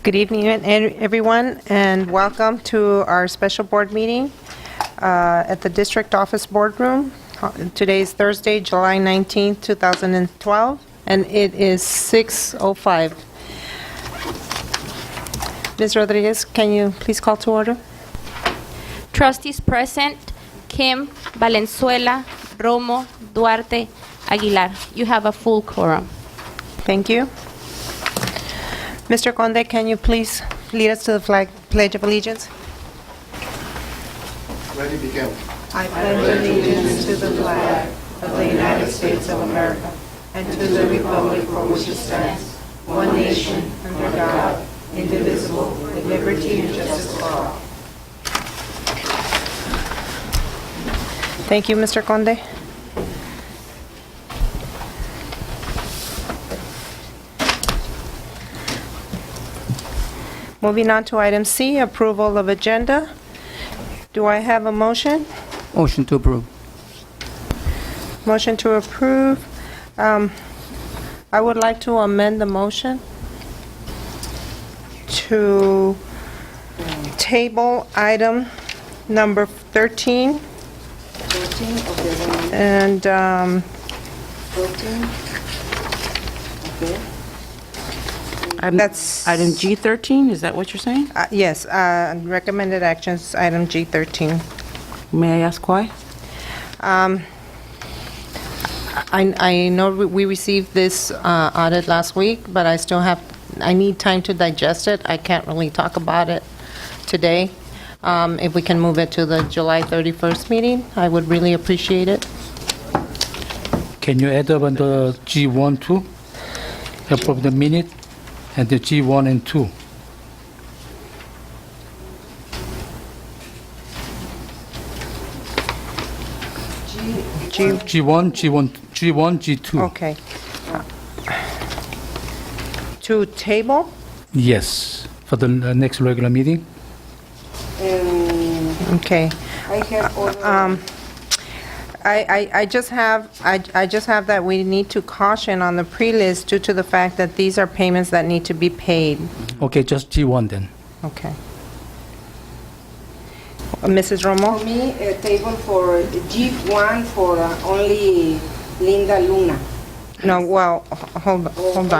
Good evening, everyone, and welcome to our special board meeting at the District Office Boardroom. Today is Thursday, July 19th, 2012, and it is 6:05. Ms. Rodriguez, can you please call to order? Trustees present, Kim, Valenzuela, Romo, Duarte, Aguilar. You have a full quorum. Thank you. Mr. Conde, can you please lead us to the Pledge of Allegiance? Ready, begin. I pledge allegiance to the flag of the United States of America and to the republic for which it stands, one nation, under God, indivisible, with liberty and justice for all. Thank you, Mr. Conde. Moving on to item C, approval of agenda. Do I have a motion? Motion to approve. Motion to approve. I would like to amend the motion to table item number 13. 13 of the And 14. Okay. that's... Item G13, is that what you're saying? Yes, recommended actions, item G13. May I ask why? I know we received this audit last week, but I need time to digest it. I can't really talk about it today. If we can move it to the July 31st meeting, I would really appreciate it. Can you add up on the G1 too? Approve the minute and the G1 and 2. G1, G2. Okay. To table? Yes, for the next regular meeting. Okay. I have order. I just have that we need to caution on the pre-list due to the fact that these are payments that need to be paid. Okay, just G1 then. Okay. Mrs. Romo? For me, a table for G1 for only Linda Luna. No, well, hold All on.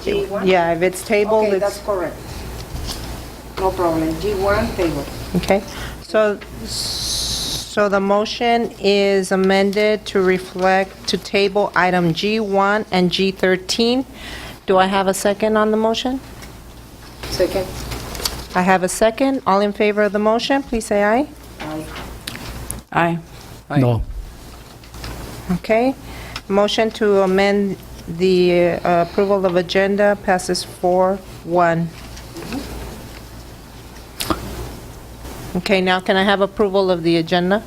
G1? Yeah, if it's tabled, Okay, it's... that's correct. No problem. G1 table. Okay. So the motion is amended to reflect, to table item G1 and G13. Do I have a second on the motion? Second. I have a second. All in favor of the motion, please say aye. Aye. Aye. No. Okay. Motion to amend the approval of agenda passes 4-1. Okay, now can I have approval of the agenda?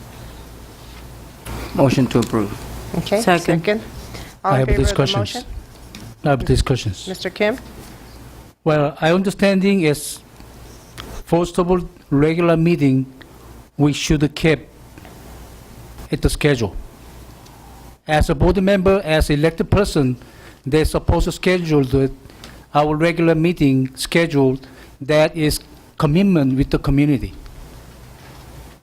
Motion to approve. Okay, Second. All I in have favor of the discussions. motion? I have discussions. Mr. Kim? Well, I understanding is, first of all, regular meeting, we should keep it the schedule. As a board member, as elected person, they're supposed to schedule our regular meeting schedule that is commitment with the community.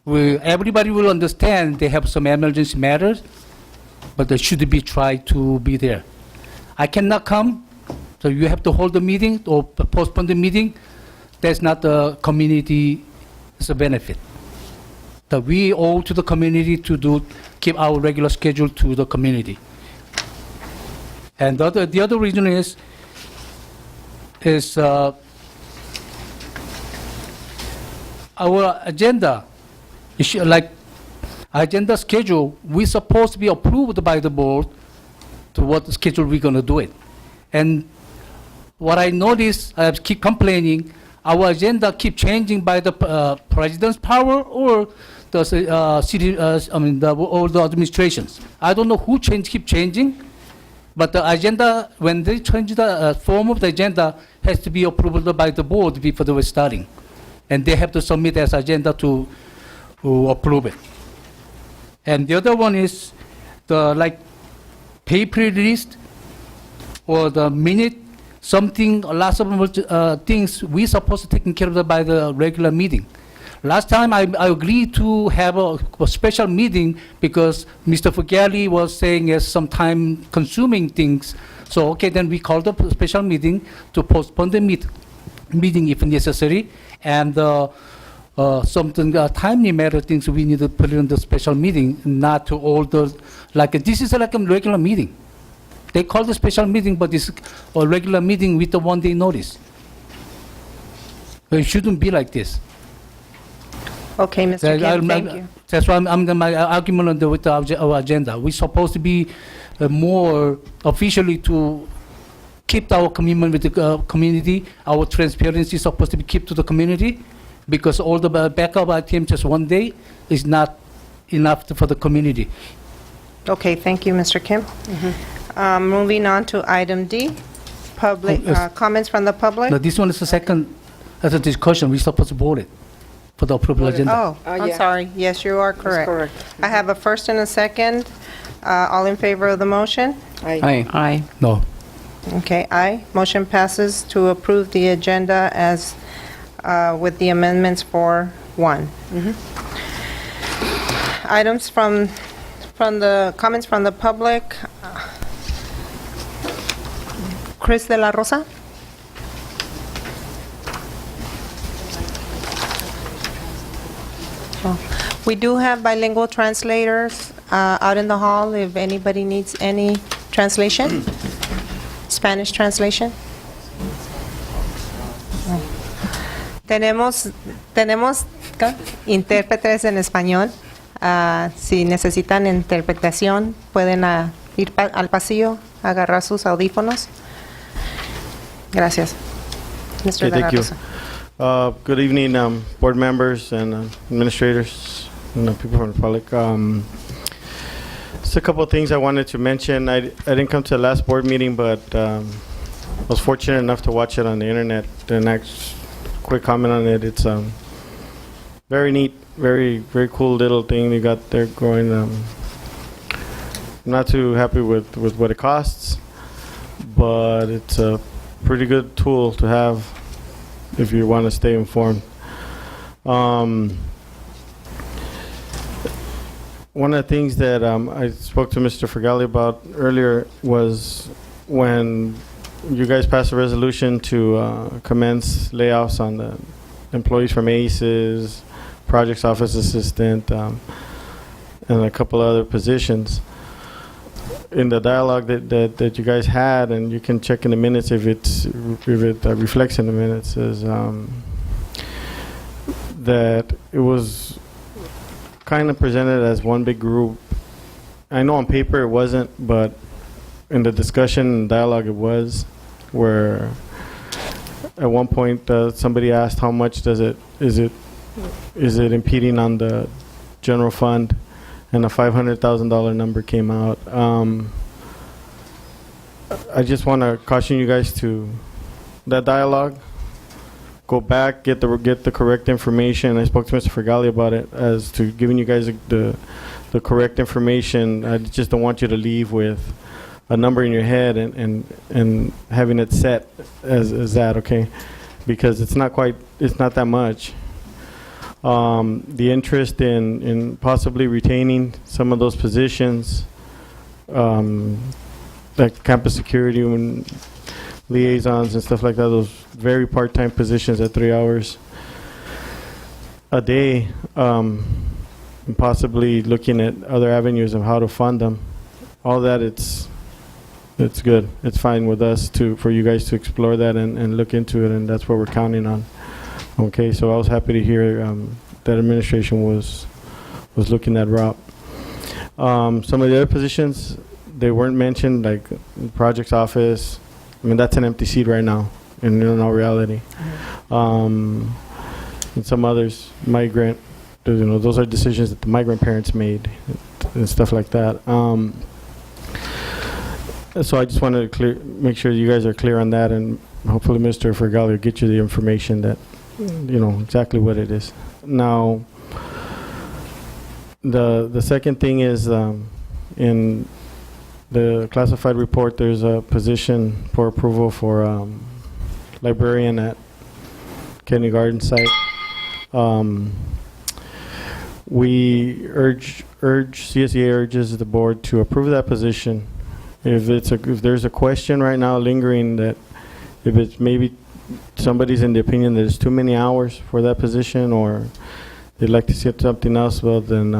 Everybody will understand they have some emergency matters, but they should be tried to be there. I cannot come, so you have to hold the meeting or postpone the meeting. That's not the community, it's a benefit. That we owe to the community to keep our regular schedule to the community. And the other reason is our agenda. Like agenda schedule, we supposed to be approved by the board to what schedule we're going to do it. And what I notice, I keep complaining, our agenda keep changing by the president's power or the city, all the administrations. I don't know who keep changing, but the agenda, when they change the form of the agenda, has to be approved by the board before they were starting. And they have to submit as agenda to approve it. And the other one is the pay pre-release or the minute something, lots of things we supposed to taken care of by the regular meeting. Last time I agreed to have a special meeting because Mr. Fugali was saying it's some time consuming things. So, okay, then we called a special meeting to postpone the meeting if necessary. And something timely matter things we need to put in the special meeting, not to all the, like, this is like a regular meeting. They call the special meeting, but it's a regular meeting with the 1 day notice. It shouldn't be like this. Okay, Mr. Kim, thank you. That's why my argument on with our agenda. We're supposed to be more officially to keep our commitment with the community. Our transparency is supposed to be kept to the community, because all the backup items just 1 day is not enough for the community. Okay, thank you, Mr. Kim. Moving on to item D, public, comments from the public? Now, this one is the second, as a discussion, we're supposed to vote it for the approval agenda. Oh, I'm yeah. sorry. Yes, you are correct. correct. I have a first and a second. All in favor of the motion? Aye. No. Okay, aye. Motion passes to approve the agenda as, with the amendments for 1. Items from the, comments from the public. Chris de la Rosa? Oh, we do have bilingual translators out in the hall if anybody needs any translation, Spanish translation. Oh. Tenemos ¿qué? Intérpretes en español. Si necesitan interpretación, pueden ir al pasillo, agarrar sus audífonos. Gracias. Mr. Okay, de la thank you. Rosa. Good evening, board members and administrators and people from the public. Just a couple of things I wanted to mention. I didn't come to the last board meeting, but I was fortunate enough to watch it on the internet. The next quick comment on it, it's very neat, very cool little thing they got there going. I'm not too happy with what it costs, but it's a pretty good tool to have if you want to stay informed. One of the things that I spoke to Mr. Fergali about earlier was when you guys passed a resolution to commence layoffs on the employees from ACES, projects office assistant, and a couple other positions. In the dialogue that you guys had, and you can check in the minutes if it reflects in the minutes, is that it was kind of presented as one big group. I know on paper it wasn't, but in the discussion and dialogue it was, where at one point somebody asked how much is it impeding on the general fund, and a $500,000 number came out. I just want to caution you guys to that dialogue. Go back, get the correct information. I spoke to Mr. Fergali about it as to giving you guys the correct information. I just don't want you to leave with a number in your head and having it set as that, okay? Because it's not that much. The interest in possibly retaining some of those positions, like campus security and liaisons and stuff like that, those very part-time positions at 3 hours a day, and possibly looking at other avenues of how to fund them. All that, it's good. It's fine with us for you guys to explore that and look into it, and that's what we're counting on. Okay, so I was happy to hear that administration was looking that route. Some of the other positions, they weren't mentioned, like projects office. I mean, that's an empty seat right now, in all reality. And some others, migrant, those are decisions that the migrant parents made and stuff like that. So I just wanted to make sure you guys are clear on that, and hopefully Mr. Fergali will get you the information that, exactly what it is. Now, the second thing is, in the classified report, there's a position for approval for librarian at Kennedy Garden site. We CSEA urges the board to approve that position. If there's a question right now lingering that if it's maybe somebody's in the opinion that it's too many hours for that position, or they'd like to see something else, well then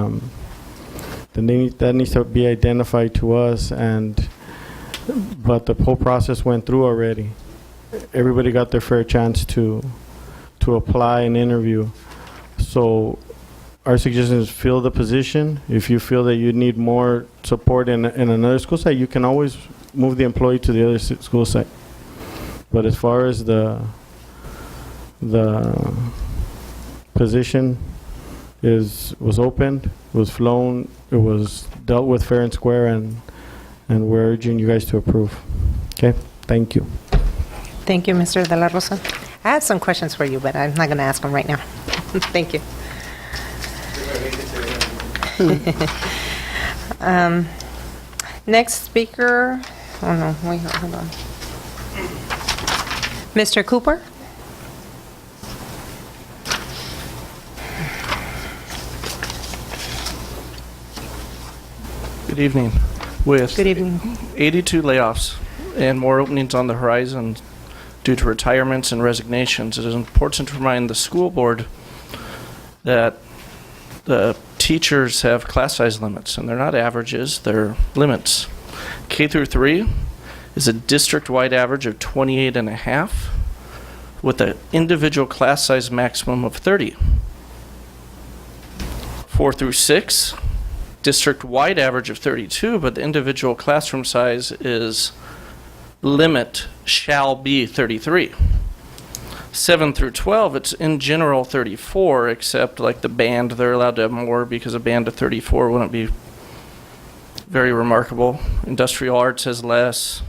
that needs to be identified to us. But the whole process went through already. Everybody got their fair chance to apply and interview. So our suggestion is fill the position. If you feel that you need more support in another school site, you can always move the employee to the other school site. But as far as the position was opened, was flown, it was dealt with fair and square, and we're urging you guys to approve. Okay, thank you. Thank you, Mr. De La Rosa. I have some questions for you, but I'm not going to ask them right now. Thank you. Next speaker, oh no, wait, hold on. Mr. Cooper? Good evening. With Good evening. 82 layoffs and more openings on the horizon due to retirements and resignations, it is important to remind the school board that the teachers have class size limits, and they're not averages, they're limits. K through 3 is a district-wide average of 28 and a half with an individual class size maximum of 30. 4 through 6, district-wide average of 32, but the individual classroom size is limit shall be 33. 7 through 12, it's in general 34, except like the band, they're allowed to have more because a band of 34 wouldn't be very remarkable. Industrial arts has less,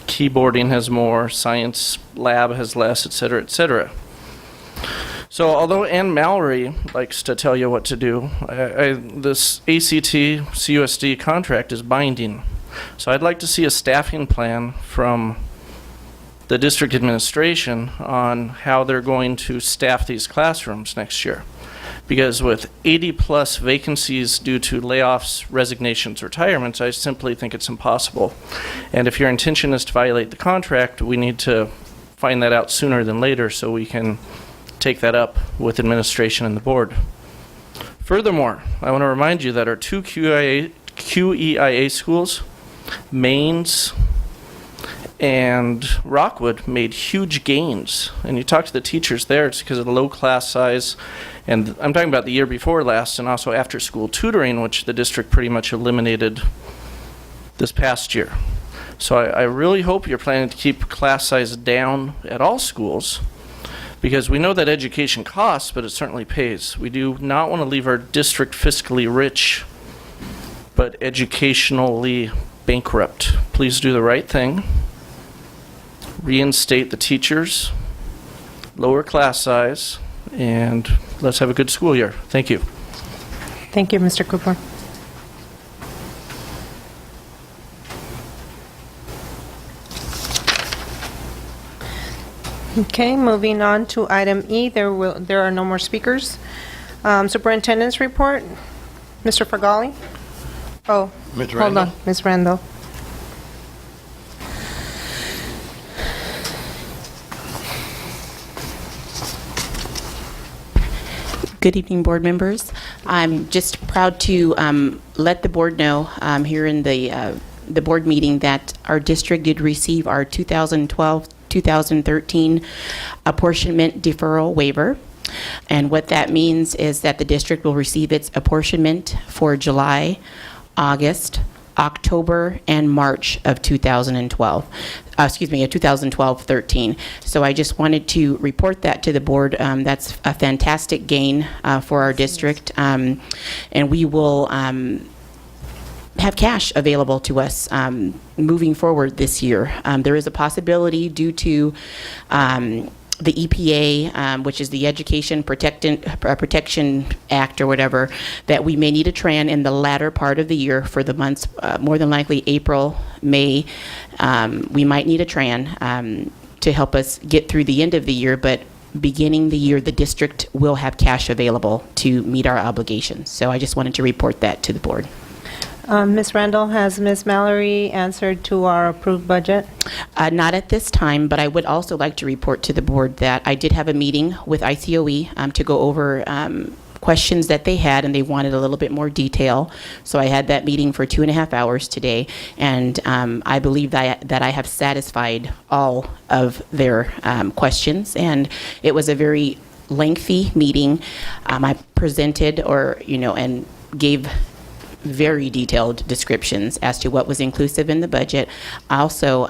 keyboarding has more, science lab has less, etc., etc. So although Ann Mallory likes to tell you what to do, this ACT CUSD contract is binding. So I'd like to see a staffing plan from the district administration on how they're going to staff these classrooms next year. Because with 80 plus vacancies due to layoffs, resignations, retirements, I simply think it's impossible. And if your intention is to violate the contract, we need to find that out sooner than later so we can take that up with administration and the board. Furthermore, I want to remind you that our two QEIA schools, Maines and Rockwood, made huge gains. And you talk to the teachers there, it's because of the low class size. And I'm talking about the year before last, and also after school tutoring, which the district pretty much eliminated this past year. So I really hope you're planning to keep class size down at all schools, because we know that education costs, but it certainly pays. We do not want to leave our district fiscally rich, but educationally bankrupt. Please do the right thing. Reinstate the teachers, lower class size, and let's have a good school year. Thank you. Thank you, Mr. Cooper. Okay, moving on to item E. There are no more speakers. Superintendent's report. Mr. Fagali? Oh, hold on, Ms. Randall. Good evening, board members. I'm just proud to let the board know here in the board meeting that our district did receive our 2012-2013 apportionment deferral waiver. And what that means is that the district will receive its apportionment for July, August, October, and March of 2012. Of 2012-13. So I just wanted to report that to the board. That's a fantastic gain for our district. And we will have cash available to us moving forward this year. There is a possibility due to the EPA, which is the Education Protection Act or whatever, that we may need a TRAN in the latter part of the year for the months, more than likely April, May. We might need a TRAN. to help us get through the end of the year, but beginning the year, the district will have cash available to meet our obligations. So I just wanted to report that to the board. Ms. Randall, has Ms. Mallory answered to our approved budget? Not at this time, but I would also like to report to the board that I did have a meeting with ICOE to go over questions that they had, and they wanted a little bit more detail. So I had that meeting for 2.5 hours today, and I believe that I have satisfied all of their questions, and it was a very lengthy meeting. I presented and gave very detailed descriptions as to what was inclusive in the budget. I also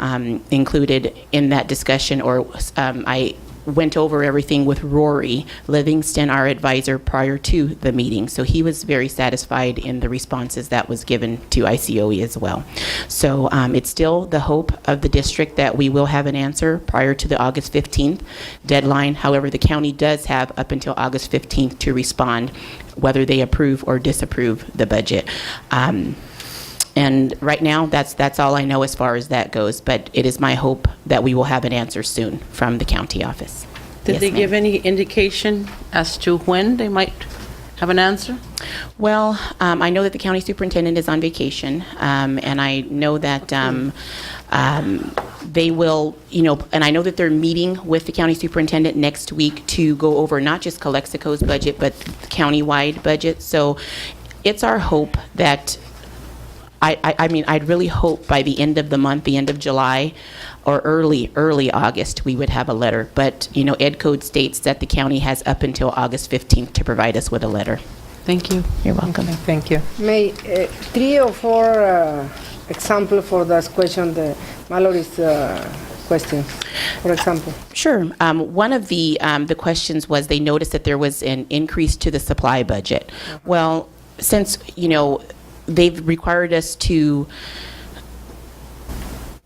included in that discussion, I went over everything with Rory Livingston, our advisor, prior to the meeting. So he was very satisfied in the responses that was given to ICOE as well. So it's still the hope of the district that we will have an answer prior to the August 15th deadline. However, the county does have up until August 15th to respond, whether they approve or disapprove the budget. And right now, that's all I know as far as that goes, but it is my hope that we will have an answer soon from the county office. Did Yes, they ma'am. give any indication as to when they might have an answer? Well, I know that the county superintendent is on vacation, and I know that they will, and I know that they're meeting with the county superintendent next week to go over not just Calexico's budget, but the county-wide budget. So it's our hope that I'd really hope by the end of the month, the end of July, or early August, we would have a letter. But, Ed Code states that the county has up until August 15th to provide us with a letter. Thank you. You're welcome. Thank you. May 3 or 4 example for this question, the Mallory's question, for example. Sure. One of the questions was they noticed that there was an increase to the supply budget. Well, since, they've required us to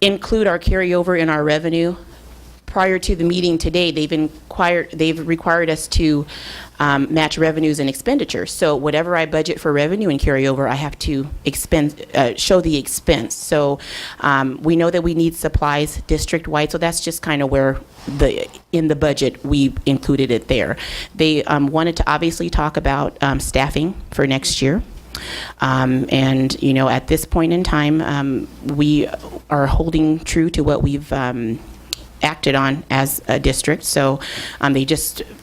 include our carryover in our revenue. Prior to the meeting today, they've required us to match revenues and expenditures. So whatever I budget for revenue and carryover, I have to show the expense. So we know that we need supplies district-wide, so that's just kind of where in the budget we included it there. They wanted to obviously talk about staffing for next year. And, at this point in time, we are holding true to what we've acted on as a district. So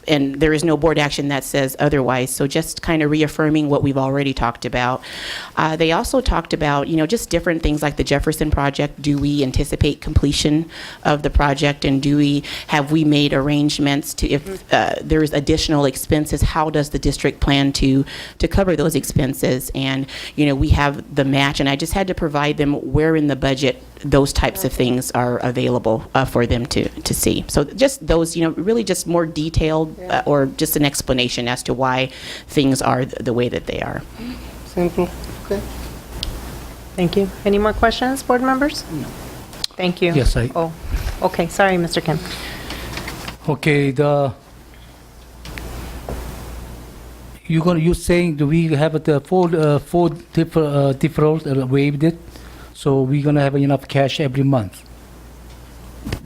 and there is no board action that says otherwise. So just kind of reaffirming what we've already talked about. They also talked about, just different things like the Jefferson project. Do we anticipate completion of the project? And have we made arrangements to, if there's additional expenses, how does the district plan to cover those expenses? And, we have the match, and I just had to provide them where in the budget those types of things are available for them to see. So just those, really just more detailed or just an explanation as to why things are the way that they are. Simple. Okay. Thank you. Any more questions, board members? No. Thank you. Yes, Oh, okay, sorry, Mr. Kim. Okay, you're saying that we have the four deferrals waived it, so we're gonna have enough cash every month.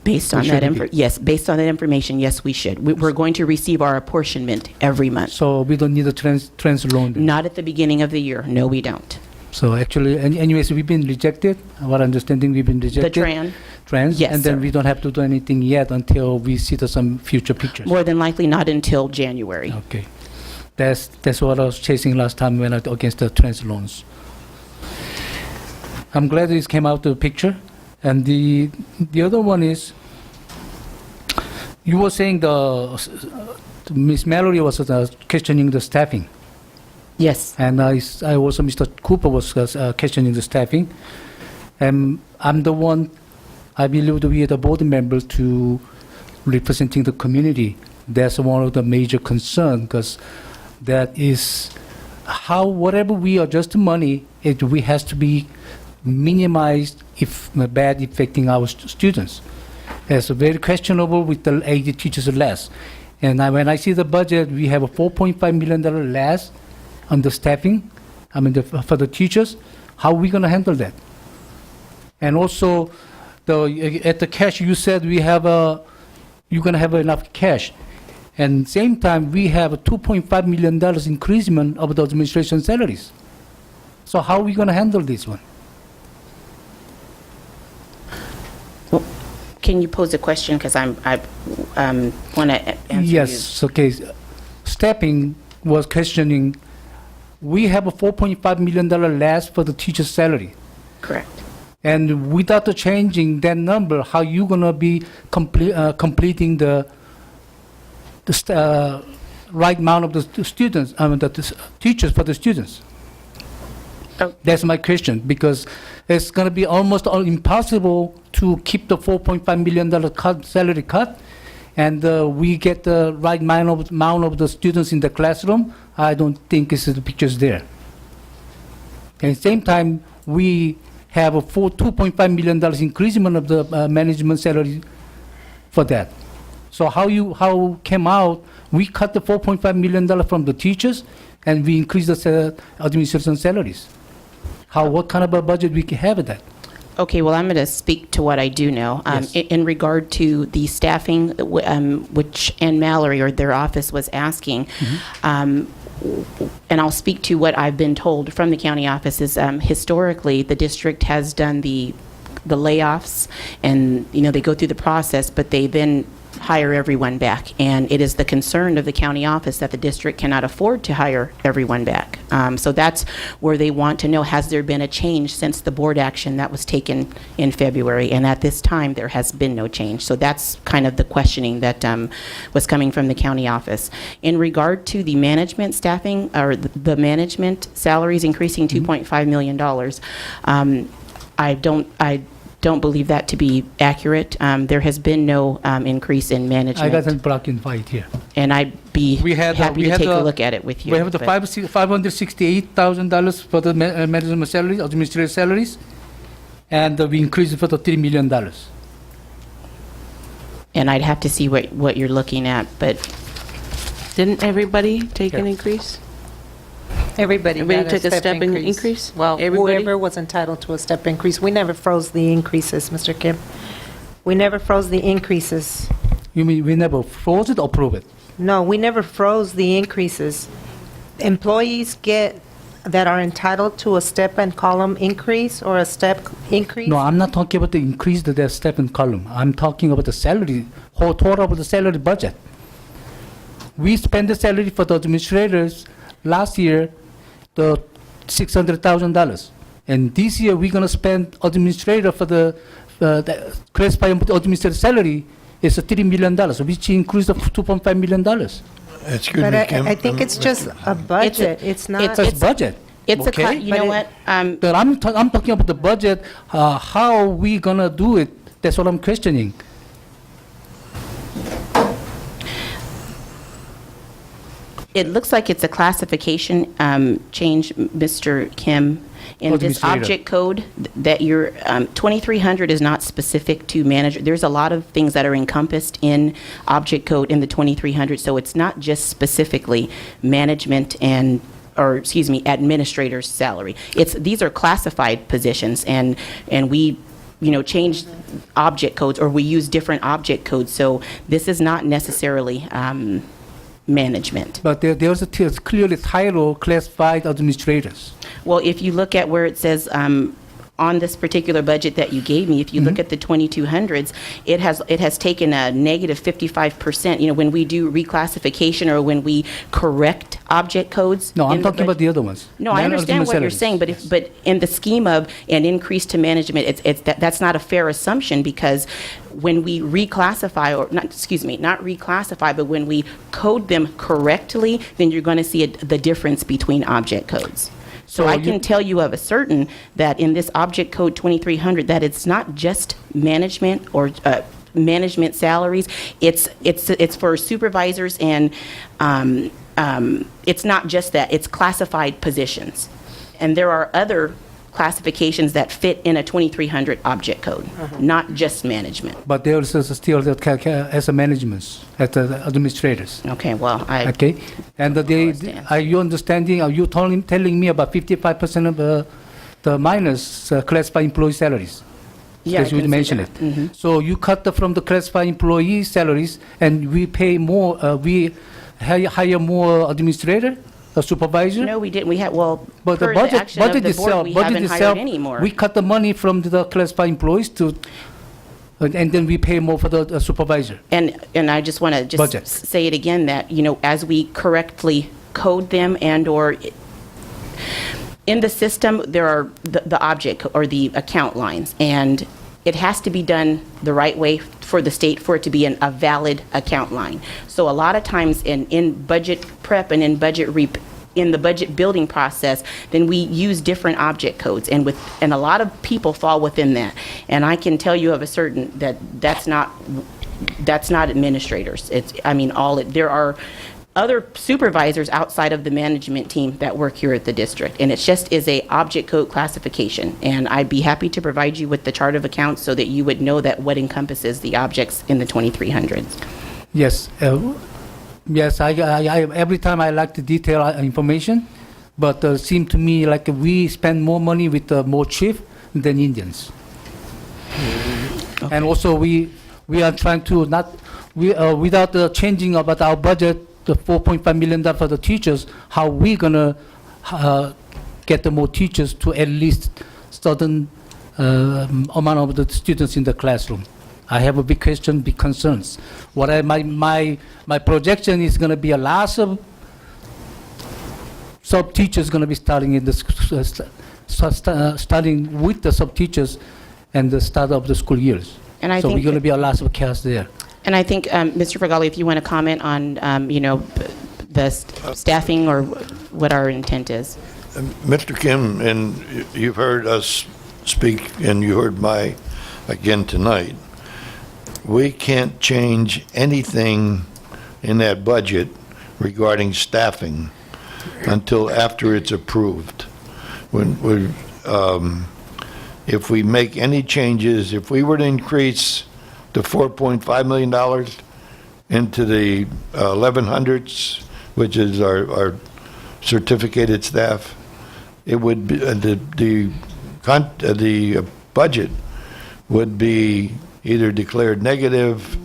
Based on We that, should be. yes, based on that information, yes, we should. We're going to receive our apportionment every month. So we don't need a trans loan. then. Not at the beginning of the year. No, we don't. So actually, anyways, we've been rejected. Our understanding, we've been The rejected. Trans, Yes, and then sir. we don't have to do anything yet until we see some future pictures. more than likely not until January. Okay, that's what I was chasing last time when against the trans loans. I'm glad this came out the picture, and the other one is you were saying Miss Mallory was questioning the staffing. Yes. And I also, Mr. Cooper was questioning the staffing. And I'm the one, I believe that we are the board member to representing the community. That's one of the major concerns, because that is how whatever we adjust money, we has to be minimized if bad affecting our students. It's very questionable with the 80 teachers less. And when I see the budget, we have a $4.5 million less on the staffing, for the teachers. How are we going to handle that? And also, at the cash, you said we have you're going to have enough cash. And same time, we have a $2.5 million increasement of the administration salaries. So how are we going to handle this one? Can you pose a question? Because I want to answer you. Yes, okay. Stepping was questioning, we have a $4.5 million less for the teacher's salary. Correct. And without the changing that number, how you going to be completing the right amount of the students, the teachers for the students? Oh. That's my question, because it's going to be almost impossible to keep the $4.5 million salary cut, and we get the right amount of the students in the classroom. I don't think the picture's there. And same time, we have a $2.5 million increasement of the management salary for that. So how came out, we cut the $4.5 million from the teachers, and we increase the administration salaries. What kind of a budget we can have at that? Okay, well, I'm going to speak to what I do know. Yes. In regard to the staffing, which Ann Mallory or their office was asking, and I'll speak to what I've been told from the county office is historically the district has done the layoffs, and they go through the process, but they then hire everyone back. And it is the concern of the county office that the district cannot afford to hire everyone back. So that's where they want to know, has there been a change since the board action that was taken in February? And at this time, there has been no change. So that's kind of the questioning that was coming from the county office. In regard to the management staffing, or the management salaries increasing $2.5 million, I don't believe that to be accurate. There has been no increase in management. I got a black and white here. And I'd be happy to take a look at it with you. We have the but- $568,000 for the management salaries, administrative salaries, and we increased it for the $3 million. And I'd have to see what you're looking at, but Didn't everybody take an increase? Everybody Everybody got took a step increase? Well, Everybody? whoever was entitled to a step increase. We never froze the increases, Mr. Kim. We never froze the increases. You mean we never froze it or approve it? No, we never froze the increases. Employees that are entitled to a step and column increase or a step increase. No, I'm not talking about the increase of the step and column. I'm talking about the salary, whole total of the salary budget. We spent the salary for the administrators last year, the $600,000. And this year, we're going to spend administrator for the classified administrator salary is $3 million, which increased of $2.5 million. Excuse But me, Kim. I think it's just a budget. It's not. It's budget. it's okay? you know what? But I'm talking about the budget, how we going to do it. That's what I'm questioning. It looks like it's a classification change, Mr. Kim. In this Administrator. object code that you're, 2300 is not specific to manager. There's a lot of things that are encompassed in object code in the 2300, so it's not just specifically management administrator's salary. These are classified positions, and we change object codes, or we use different object codes, so this is not necessarily management. But there's clearly title classified administrators. Well, if you look at where it says on this particular budget that you gave me, if you look at the 2200s, it has taken a negative 55%. When we do reclassification or when we correct object codes. No, I'm in the talking about the other ones. No, I understand what you're saying, but in the scheme of an increase to management, that's not a fair assumption, because when we reclassify, or not reclassify, but when we code them correctly, then you're going to see the difference between object codes. So I can tell you of a certain that in this object code 2300, that it's not just management or management salaries. It's for supervisors, and it's not just that. It's classified positions, and there are other classifications that fit in a 2300 object code, not just management. But there's still as a management, as the administrators. Okay, well, Okay, and understand. are you understanding? Are you telling me about 55% of the minus classified employee salaries? Yeah, I As you can see mentioned that. Mm-hmm. it. So you cut from the classified employee salaries, and we pay more, we hire more administrator, a supervisor? No, we didn't. We had, well, But the per budget, the action of budget the itself, board, we budget haven't hired itself, anymore. we cut the money from the classified employees to, and then we pay more for the supervisor. And I just want to just Budget. say it again, that, you know, as we correctly code them and/or in the system, there are the object or the account lines, and it has to be done the right way for the state for it to be a valid account line. So a lot of times in budget prep and in in the budget building process, then we use different object codes, and a lot of people fall within that. And I can tell you of a certain that's not administrators. There are other supervisors outside of the management team that work here at the district, and it just is a object code classification. And I'd be happy to provide you with the chart of accounts so that you would know that what encompasses the objects in the 2300s. Yes, yes, I every time I like the detailed information, but it seemed to me like we spend more money with more chief than Indians. And also we are trying to without changing about our budget, the $4.5 million for the teachers, how we gonna get the more teachers to at least certain amount of the students in the classroom? I have a big question, big concerns. My projection is going to be a lot of sub teachers going to be starting in the starting with the sub teachers and the start of the school years. And I so think we're going to be a lot of chaos there. And I think, Mr. Fagali, if you want to comment on, the staffing or what our intent is. Mr. Kim, and you've heard us speak, and you heard again tonight, we can't change anything in that budget regarding staffing until after it's approved. If we make any changes, if we were to increase the $4.5 million into the 1100s, which is our certificated staff, it would be the budget would be either declared negative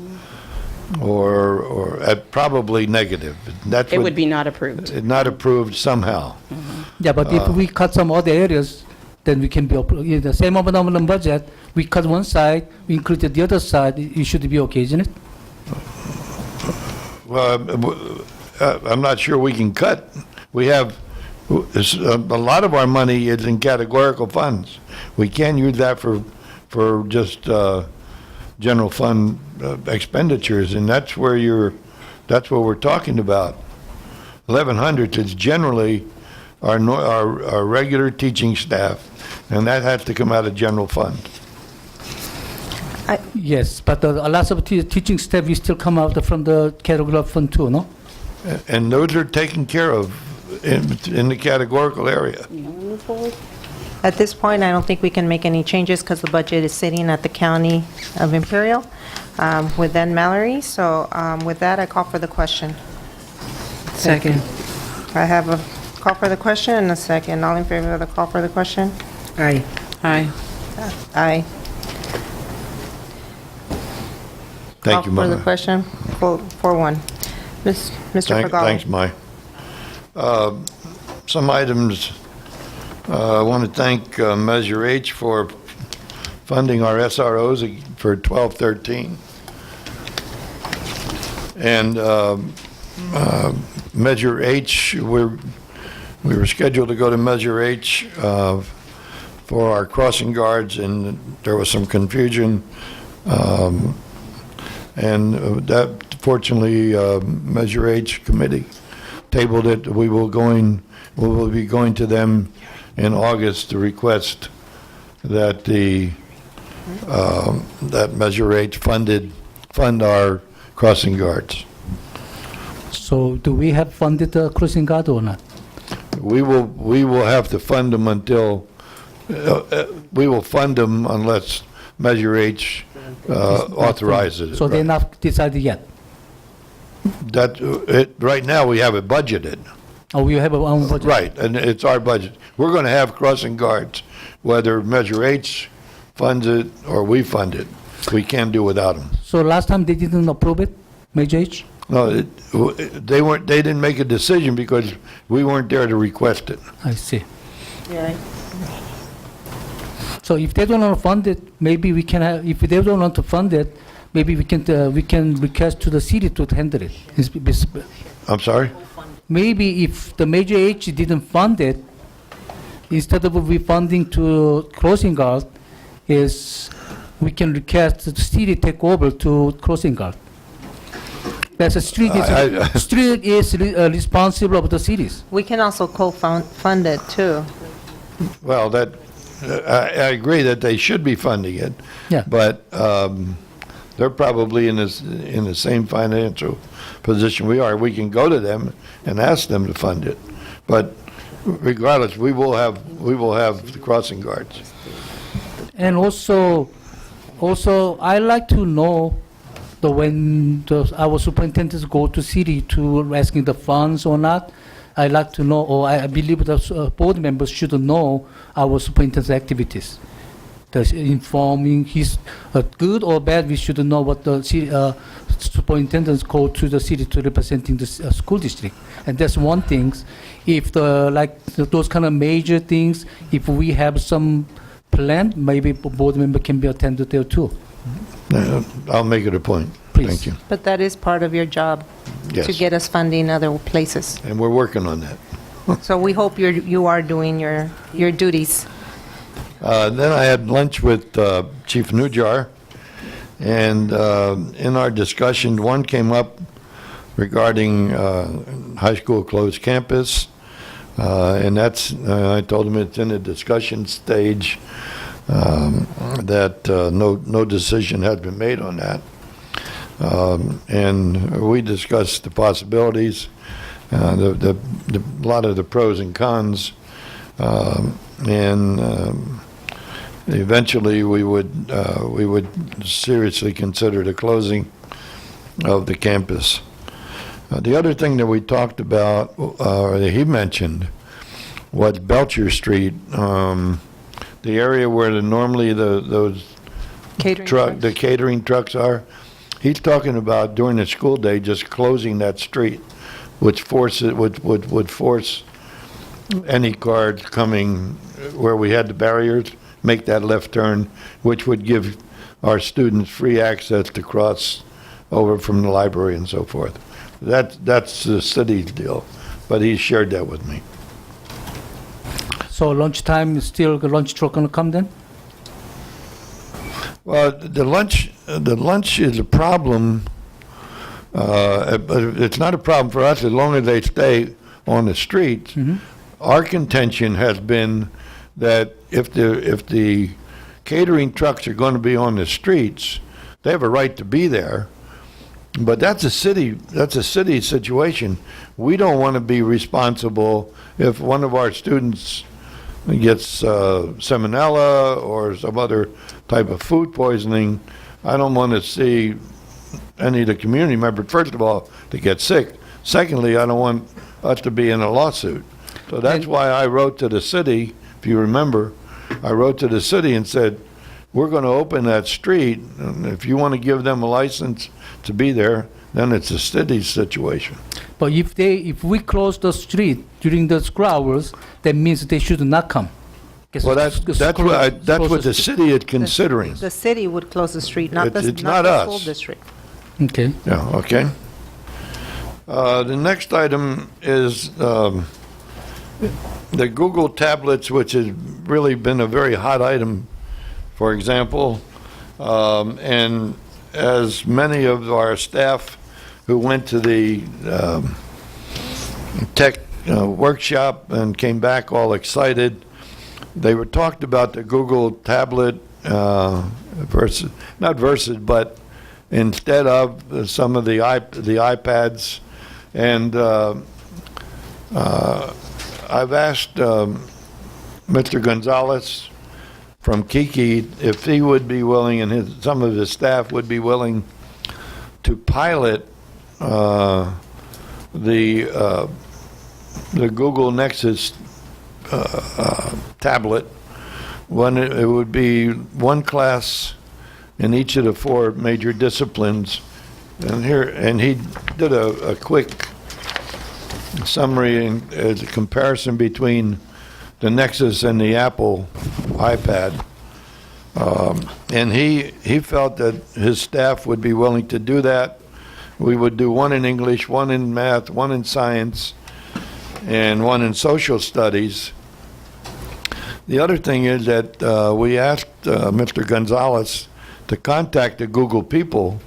or probably negative. It would be not approved. Not approved somehow. Yeah, but if we cut some other areas, then we can be the same amount of budget. We cut one side, we included the other side. It should be okay, isn't it? Well, I'm not sure we can cut. We have a lot of our money is in categorical funds. We can't use that for just general fund expenditures, and that's what we're talking about. 1100 is generally our regular teaching staff, and that has to come out of general fund. Yes, but a lot of teaching staff will still come out from the category fund too, no? And those are taken care of in the categorical area. At this point, I don't think we can make any changes because the budget is sitting at the County of Imperial with Ed Mallory. So with that, I call for the question. Second. I have a call for the question and a second. All in favor of the call for the question? Aye. Aye. Aye. Thank you, Call for the Mama. question, 4-1. Mr. Fagali. Thanks, Mai. Some items, I want to thank Measure H for funding our SROs for 12-13. And Measure H, we were scheduled to go to Measure H for our crossing guards, and there was some confusion. And that, fortunately, Measure H committee tabled it. We will be going to them in August to request that that Measure H fund our crossing guards. So do we have funded the crossing guard or not? We will have to fund them until we will fund them unless Measure H authorizes it. So they're not decided yet? Right now, we have it budgeted. Oh, we have our own budget? Right, and it's our budget. We're going to have crossing guards, whether Measure H funds it or we fund it. We can't do without them. So last time they didn't approve it, Major H? No, they didn't make a decision because we weren't there to request it. I see. Yeah. So if they don't want to fund it, maybe we can have, if they don't want to fund it, maybe we can request to the city to handle it. I'm sorry? Maybe if the Major H didn't fund it, instead of refunding to crossing guard, is we can request the city take over to crossing guard. That's a street is responsible of the cities. We can also co-fund it too. Well, I agree that they should be funding it. Yeah. But they're probably in the same financial position we are. We can go to them and ask them to fund it. But regardless, we will have the crossing guards. And also, I like to know when our superintendents go to city to asking the funds or not. I like to know, or I believe the board members should know our superintendent's activities. Informing his good or bad, we should know what the superintendents go to the city to representing the school district. And that's one thing. If those kind of major things, if we have some plan, maybe board member can be attended there too. I'll make it a point. Please. Thank you. But that is part of your job, Yes. to get us funding other places. And we're working on that. So we hope you are doing your duties. Then I had lunch with Chief Nujar, and in our discussion, one came up regarding high school closed campus, and that's, I told him it's in a discussion stage, that no decision has been made on that. And we discussed the possibilities, a lot of the pros and cons, and eventually we would seriously consider the closing of the campus. The other thing that we talked about, or that he mentioned, was Belcher Street, the area where normally those Catering catering trucks are. He's talking about during the school day just closing that street, which would force any cars coming where we had the barriers, make that left turn, which would give our students free access to cross over from the library and so forth. That's the city's deal, but he shared that with me. So lunchtime, the lunch truck gonna come then? Well, the lunch is a problem. But it's not a problem for us as long as they stay on the streets. Mm-hmm. Our contention has been that if the catering trucks are going to be on the streets, they have a right to be there. But that's a city situation. We don't want to be responsible if one of our students gets salmonella or some other type of food poisoning. I don't want to see any of the community members, first of all, to get sick. Secondly, I don't want us to be in a lawsuit. So that's why I wrote to the city, if you remember, I wrote to the city and said, we're going to open that street, and if you want to give them a license to be there, then it's a city's situation. But if we close the street during the school hours, that means they should not come. Well, that's what the city is considering. The city would close the street, not It's not not the us. school district. Okay. Yeah, okay. The next item is the Google tablets, which has really been a very hot item, for example. And as many of our staff who went to the tech workshop and came back all excited, they were talked about the Google tablet but instead of some of the iPads. And I've asked Mr. Gonzalez from Kiki if he would be willing, and some of his staff would be willing to pilot the Google Nexus tablet, it would be one class in each of the 4 major disciplines. And he did a quick summary as a comparison between the Nexus and the Apple iPad. And he felt that his staff would be willing to do that. We would do one in English, one in math, one in science, and one in social studies. The other thing is that we asked Mr. Gonzalez to contact the Google people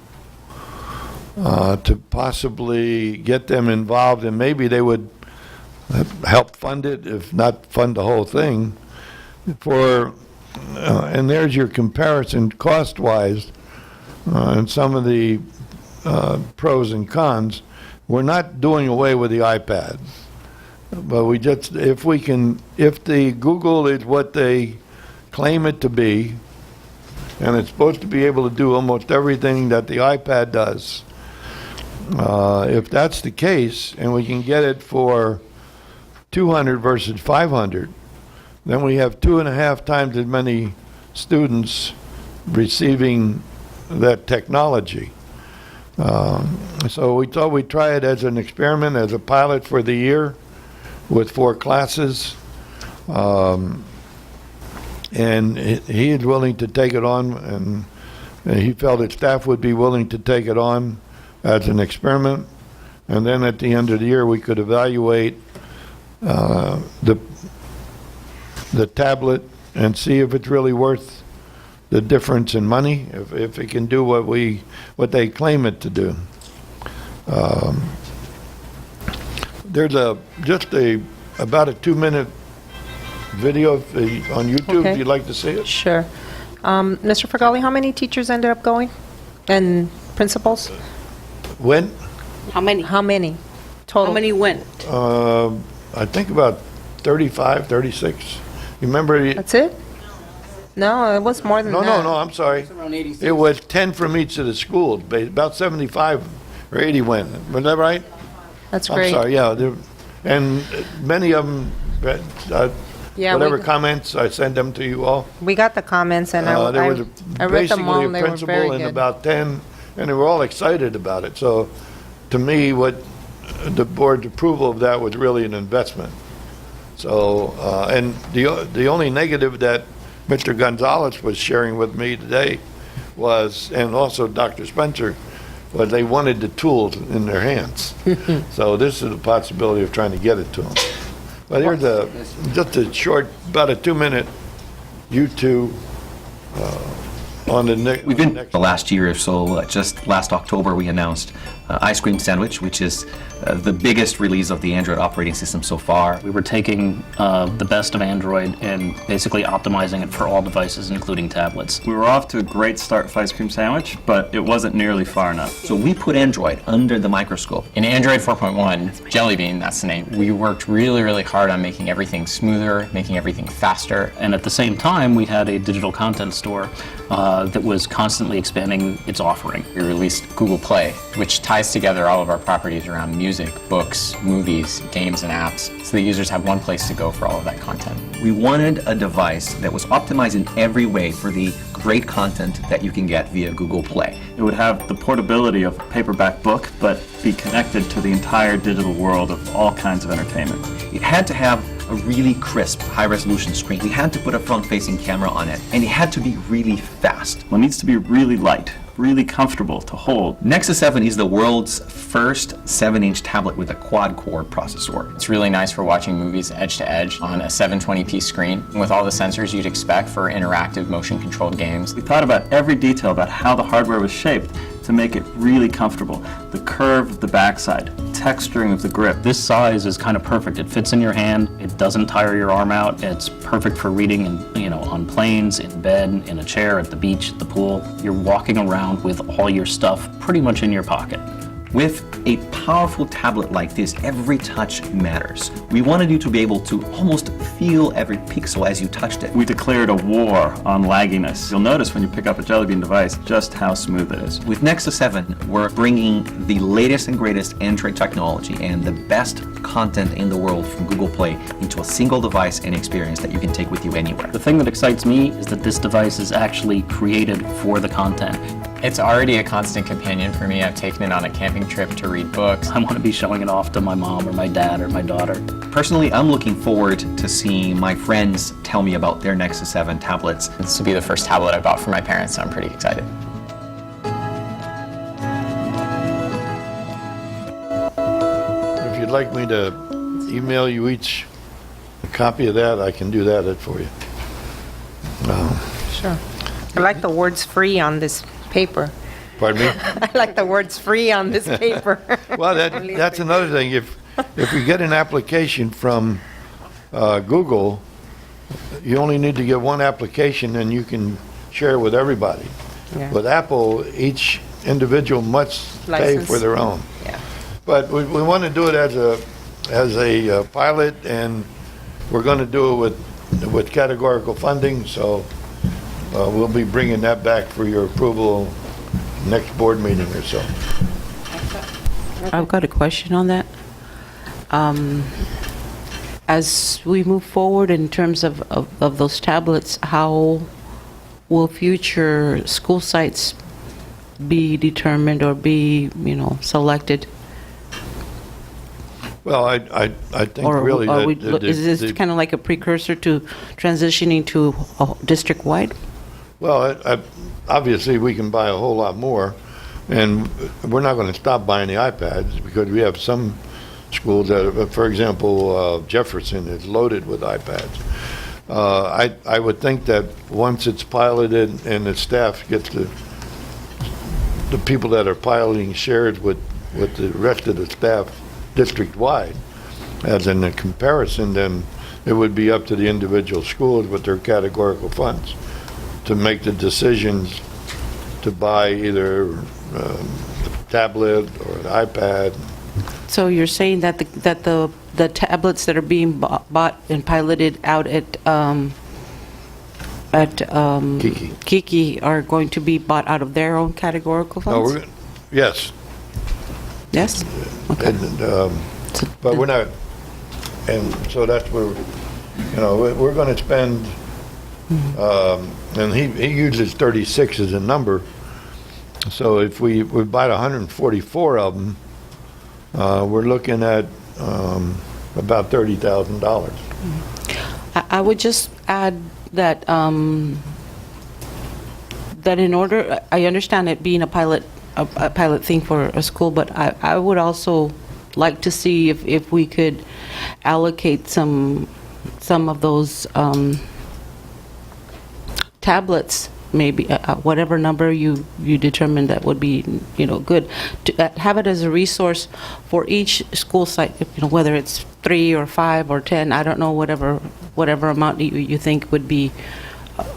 to possibly get them involved, and maybe they would help fund it, if not fund the whole thing. And there's your comparison cost-wise, and some of the pros and cons. We're not doing away with the iPad, but we just, if the Google is what they claim it to be, and it's supposed to be able to do almost everything that the iPad does, if that's the case, and we can get it for 200 versus 500, then we have 2.5 times as many students receiving that technology. So we thought we'd try it as an experiment, as a pilot for the year with 4 classes. And he is willing to take it on, and he felt that staff would be willing to take it on as an experiment. And then at the end of the year, we could evaluate the tablet and see if it's really worth the difference in money, if it can do what they claim it to do. There's about a 2-minute video on YouTube, Okay. if you'd like to see it. Sure. Mr. Fagali, how many teachers ended up going? And principals? When? How many? How many total? How many went? I think about 35, 36. You remember? That's it? No, it was more than No, that. no, I'm sorry. It was 10 from each of the schools, about 75 or 80 went. Was that right? That's I'm great. sorry, yeah. And many of them, Yeah, whatever we- comments, I send them to you all. We got the comments, and There was I read them all, basically a and they were principal very and good. about 10, and they were all excited about it. So to me, what the board's approval of that was really an investment. So, and the only negative that Mr. Gonzalez was sharing with me today was, and also Dr. Spencer, was they wanted the tools in their hands. So this is a possibility of trying to get it to them. But here's just a short, about a 2-minute YouTube on the We've been next. the last year or so, just last October, we announced Ice Cream Sandwich, which is the biggest release of the Android operating system so far. We were taking the best of Android and basically optimizing it for all devices, including tablets. We were off to a great start with Ice Cream Sandwich, but it wasn't nearly far enough. So we put Android under the microscope. In Android 4.1, Jelly Bean, that's the name, we worked really, really hard on making everything smoother, making everything faster. And at the same time, we had a digital content store that was constantly expanding its offering. We released Google Play, which ties together all of our properties around music, books, movies, games, and apps, so the users have one place to go for all of that content. We wanted a device that was optimized in every way for the great content that you can get via Google Play. It would have the portability of a paperback book, but be connected to the entire digital world of all kinds of entertainment. It had to have a really crisp, high-resolution screen. We had to put a front-facing camera on it, and it had to be really fast. Well, it needs to be really light, really comfortable to hold. Nexus 7 is the world's first 7-inch tablet with a quad-core processor. It's really nice for watching movies edge to edge on a 720p screen with all the sensors you'd expect for interactive motion-controlled games. We thought about every detail about how the hardware was shaped to make it really comfortable. The curve of the backside, texturing of the grip. This size is kind of perfect. It fits in your hand. It doesn't tire your arm out. It's perfect for reading, on planes, in bed, in a chair, at the beach, at the pool. You're walking around with all your stuff pretty much in your pocket. With a powerful tablet like this, every touch matters. We wanted you to be able to almost feel every pixel as you touched it. We declared a war on lagginess. You'll notice when you pick up a Jelly Bean device just how smooth it is. With Nexus 7, we're bringing the latest and greatest Android technology and the best content in the world from Google Play into a single device and experience that you can take with you anywhere. The thing that excites me is that this device is actually created for the content. It's already a constant companion for me. I've taken it on a camping trip to read books. I want to be showing it off to my mom or my dad or my daughter. Personally, I'm looking forward to seeing my friends tell me about their Nexus 7 tablets. This will be the first tablet I bought for my parents, so I'm pretty excited. If you'd like me to email you each a copy of that, I can do that for you. Sure. I like the words "free" on this paper. Pardon me? I like the words "free" on this paper. Well, that's another thing. If you get an application from Google, you only need to get one application and you can share it with everybody. Yeah. With Apple, each individual must pay License. for their own. Yeah. But we want to do it as a pilot, and we're going to do it with categorical funding, so we'll be bringing that back for your approval next board meeting or so. I've got a question on that. As we move forward in terms of those tablets, how will future school sites be determined or be, selected? Well, I think Or really are that is this kind of like a precursor to transitioning to district-wide? well, obviously, we can buy a whole lot more, and we're not going to stop buying the iPads because we have some schools that, for example, Jefferson is loaded with iPads. I would think that once it's piloted and the staff gets the people that are piloting shared with the rest of the staff district-wide, as in a comparison, then it would be up to the individual schools with their categorical funds to make the decisions to buy either a tablet or an iPad. So you're saying that the tablets that are being bought and piloted out at Kiki are going to be bought out of their own categorical No, funds? yes. Yes? Okay. But we're not, and so that's where, we're going to spend, and he uses 36 as a number. So if we buy 144 of them, we're looking at about $30,000. I would just add that that in order, I understand it being a pilot thing for a school, but I would also like to see if we could allocate some of those tablets, maybe whatever number you determine that would be good, to have it as a resource for each school site, whether it's 3 or 5 or 10, I don't know, whatever amount you think would be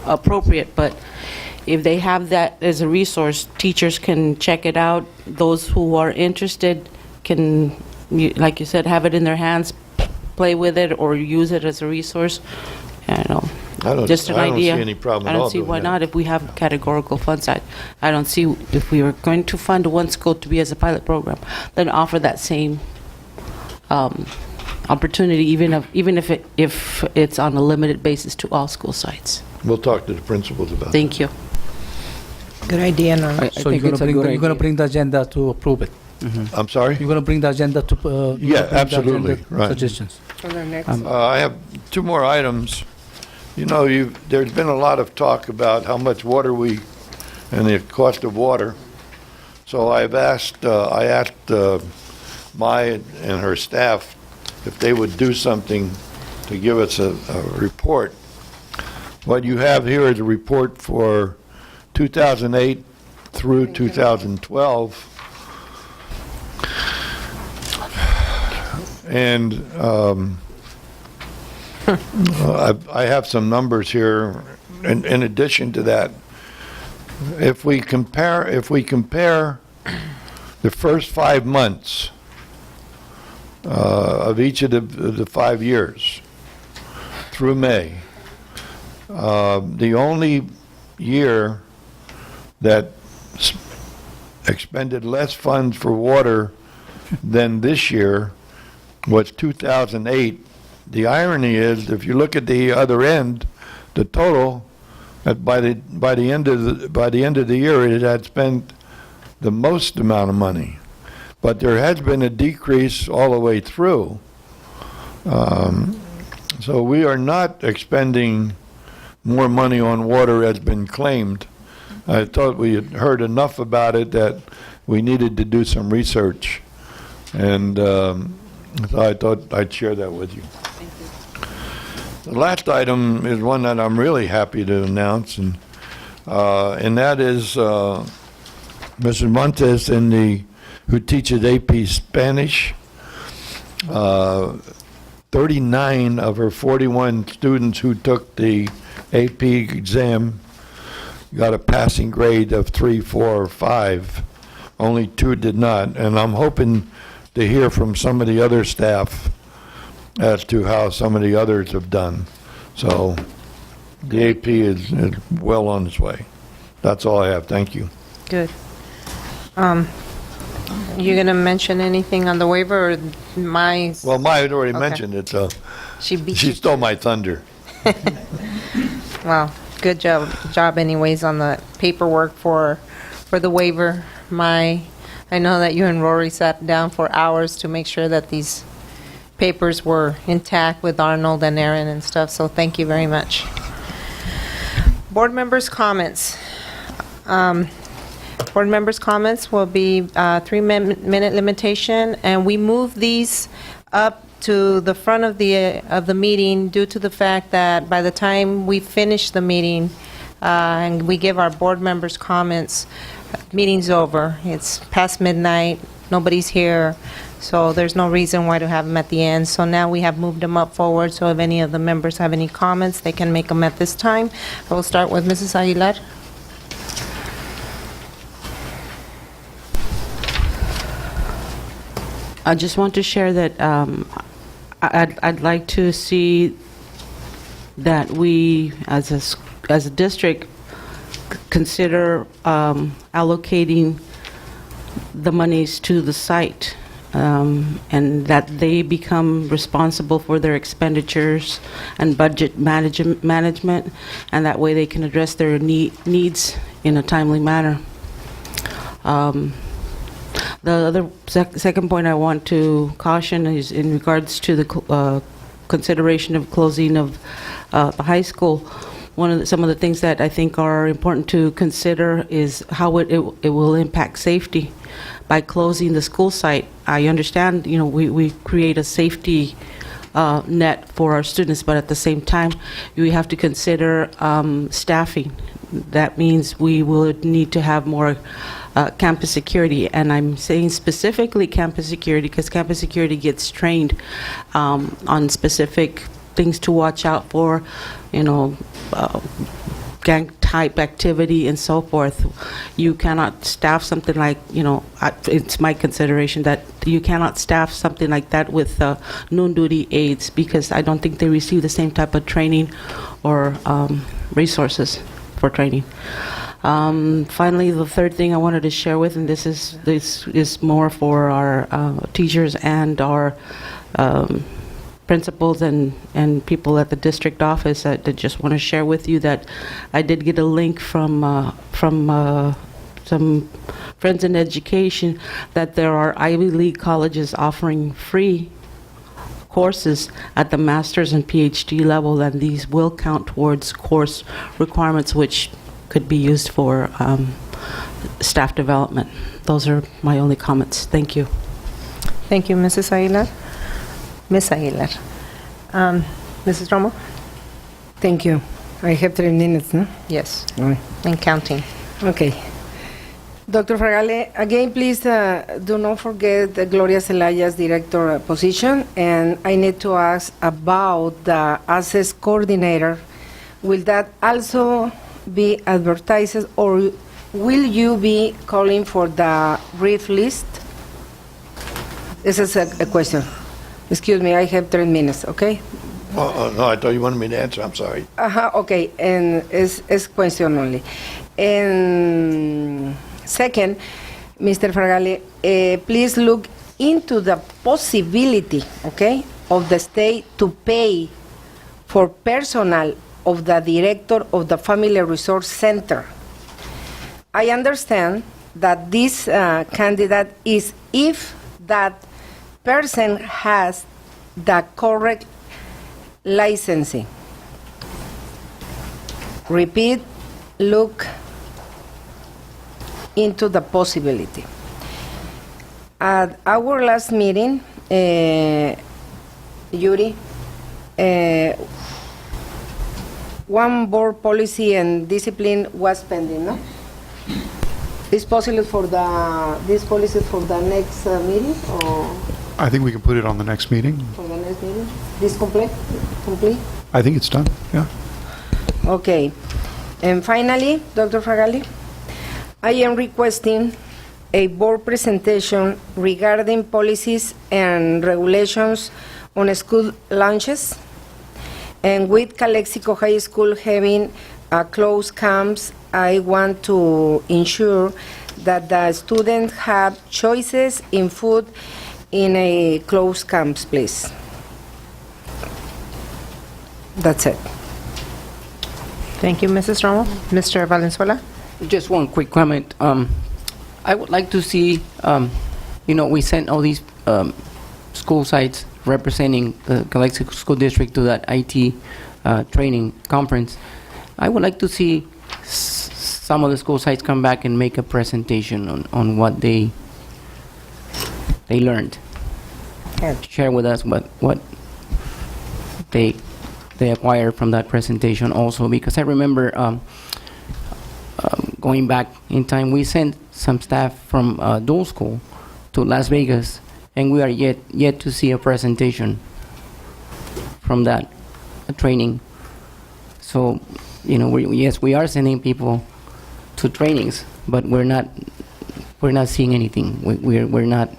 appropriate, but if they have that as a resource, teachers can check it out. Those who are interested can, like you said, have it in their hands, play with it, or use it as a resource. Just an idea. I don't see any problem I at all don't see doing why that. not if we have categorical funds. I don't see if we are going to fund one school to be as a pilot program, then offer that same opportunity, even if it's on a limited basis to all school sites. We'll talk to the principals about that. Thank you. Good idea, Norm. So you're going to bring the agenda to approve it? I'm sorry? You're going to bring the agenda to... you're gonna Yeah, bring the absolutely, agenda right. Suggestions. For the next. I have 2 more items. There's been a lot of talk about how much water and the cost of water. So I asked Mai and her staff if they would do something to give us a report. What you have here is a report for 2008 through 2012. And I have some numbers here. In addition to that, if we compare the first 5 months of each of the 5 years, through May. The only year that expended less funds for water than this year was 2008. The irony is, if you look at the other end, the total, by the end of the year, it had spent the most amount of money. But there has been a decrease all the way through. So we are not expending more money on water as been claimed. I thought we had heard enough about it that we needed to do some research. And so I thought I'd share that with you. The last item is one that I'm really happy to announce, and that is Mrs. Montes, who teaches AP Spanish. 39 of her 41 students who took the AP exam got a passing grade of 3, 4, or 5. Only 2 did not, and I'm hoping to hear from some of the other staff as to how some of the others have done. So the AP is well on its way. That's all I have. Thank you. Good. You going to mention anything on the waiver, or my... Well, Maya had already Okay. mentioned it, so She beat she you. stole my thunder. Well, good job anyways on the paperwork for the waiver. I know that you and Rory sat down for hours to make sure that these papers were intact with Arnold and Aaron and stuff, so thank you very much. Board members' comments. Board members' comments will be 3-minute limitation, and we move these up to the front of the meeting due to the fact that by the time we finish the meeting and we give our board members' comments, meeting's over. It's past midnight, nobody's here, so there's no reason why to have them at the end. So now we have moved them up forward, so if any of the members have any comments, they can make them at this time. I will start with Mrs. Aguilar. I just want to share that I'd like to see that we, as a district, consider allocating the monies to the site, and that they become responsible for their expenditures and budget management, and that way they can address their needs in a timely manner. The other second point I want to caution is in regards to the consideration of closing of the high school. Some of the things that I think are important to consider is how it will impact safety by closing the school site. I understand, we create a safety net for our students, but at the same time, we have to consider staffing. That means we will need to have more campus security, and I'm saying specifically campus security because campus security gets trained on specific things to watch out for, gang type activity and so forth. You cannot staff something like, it's my consideration that you cannot staff something like that with noon duty aides, because I don't think they receive the same type of training or resources for training. Finally, the third thing I wanted to share with, and this is more for our teachers and our principals and people at the district office. I just want to share with you that I did get a link from some friends in education that there are Ivy League colleges offering free courses at the master's and PhD level, and these will count towards course requirements, which could be used for staff development. Those are my only comments. Thank you. Thank you, Mrs. Aguilar. Ms. Aguilar. Mrs. Romo? Thank you. I have 3 minutes, no? Yes, All right. and counting. Okay. Dr. Fragale, again, please do not forget the Gloria Celaya's director position, and I need to ask about the access coordinator. Will that also be advertised, or will you be calling for the brief list? This is a question. Excuse me, I have 3 minutes, okay? No, I thought you wanted me to answer, I'm sorry. Okay, and es question only. And second, Mr. Fragale, please look into the possibility, okay, of the state to pay for personnel of the director of the Family Resource Center. I understand that this candidate is if that person has the correct licensing. Repeat, look into the possibility. At our last meeting, Yuri, one board policy and discipline was pending, no? Is possible for this policy for the next meeting or I think we can put it on the next meeting. for the next meeting? This complete? I think it's done, yeah. Okay. And finally, Dr. Fragale, I am requesting a board presentation regarding policies and regulations on school lunches. And with Calexico High School having closed camps, I want to ensure that the students have choices in food in a closed camps, please. That's it. Thank you, Mrs. Romo. Mr. Valenzuela? Just one quick comment. I would like to see, we sent all these school sites representing the Calexico School District to that IT training conference. I would like to see some of the school sites come back and make a presentation on what they learned. Share with us what they acquired from that presentation also, because I remember going back in time, we sent some staff from Dual School to Las Vegas, and we are yet to see a presentation from that training. So, yes, we are sending people to trainings, but we're not seeing anything. We're not.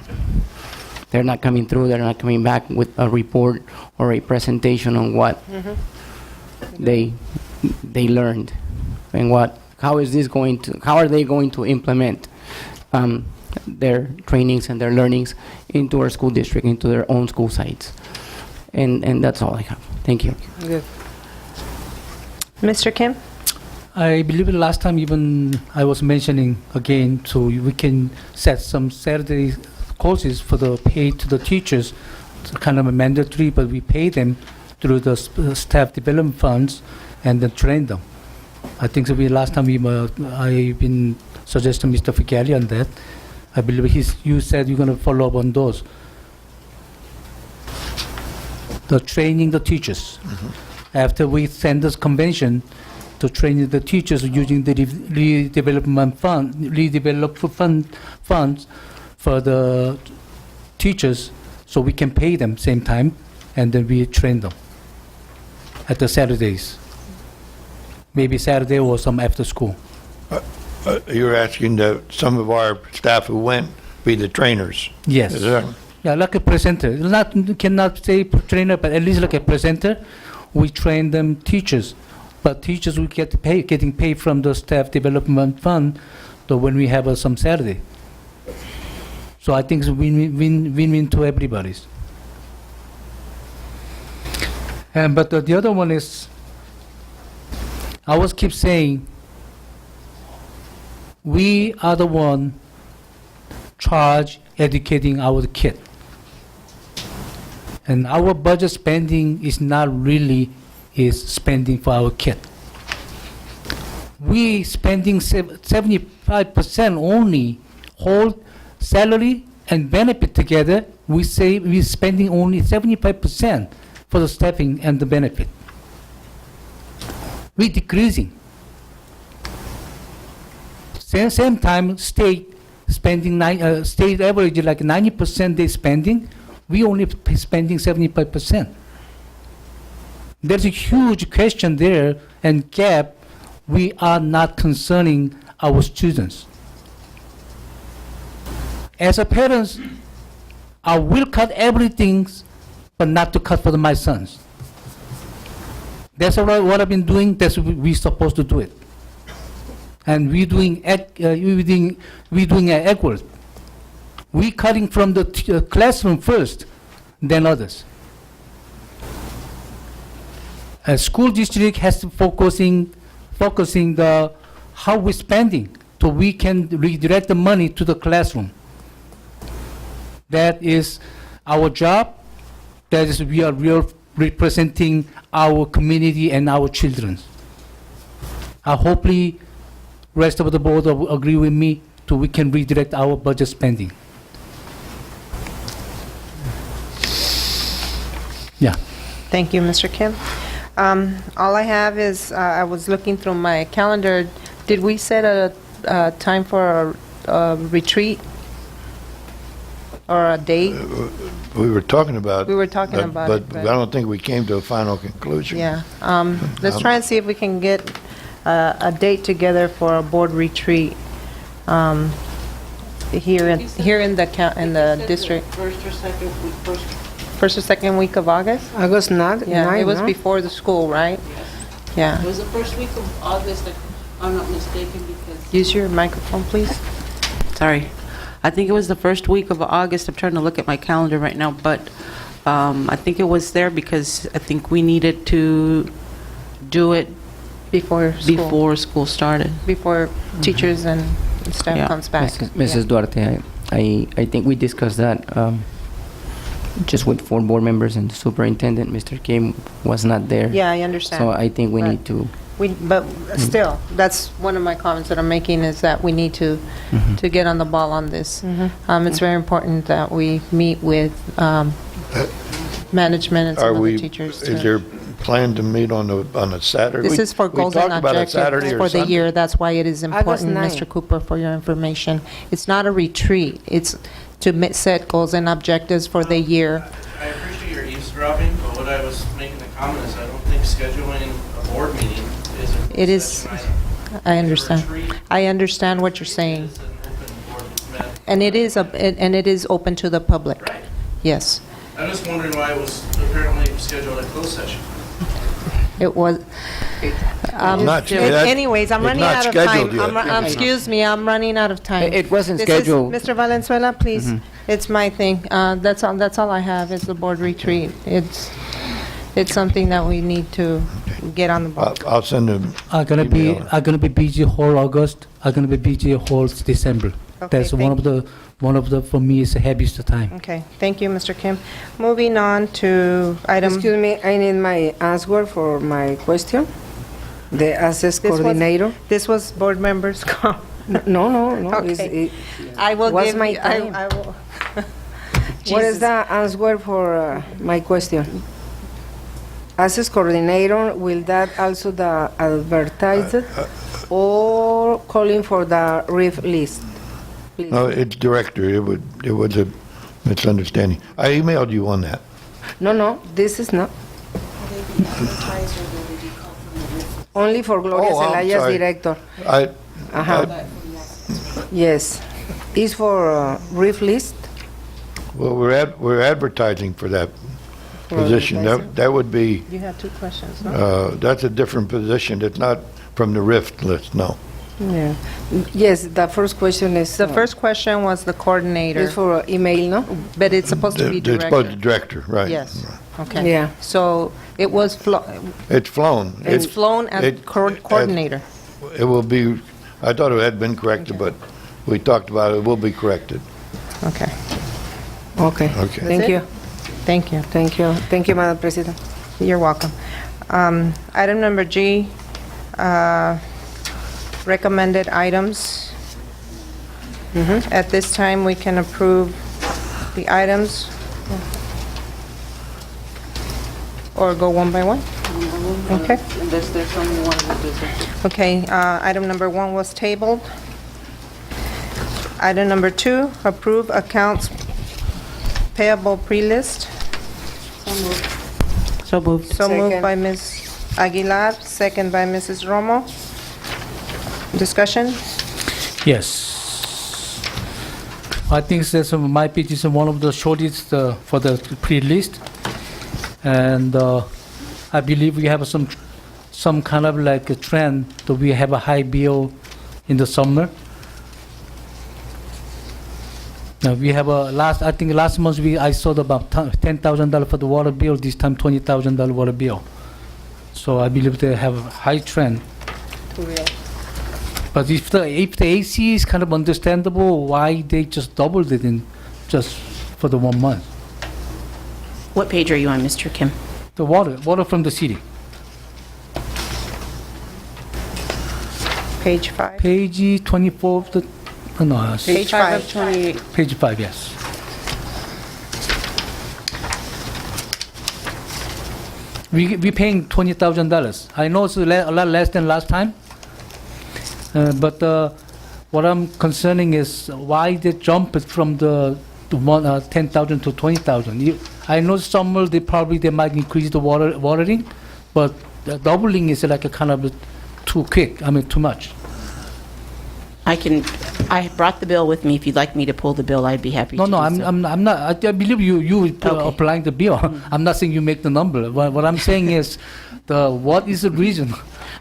They're not coming through. They're not coming back with a report or a presentation on what they learned and how are they going to implement their trainings and their learnings into our school district, into their own school sites. And that's all I have. Thank you. Good. Mr. Kim? I believe the last time even I was mentioning again, so we can set some Saturday courses for the pay to the teachers. It's kind of a mandatory, but we pay them through the staff development funds and then train them. I think so. Last time I've been suggesting Mr. Ficali on that. I believe you said you're going to follow up on those. The training the teachers. After we send this convention to train the teachers using the redevelopment funds for the teachers, so we can pay them same time, and then we train them at the Saturdays. Maybe Saturday or some after school. You're asking that some of our staff who went be the trainers? Yes. Is that- Yeah, like a presenter. Cannot say trainer, but at least like a presenter. We train them teachers, but teachers will getting paid from the staff development fund. So when we have some Saturday, so I think it's win-win to everybody's. But the other one is, I always keep saying, we are the one charge educating our kid. And our budget spending is not really spending for our kid. We spending 75% only, whole salary and benefit together. We say we're spending only 75% for the staffing and the benefit. We're decreasing. Same time, state spending state average like 90% they spending. We only spending 75%. There's a huge question there and gap. We are not concerning our students. As a parents, I will cut everything, but not to cut for my sons. That's what I've been doing. That's what we're supposed to do it. And we're doing equal. We cutting from the classroom first, then others. A school district has to focusing the how we're spending, so we can redirect the money to the classroom. That is our job. That is we are representing our community and our children. Hopefully, rest of the board will agree with me, so we can redirect our budget spending. Yeah. Thank you, Mr. Kim. All I have is, I was looking through my calendar. Did we set a time for a retreat or a date? We were talking about. We were talking about it, But I don't think we came to a final conclusion. Yeah. Let's try and see if we can get a date together for a board retreat here in the district. First or second week of August? August 9, Yeah, it was no? before the school, right? Yeah. It was the first week of August, if I'm not mistaken, because... Use your microphone, please. Sorry. I think it was the first week of August. I'm trying to look at my calendar right now, but I think it was there because I think we needed to do it Before school started. Before teachers and staff Yeah. comes back. Mrs. Duarte, I think we discussed that just with 4 board members and the superintendent. Mr. Kim was not there. Yeah, I understand. So I think we But need to. But still, that's one of my comments that I'm making, is that we need to get on the ball on this. It's very important that we meet with management and some of the teachers. Is there plan to meet on a Saturday? This is for goals and objectives for the year. That's why it is August important, 9. Mr. Cooper, for your information. It's not a retreat. It's to set goals and objectives for the year. I appreciate your eavesdropping, but what I was making the comment is I don't think scheduling a board meeting is a It is, session item. I understand. Retreat I understand what you're saying. is an open board met. And it is open to the public. Right. Yes. I'm just wondering why it was apparently scheduled a closed session. It was. Not- that- Anyways, I'm it's running not out of scheduled time. yet. Excuse me, I'm running out of time. It wasn't This is- scheduled. Mr. Valenzuela, please. It's my thing. That's all I have is the board retreat. It's something that we need to get on the ball. I'll send them. I'm gonna be busy whole August. I'm gonna be busy whole December. Okay, That's one of the for me is the happiest time. Okay, thank you, Mr. Kim. Moving on to item. Excuse me, I need my answer for my question. The access coordinator. This was board members' call. No. Okay. I will What's give my you, time? I will. What is Jesus. the answer for my question? Access coordinator, will that also the advertised or calling for the RIF list? Please. No, it's director. It was a misunderstanding. I emailed you on that. No, this is not. Only for Gloria Oh, I'm Celaya's sorry. director. I, Yes. Is for RIF list? well, we're advertising for that position. advertising? That would be, You had 2 questions, no? that's a different position. It's not from the RIFT list, no. Yeah. Yes, the first question is. The first question was the coordinator, is for email, no? but it's supposed to be It's supposed to director. director, right. Yes, okay. Yeah. So it was, It's flown. it's flown as it- coordinator. It will be, I thought it had been corrected, but we talked about it. It will be corrected. Okay, Okay. Okay. Thank it? you. thank you. Thank you. Thank you, Madam President. You're welcome. Item number G, recommended items. At this time, we can approve the items or go one by one? Okay. Unless there's only one that is... Okay, item number 1 was tabled. Item number 2, approve accounts payable pre-list. So moved. So moved Second. by Ms. Aguilar, second by Mrs. Romo. Discussion? Yes. I think this might be just one of the shortest for the pre-list. And I believe we have some some kind of like a trend that we have a high bill in the summer. Now we have I think last month I saw about $10,000 for the water bill, this time $20,000 water bill. So I believe they have a high trend. But if the AC is kind of understandable, why they just doubled it in just for the 1 month? What page are you on, Mr. Kim? The water from the city. Page 5. Page 24 of the, no, Page 5. 28. page 5, yes. We paying $20,000. I know it's a lot less than last time, but what I'm concerning is why they jump it from the 10,000 to 20,000. I know summer they might increase the watering, but the doubling is like a kind of too quick. I mean too much. I brought the bill with me. If you'd like me to pull the bill, I'd be happy to do so. I'm not. I believe you Okay. applying the bill. I'm not saying you make the number. What I'm saying is, what is the reason?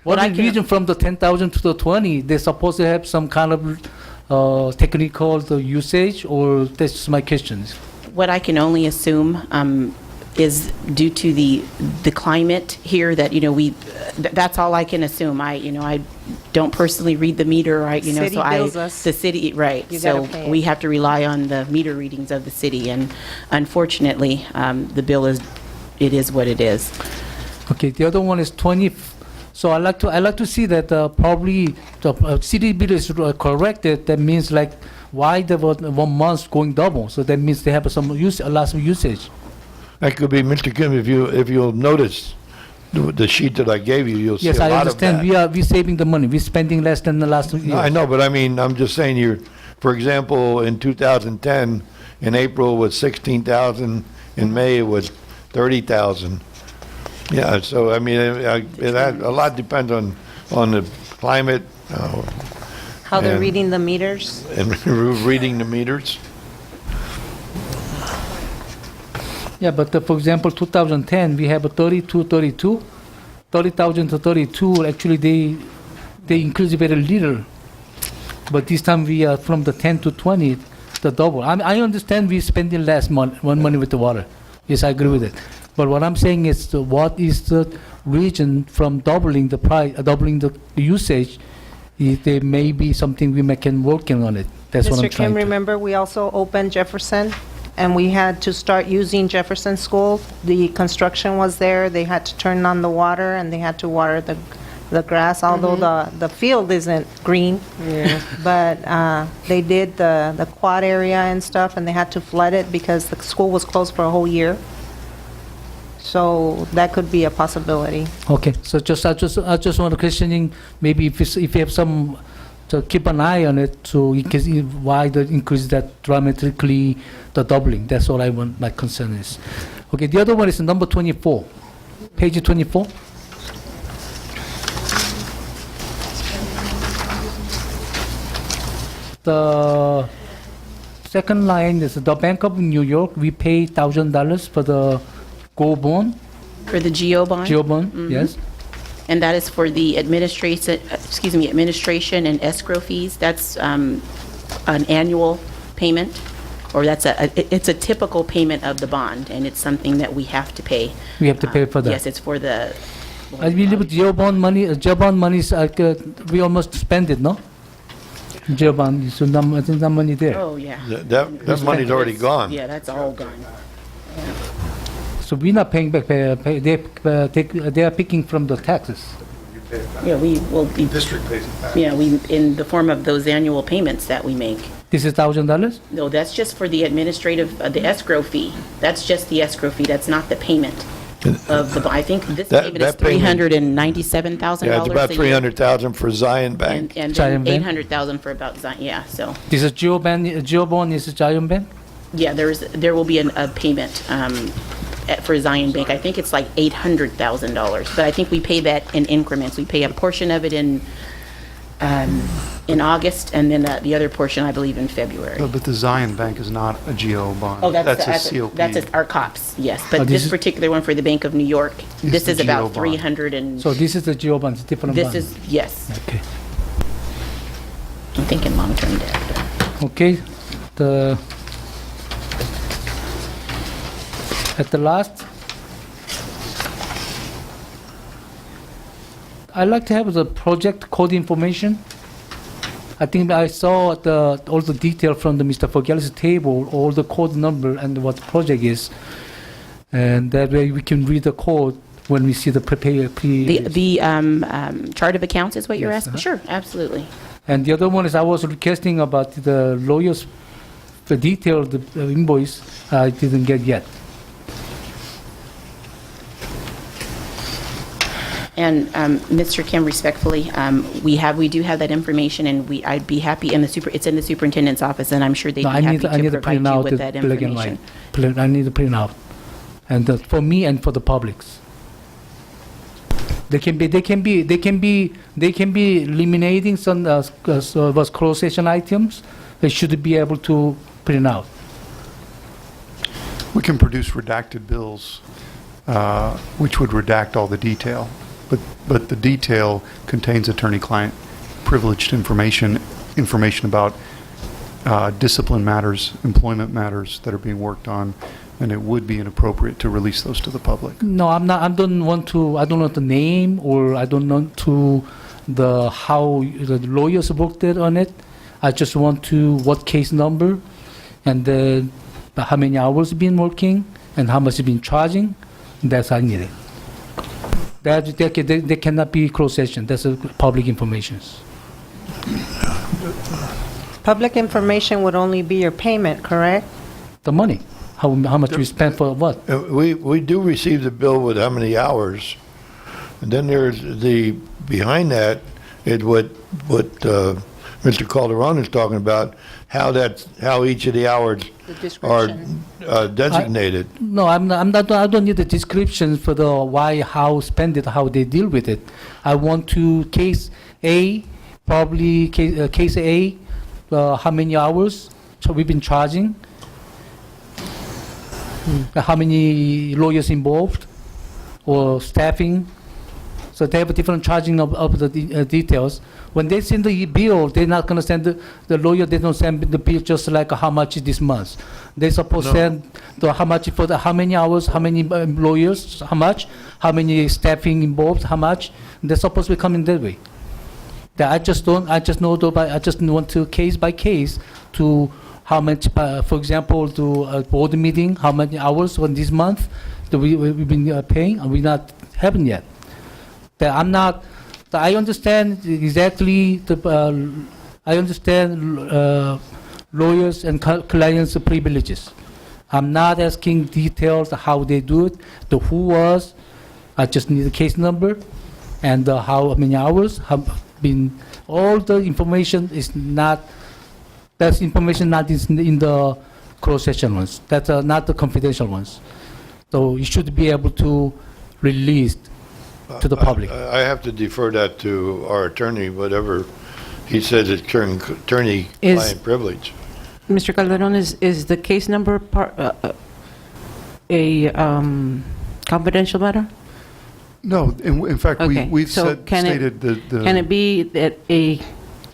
What is the reason from the 10,000 to the 20? They're supposed to have some kind of technical usage, or that's just my questions. What I can only assume is due to the climate here that, that's all I can assume. I don't personally read the meter, City bills us. the city, right. You So gotta pay it. we have to rely on the meter readings of the city, and unfortunately, the bill it is what it is. Okay, the other one is 20. So I like to see that probably the city bill is corrected. That means like why the 1 month going double? So that means they have a lot of usage. That could be, Mr. Kim, if you'll notice the sheet that I gave you, you'll see a Yes, lot I of understand. that. We're saving the money. We're spending less than the last year. No, I know, but I mean, I'm just saying for example, in 2010, in April it was 16,000, in May it was 30,000. Yeah, so I mean, a lot depends on the climate. How they're and- reading the meters. And reading the meters. Yeah, but for example, 2010, we have a 30,000 to 32. Actually, they increase very little. But this time we are from the 10 to 20, the double. I understand we're spending less money with the water. Yes, I agree with it. But what I'm saying is, what is the reason from doubling the price, doubling the usage? There may be something we can working on it. That's what I'm Mr. trying Kim, to. remember, we also opened Jefferson, and we had to start using Jefferson School. The construction was there, they had to turn on the water, and they had to water the grass, although the field isn't green. Yeah. But they did the quad area and stuff, and they had to flood it because the school was closed for a whole year. So that could be a possibility. Okay, so I just want to questioning, maybe if you have some, to keep an eye on it, so in case why the increase that dramatically, the doubling. That's all I want. My concern is. Okay, the other one is number 24, page 24. The second line is the Bank of New York. We pay $1,000 for the gold bond. For the GO bond? GO bond, yes. And that is for the administration and escrow fees. That's an annual payment, or it's a typical payment of the bond, and it's something that we have to pay. We have to pay for that. Yes, it's for the. I believe GO bond money, is we almost spend it, no? GO bond, so there's no money there. Oh, yeah. That money's already gone. Yeah, that's all gone. So we're not paying back, they are picking from the taxes. Yeah, we will be. District pays it back. Yeah, in the form of those annual payments that we make. This is $1,000? No, that's just for the administrative, the escrow fee. That's just the escrow fee. That's not the payment of the, I think this That- payment is that payment- $397,000. Yeah, it's about a year. 300,000 for Zion Bank. And Zion then Bank? 800,000 for about, yeah, so, This is GO bond is Giant Bank? yeah, there will be a payment for Zion Bank. I think it's like $800,000, but I think we pay that in increments. We pay a portion of it in in August, and then the other portion, I believe, in February. But the Zion Bank is not a GO bond. Oh, that's a COP. our COPS, yes. Oh, But this this is- particular one for the Bank of New York, this the is about GO bond. 300 and, So this is the GO bond, it's different this bond. is, yes, Okay. I'm thinking long-term debt. Okay, at the last, I like to have the project code information. I think I saw all the detail from the Mr. Fogel's table, all the code number and what the project is. And that way we can read the code when we see the The chart of accounts is what you're Yes, asking? Sure, absolutely. And the other one is I was requesting about the lawyers, the detailed invoice I didn't get yet. And Mr. Kim, respectfully, we do have that information, and I'd be happy it's in the superintendent's office, and I'm sure they'd No, be I happy need to to provide print you out with the that black and white. information. I need to print out, and for me and for the publics. They can be eliminating some closed session items. They should be able to print out. We can produce redacted bills, which would redact all the detail. But the detail contains attorney-client privileged information about discipline matters, employment matters that are being worked on, and it would be inappropriate to release those to the public. No, I'm not. I don't want the name, or I don't want to how the lawyers worked on it. I just want to what case number, and how many hours been working, and how much been charging. That's I need it. They cannot be closed session. That's public information. Public information would only be your payment, correct? The money, how much we spent for what? We do receive the bill with how many hours, and then there's behind that, what Mr. Calderon is talking about, how each of the hours are designated. No, I'm not. I don't need the description for the why, how spend it, how they deal with it. I want to case A, probably case A, how many hours so we've been charging, how many lawyers involved, or staffing. So they have a different charging of the details. When they send the bill, they're not going to send the lawyer. They don't send the bill just like how much this month. They're supposed to send how much for how many hours, how many lawyers, how much, how many staffing involved, how much. They're supposed to be coming that way. I just want to case by case to how much. For example, to a board meeting, how many hours on this month that we've been paying, and we're not having yet. I understand exactly I understand lawyers and clients' privileges. I'm not asking details how they do it, the who was. I just need the case number and how many hours have been. All the information is not. That's information not in the closed session ones. That's not the confidential ones. So you should be able to release to the public. I have to defer that to our attorney, whatever he says is attorney-client privilege. Mr. Calderon, is the case number a confidential matter? No, in fact, Okay, we've so stated the... Can it be that a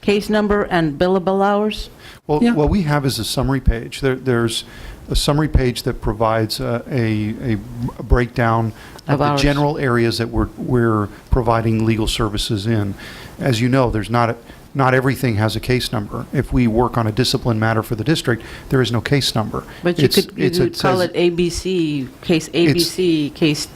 case number and billable hours? Well, Yeah. what we have is a summary page. There's a summary page that provides a breakdown of Of the hours. general areas that we're providing legal services in. As you know, there's not everything has a case number. If we work on a discipline matter for the district, there is no case number. But you could call says- it ABC, case ABC, case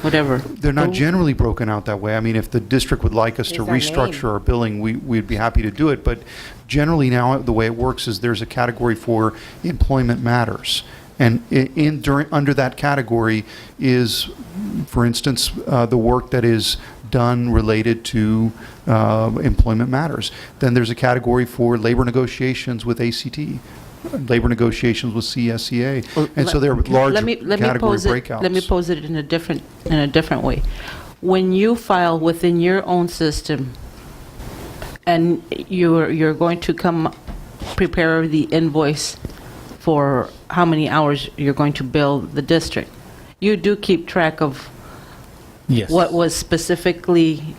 whatever. They're not generally broken out that way. I mean, if the district would like us to Is there a restructure name? our billing, we'd be happy to do it. But generally now, the way it works is there's a category for employment matters. And under that category is, for instance, the work that is done related to employment matters. Then there's a category for labor negotiations with ACT, labor negotiations with CSEA. And so there are large category breakouts. Let me pose it in a different way. When you file within your own system And you're going to prepare the invoice for how many hours you're going to bill the district. You do keep track of Yes. what was specifically,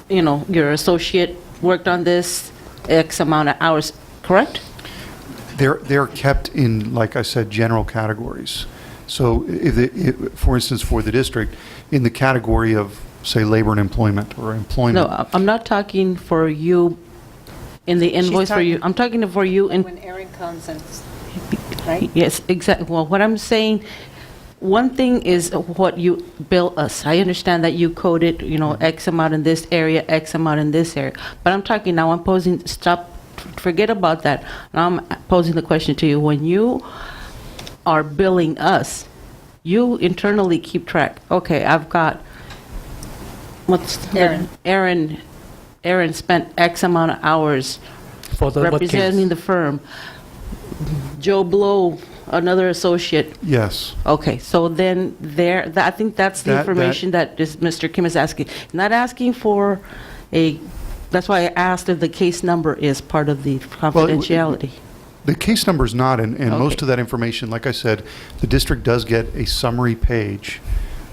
your associate worked on this X amount of hours, correct? They're kept in, like I said, general categories. So, for instance, for the district, in the category of, say, labor and employment or employment. No, I'm not talking for you in the invoice for you. I'm talking for you in. When Aaron comes and, right? Yes, exactly. Well, what I'm saying, one thing is what you bill us. I understand that you coded, X amount in this area, X amount in this area. But I'm talking now, forget about that. Now I'm posing the question to you. When you are billing us, you internally keep track. Okay, I've got, Aaron spent X amount of hours For the what representing case? the firm. Joe Blow, another associate. Yes. Okay, so then I think that's the That- information that Mr. Kim is asking. Not asking for that's why I asked if the case number is part of the confidentiality. The case number is not, and most Okay. of that information, like I said, the district does get a summary page.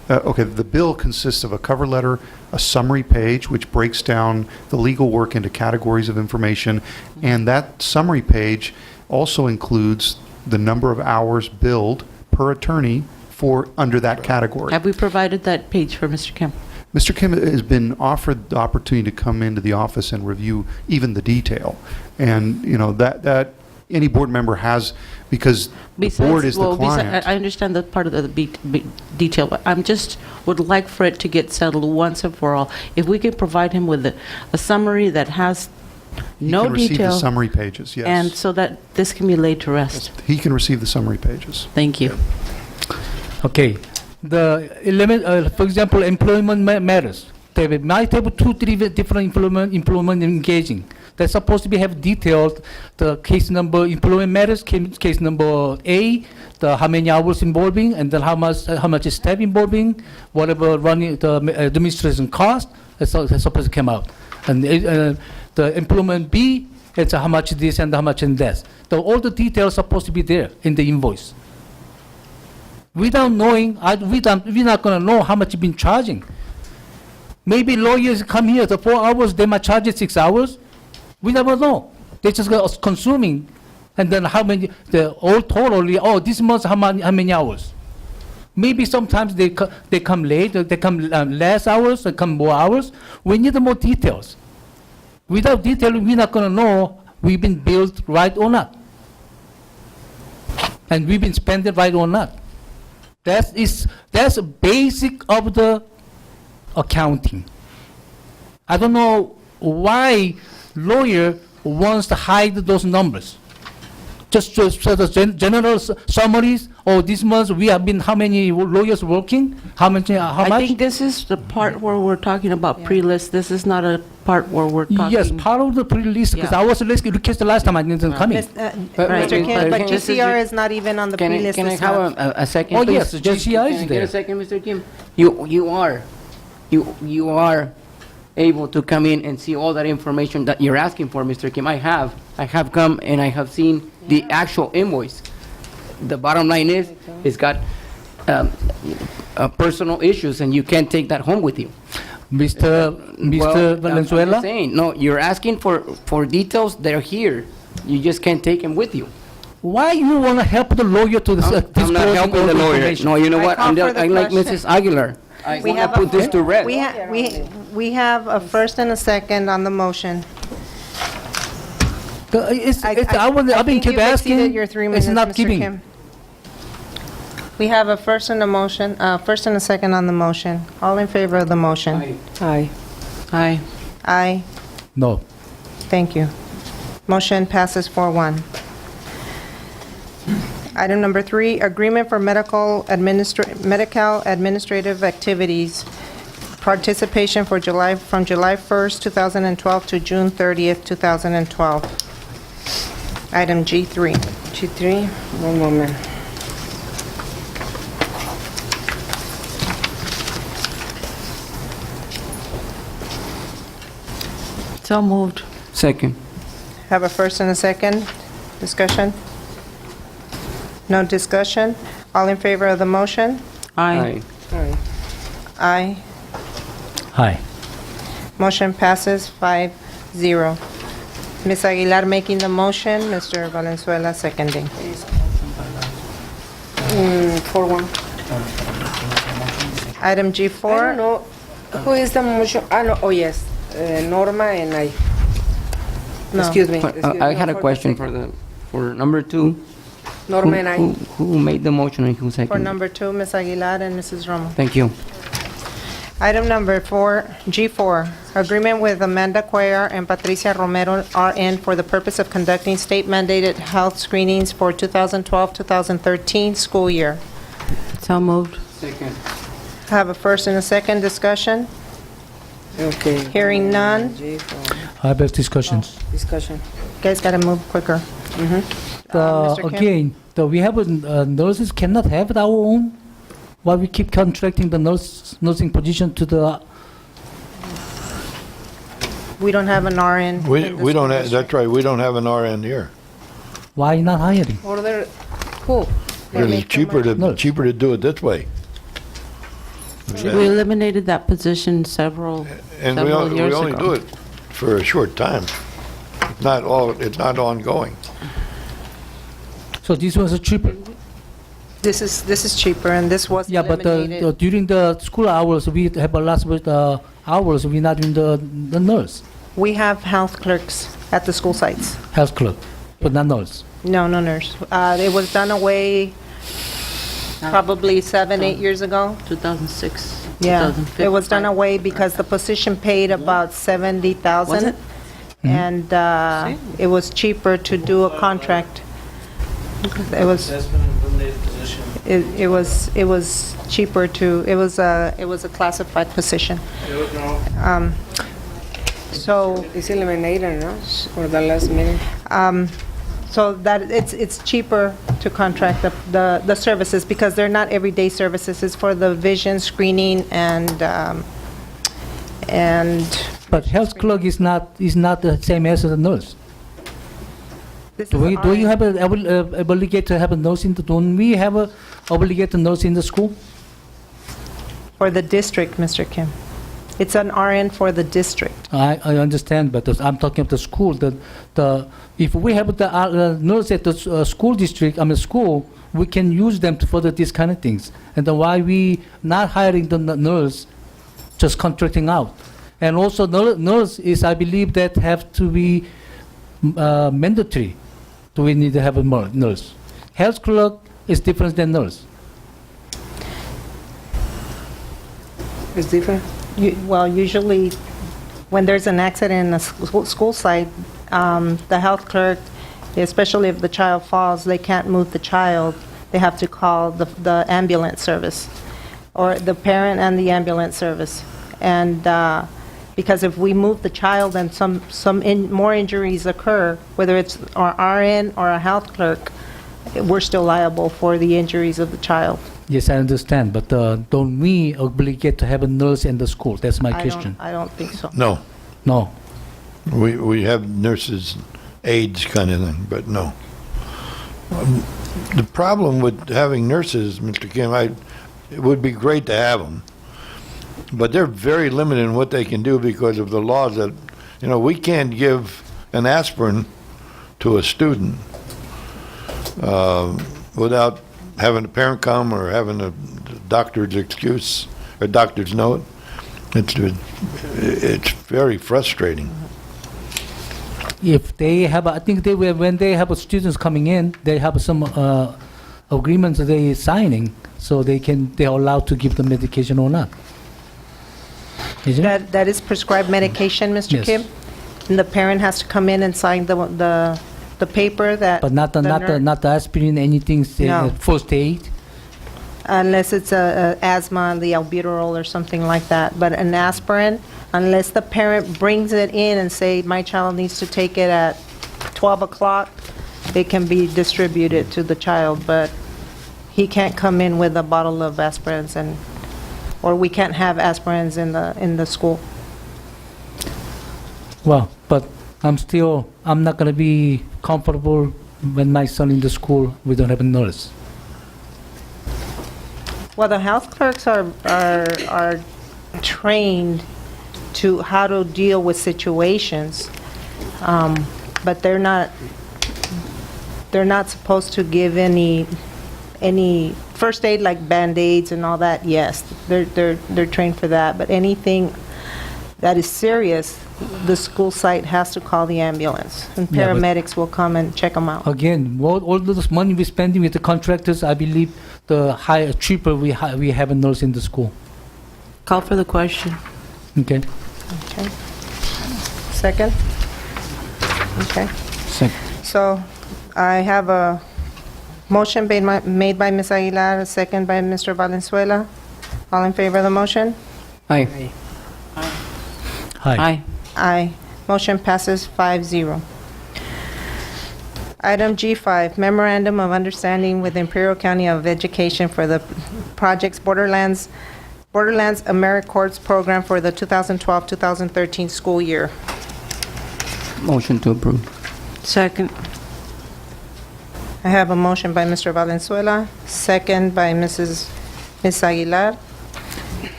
The bill consists of a cover letter, a summary page, which breaks down the legal work into categories of information, and that summary page also includes the number of hours billed per attorney for under that category. Have we provided that page for Mr. Kim? Mr. Kim has been offered the opportunity to come into the office and review even the detail. And, that any board member has, because the board is the client. I understand that part of the detail, but I'm just would like for it to get settled once and for all. If we could provide him with a summary that has no He can receive the detail, summary pages, yes. and so that this can be laid to rest. He can receive the summary pages. Thank you. Okay. The element, for example, employment matters. They might have 2-3 different employment engaging. They're supposed to have detailed the case number, employment matters, case number A, the how many hours involving, and then how much is staff involving, whatever running the administration cost. That's supposed to come out. And the employment B, it's how much this and how much in that. All the details are supposed to be there in the invoice. Without knowing, we're not going to know how much you've been charging. Maybe lawyers come here, the 4 hours, they might charge you 6 hours. We never know. They just go consuming. And then how many, the all totally, this month, how many hours? Maybe sometimes they come late, they come less hours, they come more hours. We need more details. Without detail, we're not going to know we've been billed right or not. And we've been spending right or not. That's basic of the accounting. I don't know why lawyer wants to hide those numbers. Just sort of general summaries. This month we have been how many lawyers working? How much? I think this is the part where we're talking about pre-list. This is not a part where we're talking. Yes, part of the pre-list, because I was requested last time, I didn't come in. Mr. Kim, but GCR is not even on the pre-list. Can I this have month. a second? Oh, please? yes, the GCI is Can I get there. a second, Mr. Kim? You are able to come in and see all that information that you're asking for, Mr. Kim. I have come and I have seen the actual invoice. The bottom line is, it's got personal issues, and you can't take that home with you. Mr. I'm Valenzuela? just saying, no, you're asking for details, they're here. You just can't take them with you. Why you want to help the lawyer to I'm not helping the lawyer. No, you know what? I call for the I like question. Mrs. Aguilar. I We want to have put this to rest. We have a first and a second on the motion. I've been keep you've asking. exceeded your 3 minutes, It's not Mr. giving. Kim. We have a first and a second on the motion. All in favor of the motion? Aye. Aye. Aye. No. Thank you. Motion passes 4-1. Item number 3, agreement for medical administrative activities, participation from July 1st, 2012 to June 30th, 2012. Item G3. G3, one moment. So moved. Second. Have a first and a second. Discussion? No discussion? All in favor of the motion? Aye. Aye. Hi. Motion passes 5-0. Ms. Aguilar making the motion, Mr. Valenzuela seconding. 4-1. Item I G4. don't know. Who is the motion? No, oh yes, Norma and I. No. Excuse me. I had a question for number 2. Norma and I. Who made the motion and who For seconded? number 2, Ms. Aguilar and Mrs. Romo. Thank you. Item number 4, G4, agreement with Amanda Cuellar and Patricia Romero, RN, for the purpose of conducting state-mandated health screenings for 2012-2013 school year. So moved. Second. Have a first and a second discussion? Okay. Hearing none. I have discussions. Discussion. You guys got to move quicker. Mr. Kim? Again, we have nurses cannot have it our own. Why we keep contracting the nursing position to the? We don't have an RN. We in the we don't school have, district. that's right, we don't have an RN here. Why not hiring? Order. Who? It's cheaper to do it this way. We eliminated that position several And we years only ago. do it for a short time. It's not ongoing. So this was cheaper. This is cheaper, and this was Yeah, but eliminated. during the school hours, we have a lot of hours. We're not in the nurse, We have health clerks at the school sites. health clerk, but not nurse. No nurse. It was done away probably 7-8 years ago. 2006. Yeah, 2005. it was done away because the position paid about Was $70,000. it? And it was cheaper to do a contract. It was, That's been an eliminated position. it was cheaper to, it was a classified position. So, It's eliminated, no? For the last minute. so that it's cheaper to contract the services because they're not everyday services. It's for the vision screening and But health clerk is not the same as a nurse. this Do is you RN. have a obligate to have a nurse in the? Don't we have a obligate nurse in the school? For the district, Mr. Kim. It's an RN for the district. I understand, but I'm talking of the school. If we have the nurse at the school district, school, we can use them for this kind of things. And then why we not hiring the nurse, just contracting out? And also, nurse is, I believe, that have to be mandatory. Do we need to have a nurse? Health clerk is different than nurse. It's different. Well, usually, when there's an accident in a school site, the health clerk, especially if the child falls, they can't move the child. They have to call the ambulance service, or the parent and the ambulance service. And because if we move the child and more injuries occur, whether it's our RN or a health clerk, we're still liable for the injuries of the child. Yes, I understand, but don't we obligate to have a nurse in the school? That's my question. I don't think so. No, No. we have nurses, aides kind of thing, but no. The problem with having nurses, Mr. Kim, it would be great to have them, but they're very limited in what they can do because of the laws that, we can't give an aspirin to a student without having a parent come or having a doctor's excuse or doctor's note. It's very frustrating. If they have, I think when they have students coming in, they have some agreements they signing, so they're allowed to give the medication or not. Isn't it? That is prescribed medication, Mr. Yes. Kim? And the parent has to come in and sign the paper that... But not the aspirin, anything, say, No. first aid. Unless it's a asthma, the albuterol or something like that. But an aspirin, unless the parent brings it in and say, my child needs to take it at 12 o'clock, it can be distributed to the child. But he can't come in with a bottle of aspirins, or we can't have aspirins in the school. Well, but I'm not going to be comfortable when my son in the school, we don't have a nurse. Well, the health clerks are trained to how to deal with situations, but they're not supposed to give any first aid like Band-Aids and all that. Yes, they're trained for that, but anything that is serious, the school site has to call the ambulance, and Yeah, but- paramedics will come and check them out. Again, all this money we're spending with the contractors, I believe cheaper we have a nurse in the school. Call for the question. Okay? Okay. Second? Okay. So I have a motion made by Ms. Aguilar, a second by Mr. Valenzuela. All in favor of the motion? Aye. Hi. Aye. Motion passes 5-0. Item G5, Memorandum of Understanding with Imperial County of Education for the project's Borderlands AmeriCorps program for the 2012-2013 school year. Motion to approve. Second. I have a motion by Mr. Valenzuela, second by Ms. Aguilar.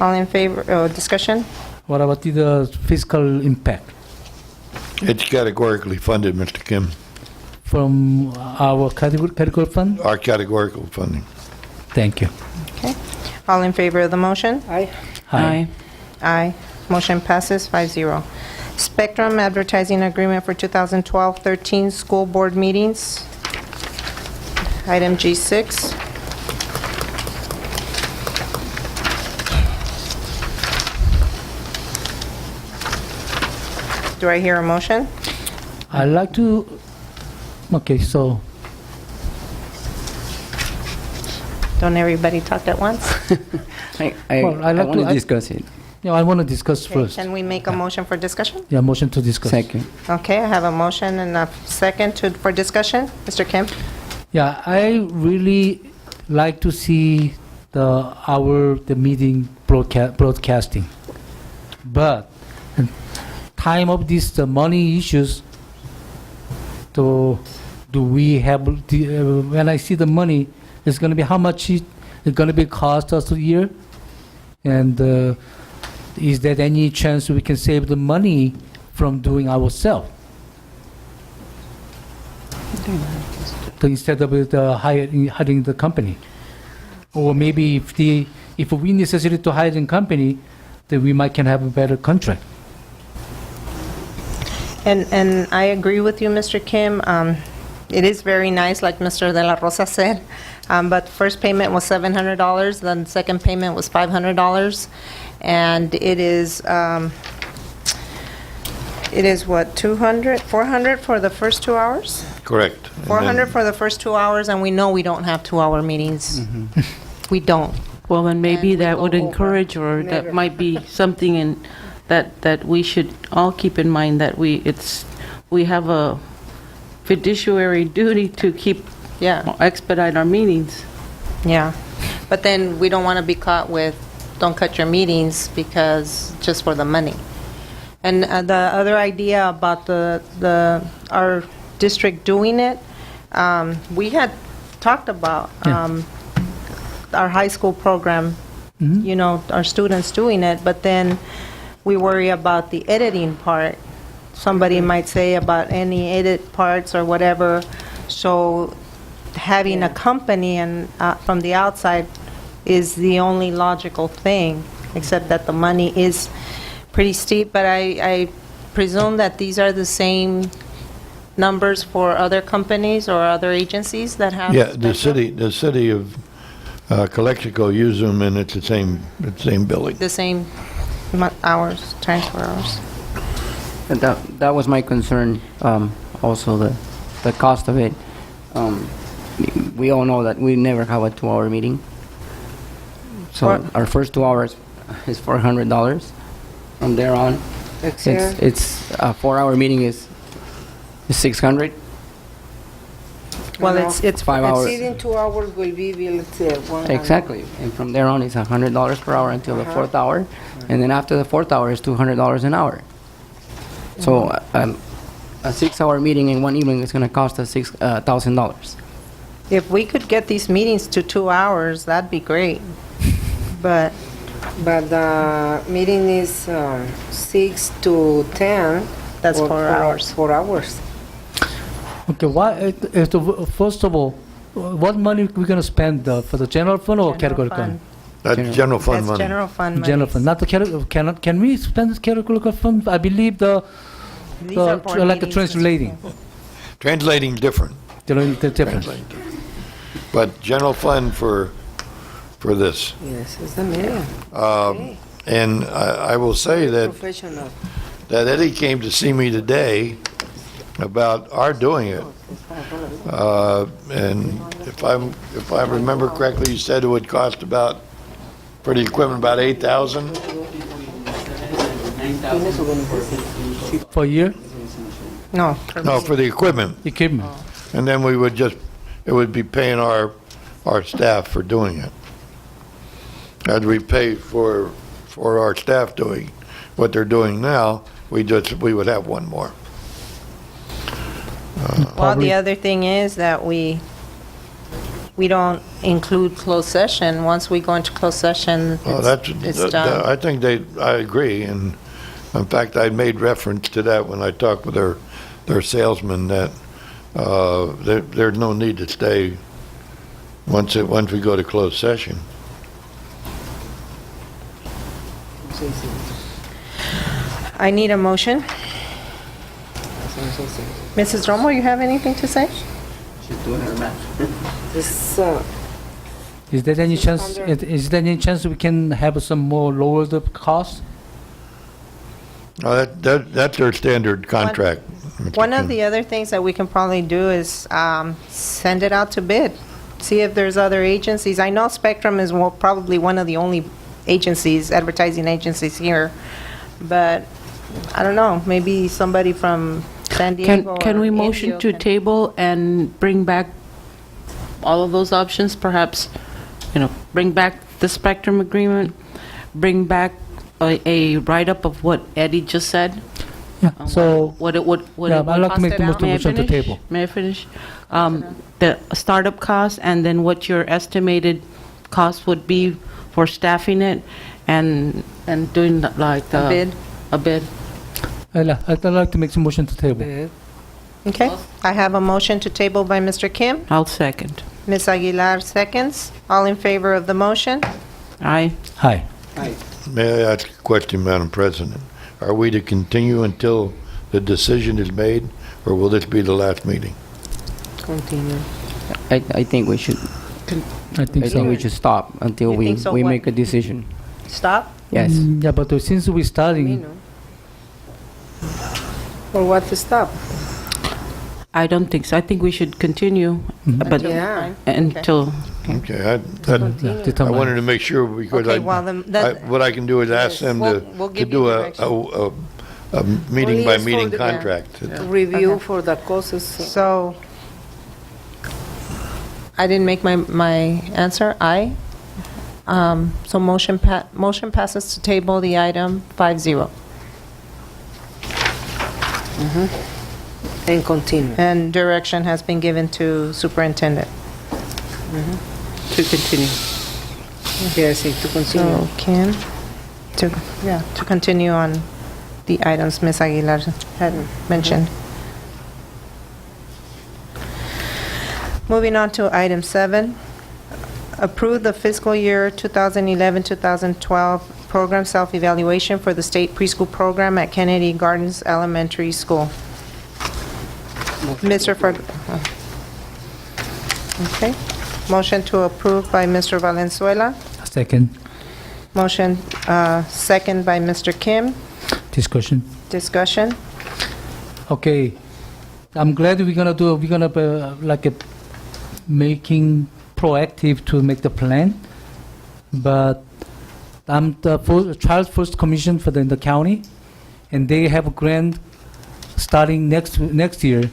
All in favor, discussion? What about the fiscal impact It's categorically funded, Mr. Kim, from our category fund? our categorical funding. Thank you. Okay. All in favor of the motion? Aye. Aye. Aye. Motion passes 5-0. Spectrum Advertising Agreement for 2012-13 School Board Meetings. Item G6. Do I hear a motion? I'd like to, okay, so, Don't everybody talk at once? I Well, I'd like want to- to discuss it. I want to discuss Okay, first. can we make a motion for discussion? Yeah, motion to discuss. Second. Okay, I have a motion and a second for discussion. Mr. Kim? Yeah, I really like to see the meeting broadcasting. But time of this, the money issues, do we have, when I see the money, it's going to be how much it's going to be cost us a year? And is there any chance we can save the money from doing ourselves? Instead of hiring the company. Or maybe if we necessary to hire a company, then we might can have a better contract. And I agree with you, Mr. Kim. It is very nice, like Mr. De La Rosa said, but first payment was $700, then second payment was $500, and it is what, 200, 400 for the first 2 hours? Correct. And 400 then- for the first 2 hours, and we know we don't have 2-hour meetings. We don't. Well, then maybe And we that go would over. encourage, or Never. that might be something that we should all keep in mind, that we have a fiduciary duty to Yeah. expedite our meetings. Yeah, but then we don't want to be caught with, don't cut your meetings because, just for the money. And the other idea about our district doing it, we had talked about our high school program, you know, our students doing it, but then we worry about the editing part. Somebody might say about any edit parts or whatever, so having a company and from the outside is the only logical thing, except that the money is pretty steep, but I presume that these are the same numbers for other companies or other agencies that have. Yeah, the Spectrum? city of Calexico use them, and it's the same building. The same hours, times 4 hours. And that was my concern, also the cost of it. We all know that we never have a 2-hour meeting. So What? our first 2 hours is $400. From there on, it's a 4-hour meeting is 600. Well, it's 5 hours. Exceeding 2 hours will be billed 100. Exactly. And from there on, it's $100 per hour until the 4th hour. And then after the 4th hour, it's $200 an hour. So a 6-hour meeting in one evening is going to cost us $6,000. If we could get these meetings to 2 hours, that'd be great. But But the meeting is 6 to 10. That's 4 hours. 4 hours. Okay, first of all, what money we going to spend for the general fund or category fund? That's general fund that's money. general fund General monies. fund, not the can we spend this category fund? I believe These are board like the meetings. translating. Translating different. They're different. Translating different. But general fund for this. Yes, it's the million. And I will say that Professional. Eddie came to see me today about our doing it. And if I remember correctly, he said it would cost about, for the equipment, about 8,000. For a year? No. No, for the equipment. Equipment. And then we would it would be paying our staff for doing it. As we pay for our staff doing what they're doing now, we would have one more. Well, the other thing is that we don't include closed session. Once we go into closed session, it's done. I think I agree, and in fact, I made reference to that when I talked with their salesman, that there's no need to stay once we go to closed session. I need a motion. Mrs. Romo, you have anything to say? This, Is there any chance? Is there any chance we can have some more lower the cost? That's their standard contract. One of the other things that we can probably do is send it out to bid. See if there's other agencies. I know Spectrum is probably one of the only agencies, advertising agencies here, but I don't know, maybe somebody from San Diego. Can we or motion Indio to can- table and bring back all of those options, perhaps, bring back the Spectrum agreement, bring back a write-up of what Eddie just said? Yeah. So What it would yeah, I'd like to make the cost it out. motion to table. May I finish? The startup cost, and then what your estimated cost would be for staffing it and doing like the... A bid. A bid. I'd like to make some motion to table. Okay, I have a motion to table by Mr. Kim. I'll second. Ms. Aguilar seconds. All in favor of the motion? Aye. Hi. May I ask a question, Madam President? Are we to continue until the decision is made, or will this be the last meeting? continue. I think we should. I think I so. think we should stop until You we think so we what? make a decision. Stop? Yes. Yeah, but since we're starting, For what to stop? I don't think so. I think we should continue, but Yeah. until... Okay, determine. I wanted to make sure, because Okay, well, then what I can do is ask them We'll to give do you a direction. meeting-by-meeting Only is for the- contract. Review Okay. for the causes. So, I didn't make my answer, aye. So motion passes to table the item 5-0. And continue. And direction has been given to superintendent. To continue. Yes, to continue. So, Kim, to continue on the items Ms. Aguilar had mentioned. Moving on to item 7, approve the fiscal year 2011-2012 program self-evaluation for the state preschool program at Kennedy Gardens Elementary School. Mr. Okay. Motion to approve by Mr. Valenzuela. second Motion second by Mr. Kim. discussion. Discussion. Okay, I'm glad we're gonna be like making proactive to make the plan, but I'm the child first commission for the county, and they have a grant starting next year.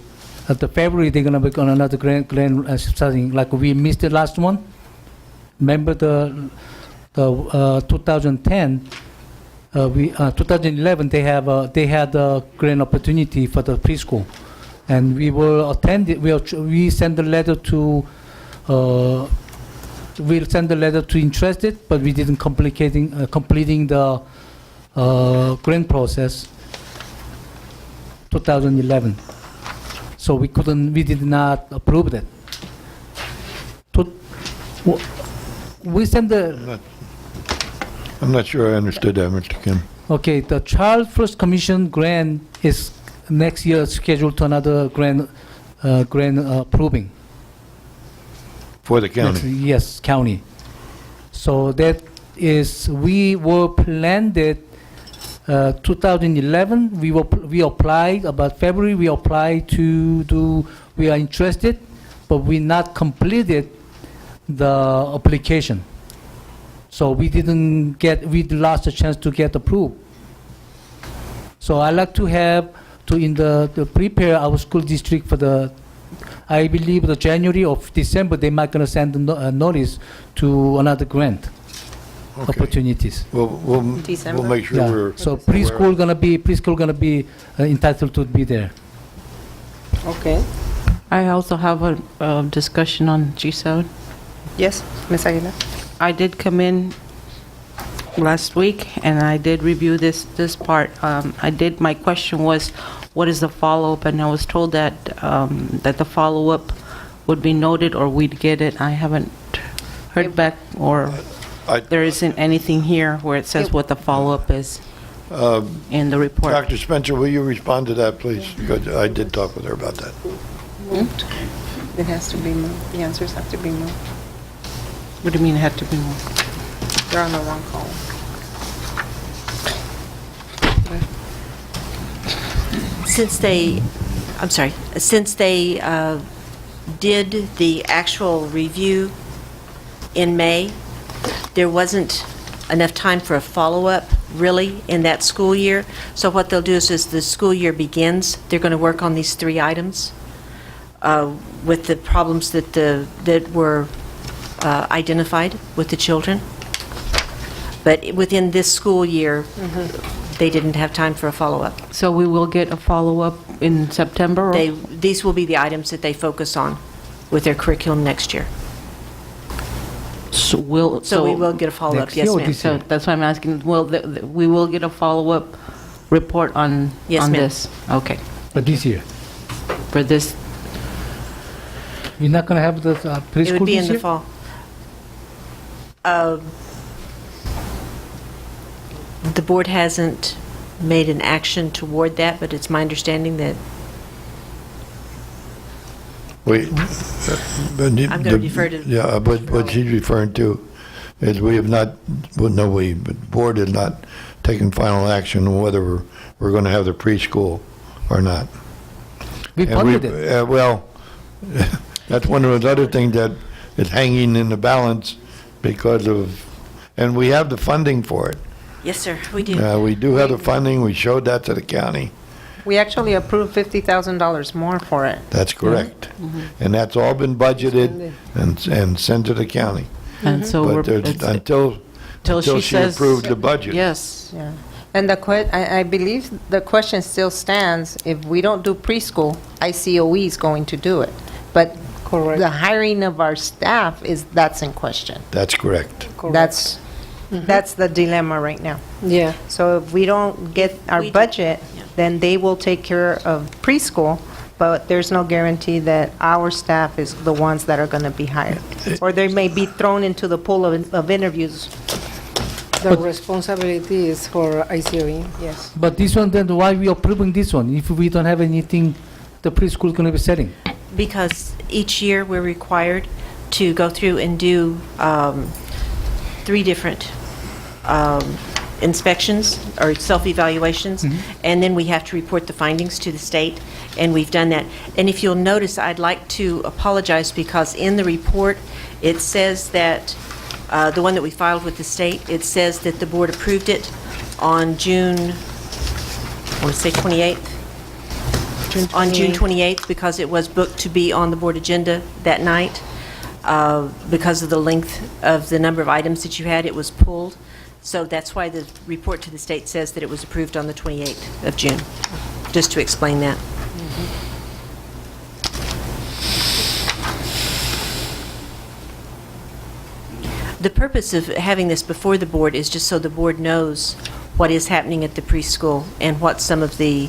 At the February, they're gonna be on another grant starting, like we missed the last one. Remember the 2010 2011 they had a grant opportunity for the preschool, and we will attend it. We send a letter to we'll send a letter to interested, but we didn't completing the grant process 2011. So we did not approve that. We send the I'm not sure I understood that, Mr. Kim. Okay, the Child First Commission grant is next year scheduled to another grant approving. For the county. Yes, county. So that is, we were planned it 2011. We applied about February. We applied to do. We are interested, but we not completed the application. So we lost a chance to get approved. So I like to have to prepare our school district for the, I believe the January or December, they might gonna send a notice to another grant opportunities. We'll make sure Yeah. we're. So preschool gonna be entitled to be there. Okay. I also have a discussion on G7. Yes, Ms. Aguilar? I did come in last week, and I did review this part. My question was, what is the follow-up? And I was told that that the follow-up would be noted, or we'd get it. I haven't heard back, or there isn't anything here where it says what the follow-up is in the report. Dr. Spencer, will you respond to that, please? Because I did talk with her about that. It has to be moved. The answers have to be moved. What do you mean it had to be moved? They're on the wrong column. Since they did the actual review in May, there wasn't enough time for a follow-up, really, in that school year. So what they'll do is, as the school year begins, they're going to work on these 3 items with the problems that were identified with the children. But within this school year, they didn't have time for a follow-up. So we will get a follow-up in September? Or? These will be the items that they focus on with their curriculum next year. So we will get a follow-up, yes, ma'am. So that's why I'm asking, we will get a follow-up report on Yes, ma'am. this? Okay. But this year, For this, we're not gonna have the preschool It would be this in the year? fall. The board hasn't made an action toward that, but it's my understanding that Wait. I'm gonna defer to- Yeah, but what she's referring to is we have not, well, no, but the board has not taken final action on whether we're going to have the preschool or not. We And funded it. Well, that's one of those other things that is hanging in the balance because of, and we have the funding for it. yes, sir, we do. We do have the funding, we showed that to the county. We actually approved $50,000 more for it. That's correct. And that's all been budgeted and sent to the county. and so we're, But there's, till until she she says. approved the budget. Yes. Yeah. And I believe the question still stands, if we don't do preschool, ICOE is going to do it. But Correct. the hiring of our staff that's in question. That's correct. That's the dilemma right now. Yeah. So if we don't get our We do. budget, Yeah. then they will take care of preschool, but there's no guarantee that our staff is the ones that are going to be hired. Or they may be thrown into the pool of interviews. The responsibility is for ICOE. Yes. But this one, then why we approving this one? If we don't have anything, the preschool gonna be setting. Because each year we're required to go through and do 3 different inspections or self-evaluations, and then we have to report the findings to the state, and we've done that. And if you'll notice, I'd like to apologize because in the report, it says that, the one that we filed with the state, it says that the board approved it on June, I want to say 28th? On June 28th, because it was booked to be on the board agenda that night. Because of the length of the number of items that you had, it was pulled. So that's why the report to the state says that it was approved on the 28th of June, just to explain that. The purpose of having this before the board is just so the board knows what is happening at the preschool and what some of the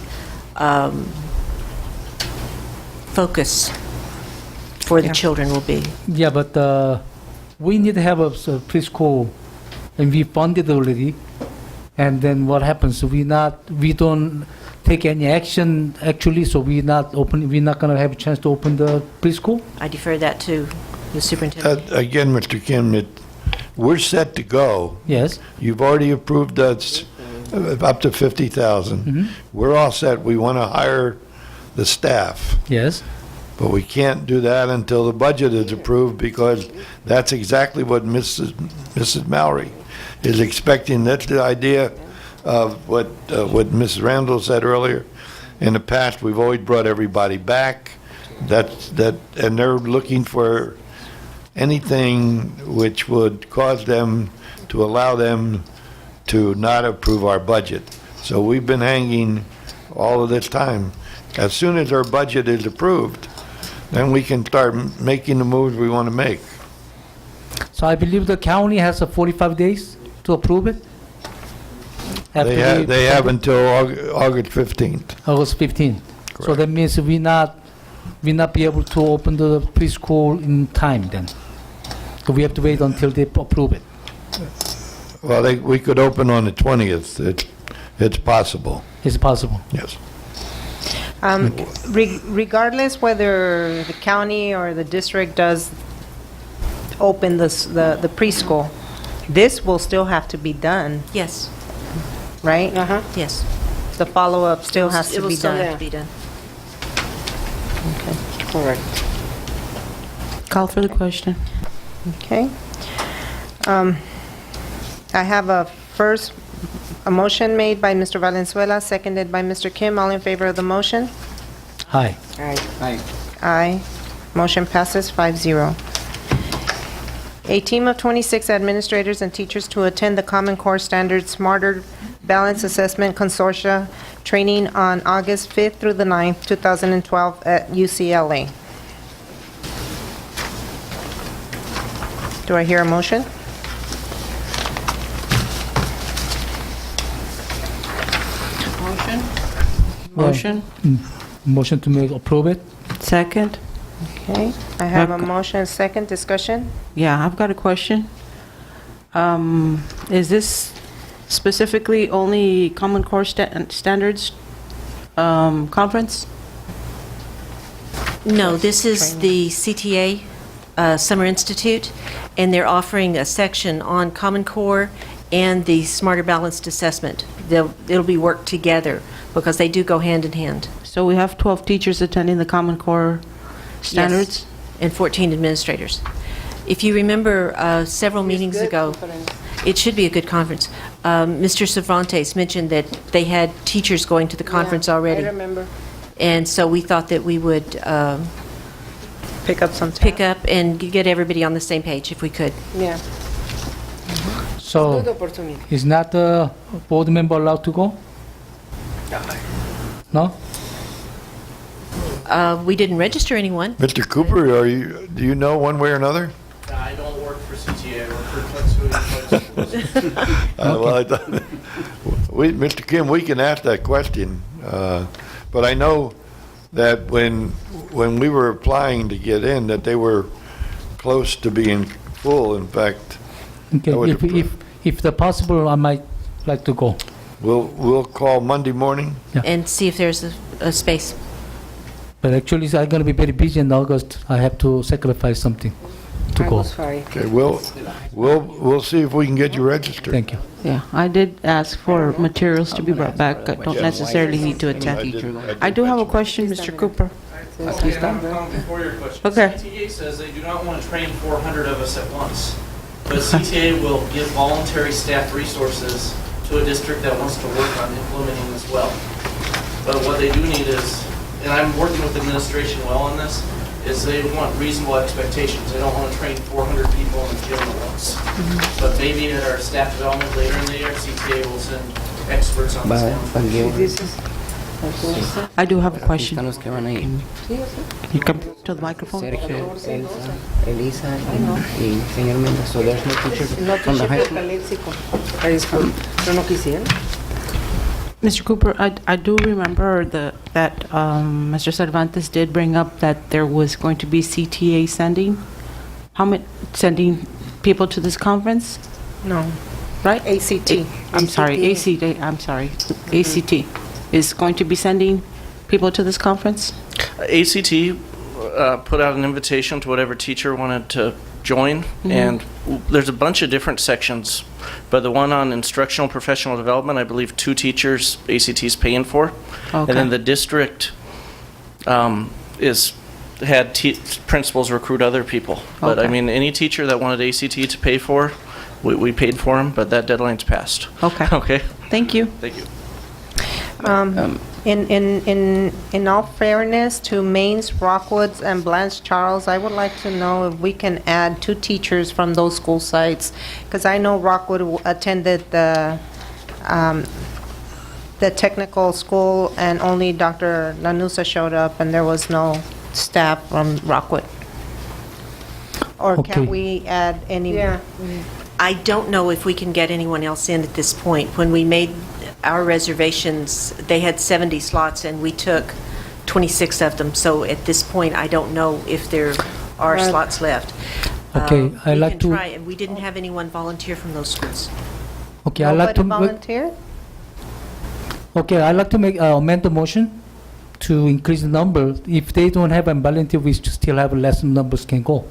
focus for the children will be. Yeah, but we need to have a preschool, and we funded already. And then what happens? We don't take any action actually, so we're not gonna have a chance to open the preschool. I defer that to the superintendent. Again, Mr. Kim, we're set to go. Yes. You've already approved us up to 50,000. Mhm. We're all set. We want to hire the staff. Yes. But we can't do that until the budget is approved, because that's exactly what Mrs. Mallory is expecting. That's the idea of what Mrs. Randall said earlier. In the past, we've always brought everybody back. And they're looking for anything which would cause them to allow them to not approve our budget. So we've been hanging all of this time. As soon as our budget is approved, then we can start making the moves we want to make. So I believe the county has 45 days to approve it? They have until August 15th. August 15th. So that means we not be able to open the preschool in time then. So we have to wait until they approve it. Well, we could open on the 20th. It's possible. It's possible. Yes. Regardless whether the county or the district does open the preschool, this will still have to be done, Yes, right? yes. The follow-up still has It to will be still done. have to be done. Correct. Call for the question. Okay. I have a motion made by Mr. Valenzuela, seconded by Mr. Kim. All in favor of the motion? Aye. Aye. Motion passes 5-0. A team of 26 administrators and teachers to attend the Common Core Standards Smarter Balance Assessment Consortia training on August 5th through the 9th, 2012 at UCLA. Do I hear a motion? Motion? Motion to approve it? Second? Okay. I have a motion, second discussion. Yeah, I've got a question. Is this specifically only Common Core Standards conference? No, this is the CTA Summer Institute, and they're offering a section on Common Core and the Smarter Balanced Assessment. It'll be worked together because they do go hand in hand. So we have 12 teachers attending the Common Core Standards? Yes, and 14 administrators. If you remember several meetings ago, it should be a good conference. Mr. Cervantes mentioned that they had teachers going to the conference already. I remember. And so we thought that we would Pick up some pick up and get everybody on the same page if we could. Yeah. So Good opportunity. is not a board member allowed to go? No? We didn't register anyone. Mr. Cooper, do you know one way or another? I don't work for CTA, I work for Clx Usd. Well, I thought, Mr. Kim, we can ask that question, but I know that when we were applying to get in, that they were close to being full. In fact, Okay, I would if the possible, I might like to go. we'll call Monday morning. And see if there's a space. But actually, I'm going to be very busy in August. I have to sacrifice something to I go. was sorry. Okay, we'll see if we can get you registered. Thank you. Yeah, I did ask for materials to be brought back. I don't necessarily need to attend. I do have a question, Mr. Cooper. Before your question, Okay. CTA says they do not want to train 400 of us at once, but CTA will give voluntary staff resources to a district that wants to work on implementing this well. But what they do need is, and I'm working with administration well on this, is they want reasonable expectations. They don't want to train 400 people in the gym at once. But maybe at our staff development later in the year, CTA will send experts on this. I do have a question. Están los que van ahí. You come to the microphone. Sergio, Elsa, Elisa, y señor Mendoza. So there's no teacher from the high school? Pero no quisieron. Mr. Cooper, I do remember that Mr. Cervantes did bring up that there was going to be CTA sending. Sending people to this conference? No. Right? ACT. I'm sorry, ACT is going to be sending people to this conference? ACT put out an invitation to whatever teacher wanted to join, and there's a bunch of different sections, but the one on instructional professional development, I believe 2 teachers ACT's paying for, Okay. and then the district had principals recruit other people. But I Okay. mean, any teacher that wanted ACT to pay for, we paid for them, but that deadline's passed. Okay. Okay. Thank you. Thank you. In all fairness to Maine's, Rockwoods, and Blanche Charles, I would like to know if we can add 2 teachers from those school sites, because I know Rockwood attended the technical school, and only Dr. Lanusa showed up, and there was no staff from Rockwood. Or Okay. can we add any? Yeah. I don't know if we can get anyone else in at this point. When we made our reservations, they had 70 slots, and we took 26 of them. So at this point, I don't know if there are Right. slots left. Okay, I'd like We to- can try, and we didn't have anyone volunteer from those schools. Okay, I'd like Nobody to. volunteer? Okay, I'd like to amend the motion to increase the number. If they don't have a volunteer, we still have less numbers can go.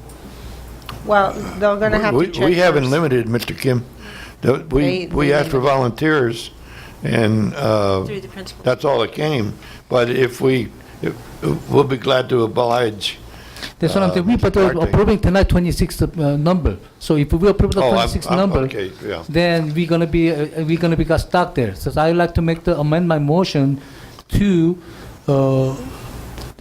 Well, they're going to have to check We haven't first. limited, Mr. Kim. We They asked for volunteers, and Through the principal. that's all that came. But we'll be glad to oblige. That's what I'm saying. We Mr. but Duarte. approving tonight 26 number. So if we approve the Oh, 26 number, okay, yeah. then we're gonna be got stuck there. So I'd like to amend my motion to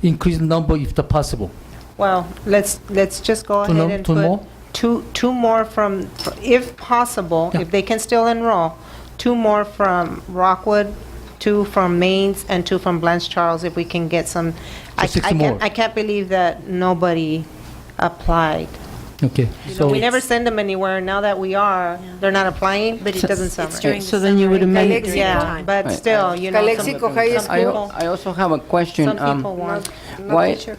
increase the number if possible. Well, let's just go ahead and two more? put two more from, if possible, Yeah. if they can still enroll, 2 more from Rockwood, 2 from Maine's, and 2 from Blanche Charles, if we can get some. I 60 more. I can't believe that nobody applied. Okay. So We never send them anywhere. Now that we are, they're not applying, but it doesn't sound It's right. during So the then you summer would and amend- during the Yeah, time. but still, you know, Calexico High some School. I also have a question. Some people want.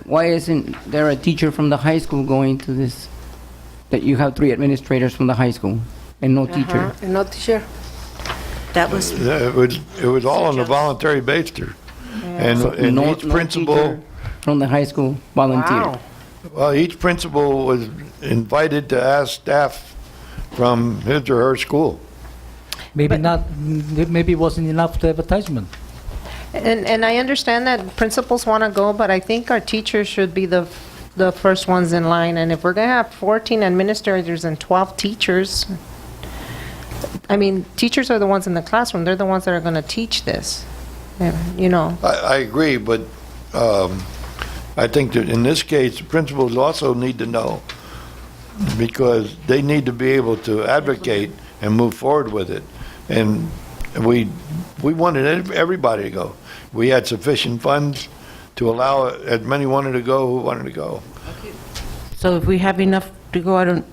Why isn't there a teacher from the high school going to this? That you have 3 administrators from the high school and no teacher? And no teacher. That was, Yeah, it was all on a voluntary basis. And So and no- each no principal, teacher from the high school volunteered? Wow. well, each principal was invited to ask staff from his or her school. maybe not. Maybe it wasn't enough to advertisement. And I understand that principals want to go, but I think our teachers should be the first ones in line. And if we're going to have 14 administrators and 12 teachers, I mean, teachers are the ones in the classroom. They're the ones that are going to teach this, you know. I agree, but I think that in this case, principals also need to know, because they need to be able to advocate and move forward with it. And we wanted everybody to go. We had sufficient funds to allow as many wanted to go who wanted to go. So if we have enough to go, I don't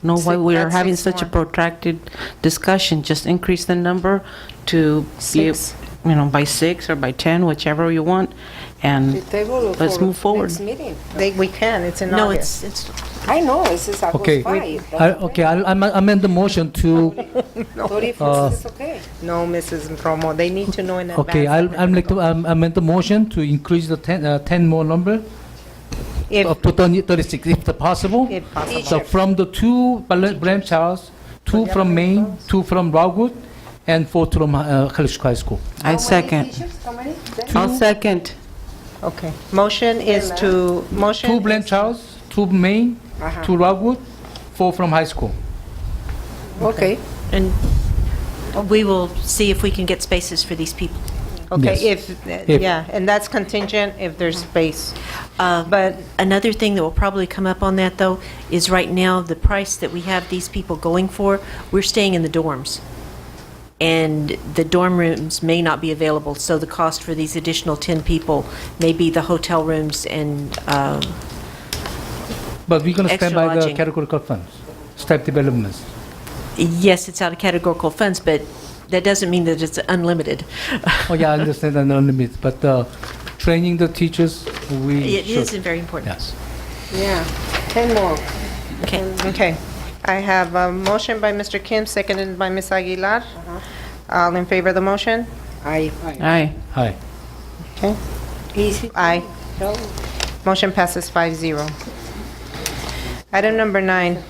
know why we are That's having 6 such a more. protracted discussion. Just increase the number to be, 6. by 6 or by 10, whichever you want, and let's move forward. Next meeting. We can, it's in no, August. it's, I know, this is August Okay. 5. I'll amend the motion to. 31st is okay. No, Mrs. Romo, they need to know in advance. Okay, I'll like to amend the motion to increase the 10 more number If, up to 36 if possible. if possible. So from the 2 Blanche Charles, 2 from Maine, 2 from Rockwood, and 4 from Clx High School. I second. How many? I'll second. Okay, motion is to, motion. 2 Blanche Charles, 2 Maine, 2 Rockwood, 4 from high school. Okay. and we will see if we can get spaces for these people. Okay, Yes. if, yeah, and that's contingent if there's space. But Another thing that will probably come up on that, though, is right now, the price that we have these people going for, we're staying in the dorms. And the dorm rooms may not be available, so the cost for these additional 10 people may be the hotel rooms and, But we're going to Extra stand by the lodging. categorical funds, staff developments. yes, it's out of categorical funds, but that doesn't mean that it's unlimited. Oh, yeah, I understand and unlimited, but training the teachers, we It should. is very important. Yes. Yeah, 10 more. Okay. Okay. I have a motion by Mr. Kim, seconded by Ms. Aguilar. All in favor of the motion? Aye. Aye. Hi. Okay. Easy. Aye. Motion passes 5-0. Item number 9,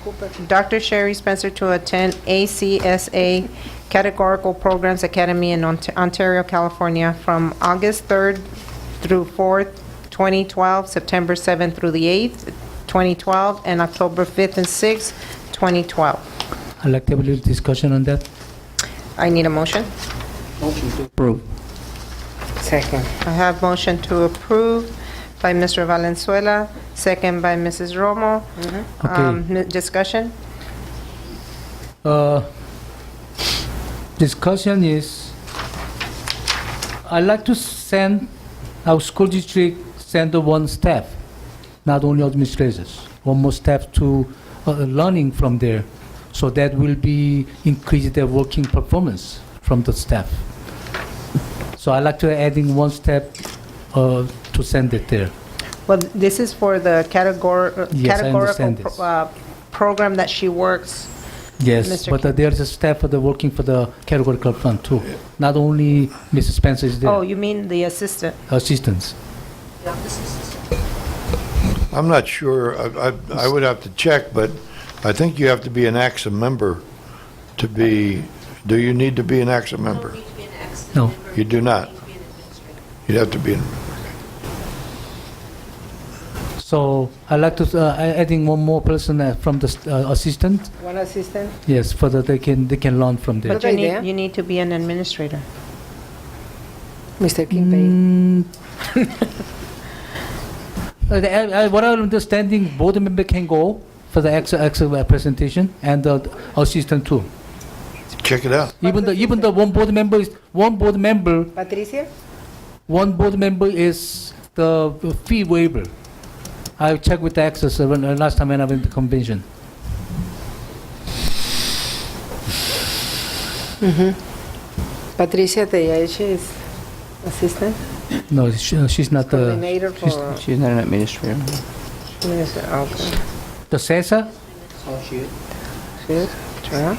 Dr. Sherry Spencer to attend ACSA Categorical Programs Academy in Ontario, California from August 3rd through 4th, 2012, September 7th through the 8th, 2012, and October 5th and 6th, 2012. I'd like to have a little discussion on that. I need a motion. Motion to approve. Second. I have motion to approve by Mr. Valenzuela, second by Mrs. Romo. Discussion? Discussion is, I'd like to send our school district send one staff, not only administrators, one more staff to learning from there, so that will be increase their working performance from the staff. So I like to adding one step to send it there. Well, this is for the Yes, I understand this. categorical program that she works. Yes, Mr. but there's a staff for the working for the categorical fund too. Not only Mrs. Spencer is there, Oh, you mean the assistant? assistants. I'm not sure. I would have to check, but I think you have to be an AXA member to be, do you need to be an AXA member? No. You do not? You'd have to be an So I like to adding one more person from the assistant. One assistant? Yes, for that they can learn from there. But Good idea. you need to be an administrator. Mr. Kim What I'm understanding, board member can go for the actual presentation, and the assistant too. Check it out. Even the one board member Patricia? is the fee waiver. I checked with the access last time when I went to convention. Patricia Teyache is assistant? No, she's not the. Coordinator for... She's not an administrator. Okay. The Cesar? Good. Sure.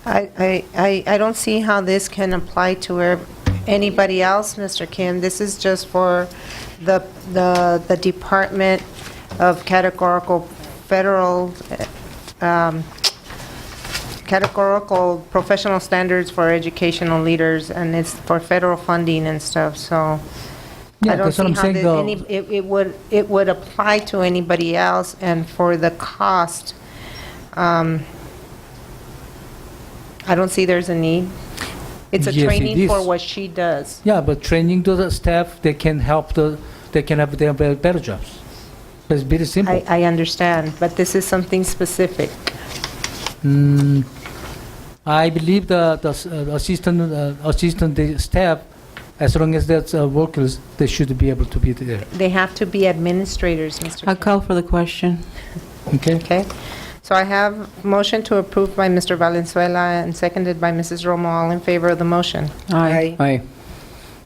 I don't see how this can apply to anybody else, Mr. Kim. This is just for the Department of Categorical Professional Standards for Educational Leaders, and it's for federal funding and stuff, so Yeah, I don't that's what see I'm how saying, it would apply to anybody else, and for the cost, I don't see there's a need. It's a Yes, it training for is. what she does. Yeah, but training to the staff, they can have their better jobs. It's very simple. I understand, but this is something specific. I believe the assistant the staff, as long as that's workers, they should be able to be there. They have to be administrators, Mr. I'll Kim. call for the question. Okay? Okay, so I have motion to approve by Mr. Valenzuela and seconded by Mrs. Romo. All in favor of the motion? Aye. Aye.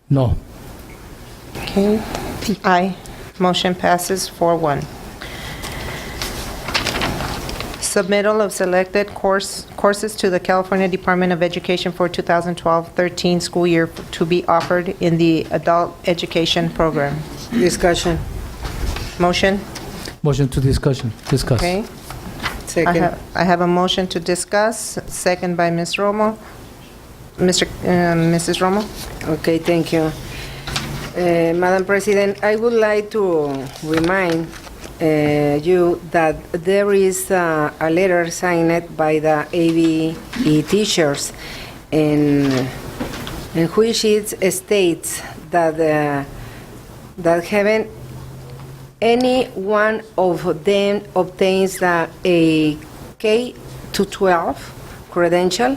No. Okay, aye. Motion passes 4-1. Submittal of selected courses to the California Department of Education for 2012-13 school year to be offered in the adult education program. Discussion. Motion? Motion to discuss. Okay. Second. I have a motion to discuss, second by Ms. Romo. Mrs. Romo? Okay, thank you. Madam President, I would like to remind you that there is a letter signed by the ABE teachers in which it states that that any one of them obtains a K to 12 credential,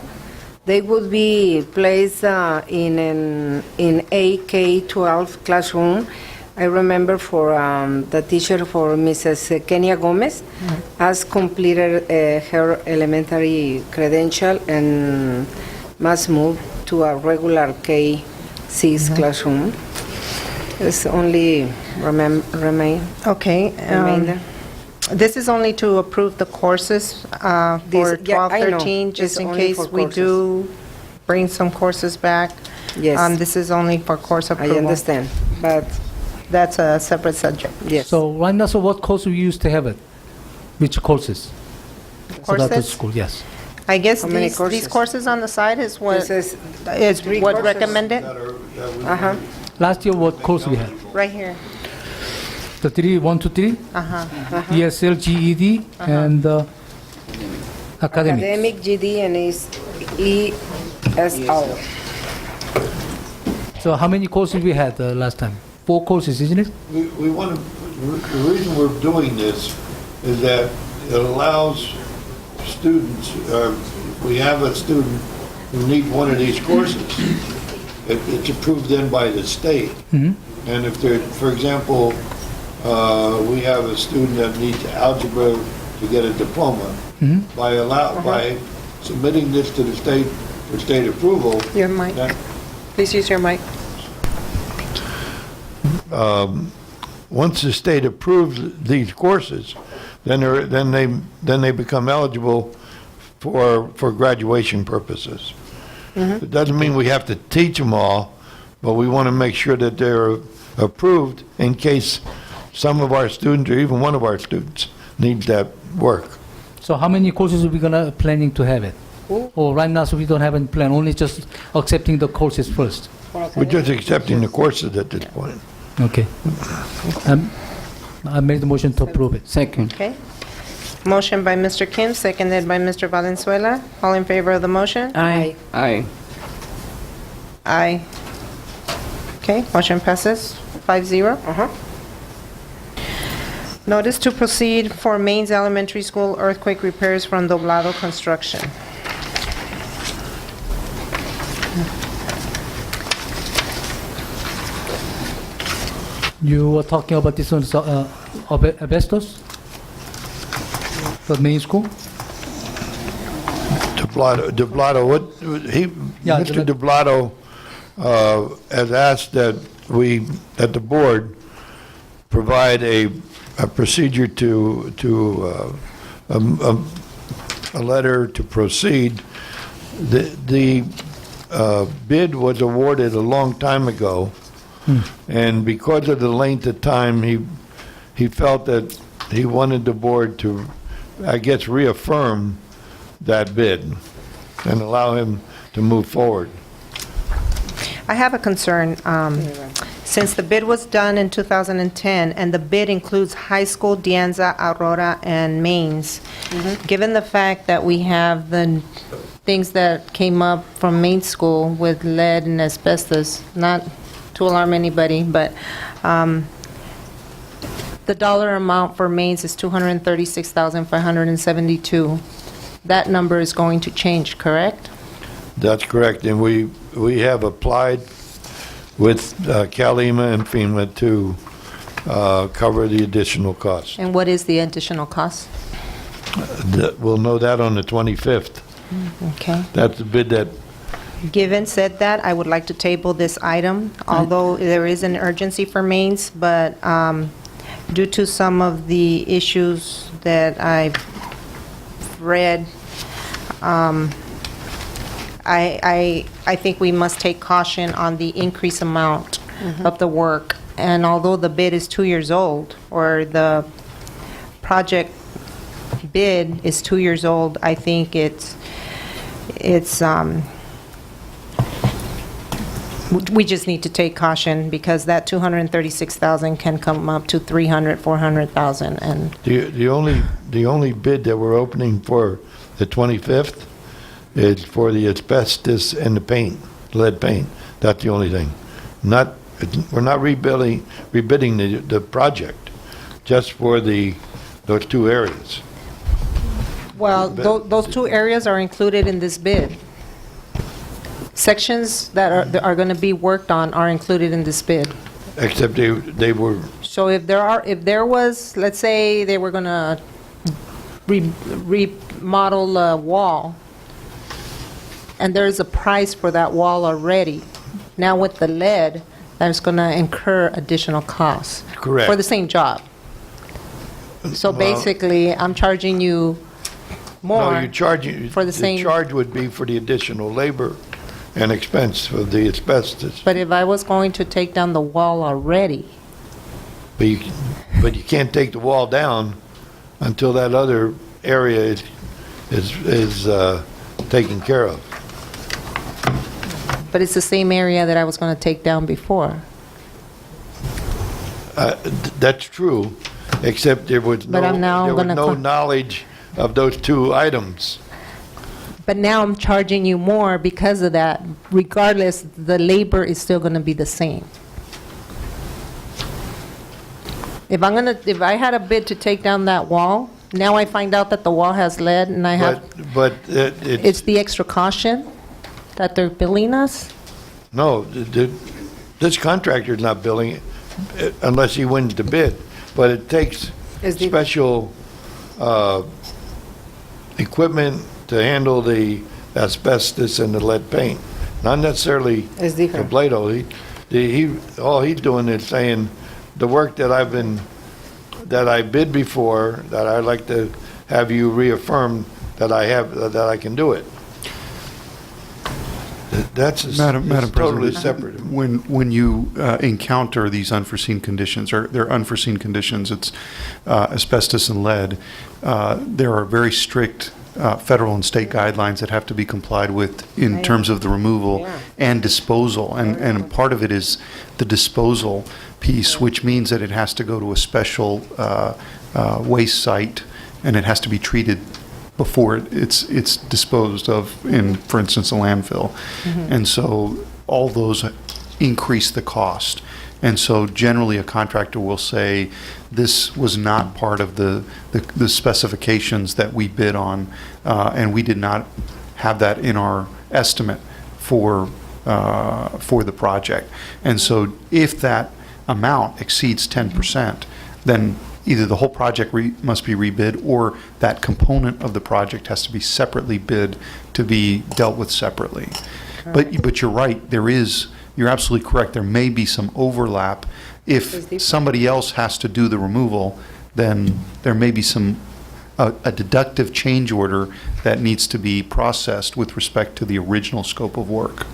they would be placed in a K-12 classroom. I remember for the teacher for Mrs. Kenya Gomez has completed her elementary credential and must move to a regular K-6 classroom. It's only Okay. remainder. This is only to approve the courses for 12, I know. 13, just It's in only case for we do bring some courses back. Yes. This is only for course I approval. understand, but That's a separate subject. yes. So right now, so what course we used to have it? Which courses? So that's the Courses? school, yes. I guess How many these courses? courses on the side is what, This is three what courses. recommended, Uh-huh. Last year, what course we had? right here. The 1 to 3, Uh-huh. ESL, GED, and academics. Academic, GD, and is ESL. So how many courses we had last time? 4 courses, isn't it? We want to, the reason we're doing this is that it allows students, if we have a student who needs one of these courses, it's approved then by the state. And if there, for example, we have a student that needs algebra to get a diploma, by submitting this to the state for state approval. Your mic. that- Please use your mic. Once the state approves these courses, then they become eligible for graduation purposes. It doesn't mean we have to teach them all, but we want to make sure that they're approved in case some of our students or even one of our students needs that work. So how many courses are we gonna planning to have it? Or right now, so we don't have any plan, only just accepting the courses first? We're just accepting the courses at this point. Okay. I made the motion to approve it. Second. Okay. Motion by Mr. Kim, seconded by Mr. Valenzuela. All in favor of the motion? Aye. Aye. Aye. Okay, motion passes 5-0. Notice to proceed for Mains Elementary School earthquake repairs from Doblado Construction. You were talking about this one, asbestos? The main school? Dublado, Yeah, Mr. Dublado has asked that that the board provide a procedure a letter to proceed. The bid was awarded a long time ago, and because of the length of time, he felt that he wanted the board to, I guess, reaffirm that bid and allow him to move forward. I have a concern. Since the bid was done in 2010, and the bid includes high school, Dianza, Aurora, and Mains, given the fact that we have the things that came up from Main School with lead and asbestos, not to alarm anybody, but the dollar amount for Mains is $236,572. That number is going to change, correct? That's correct, and we have applied with CalEMA and FEMA to cover the additional costs. And what is the additional cost? We'll know that on the 25th. Okay. That's the bid that, Given said that, I would like to table this item, although there is an urgency for Mains, but due to some of the issues that I've read, I think we must take caution on the increased amount of the work. And although the bid is 2 years old, or the project bid is 2 years old, I think we just need to take caution, because that 236,000 can come up to 300, 400,000, and the only bid that we're opening for the 25th is for the asbestos and the paint, lead paint. That's the only thing. We're not rebidding the project. just for those two areas. Well, those two areas are included in this bid. Sections that are going to be worked on are included in this bid. Except they were, So if there was, let's say they were going to remodel a wall, and there's a price for that wall already, now with the lead, that's going to incur additional costs. Correct. For the same job. So Well- basically, I'm charging you more. no, you're charging, for the same- charge would be for the additional labor and expense for the asbestos. But if I was going to take down the wall already, But you can't take the wall down until that other area is taken care of. but it's the same area that I was going to take down before. That's true, except there was But I'm now there was gonna no co- knowledge of those two items. But now I'm charging you more because of that. Regardless, the labor is still going to be the same. If I had a bid to take down that wall, now I find out that the wall has lead and I have, But it's the extra caution that they're billing us? no, this contractor's not billing it unless he wins the bid. But it takes It's the- special equipment to handle the asbestos and the lead paint. Not necessarily It's the different. Play-Doh. All he's doing is saying, the work that I bid before, that I'd like to have you reaffirm that I can do it. That's Madam totally President, separate. when you encounter these unforeseen conditions, or they're unforeseen conditions, it's asbestos and lead, there are very strict federal and state guidelines that have to be complied with in terms of the removal and disposal. And part of it is the disposal piece, which means that it has to go to a special waste site, and it has to be treated before it's disposed of in, for instance, a landfill. And so all those increase the cost. And so generally, a contractor will say, this was not part of the specifications that we bid on, and we did not have that in our estimate for the project. And so if that amount exceeds 10%, then either the whole project must be rebid, or that component of the project has to be separately bid to be dealt with separately. But you're right, you're absolutely correct, there may be some overlap. If somebody else has to do the removal, then there may be a deductive change order that needs to be processed with respect to the original scope of work.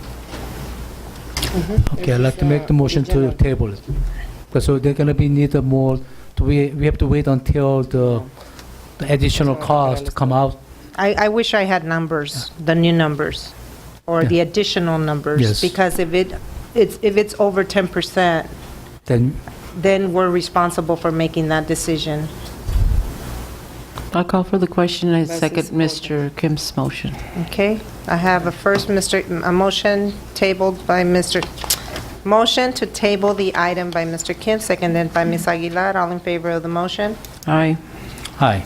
Okay, I'd like to make the motion to table it. Because so they're going to be needed more, we have to wait until the additional cost come out. I wish I had numbers, the new numbers, or the additional numbers. Yes. Because if it's over 10%, then we're responsible for making that decision. I call for the question and second Mr. Kim's motion. Okay, I have a motion tabled by motion to table the item by Mr. Kim, seconded by Ms. Aguilar. All in favor of the motion? Aye. Aye.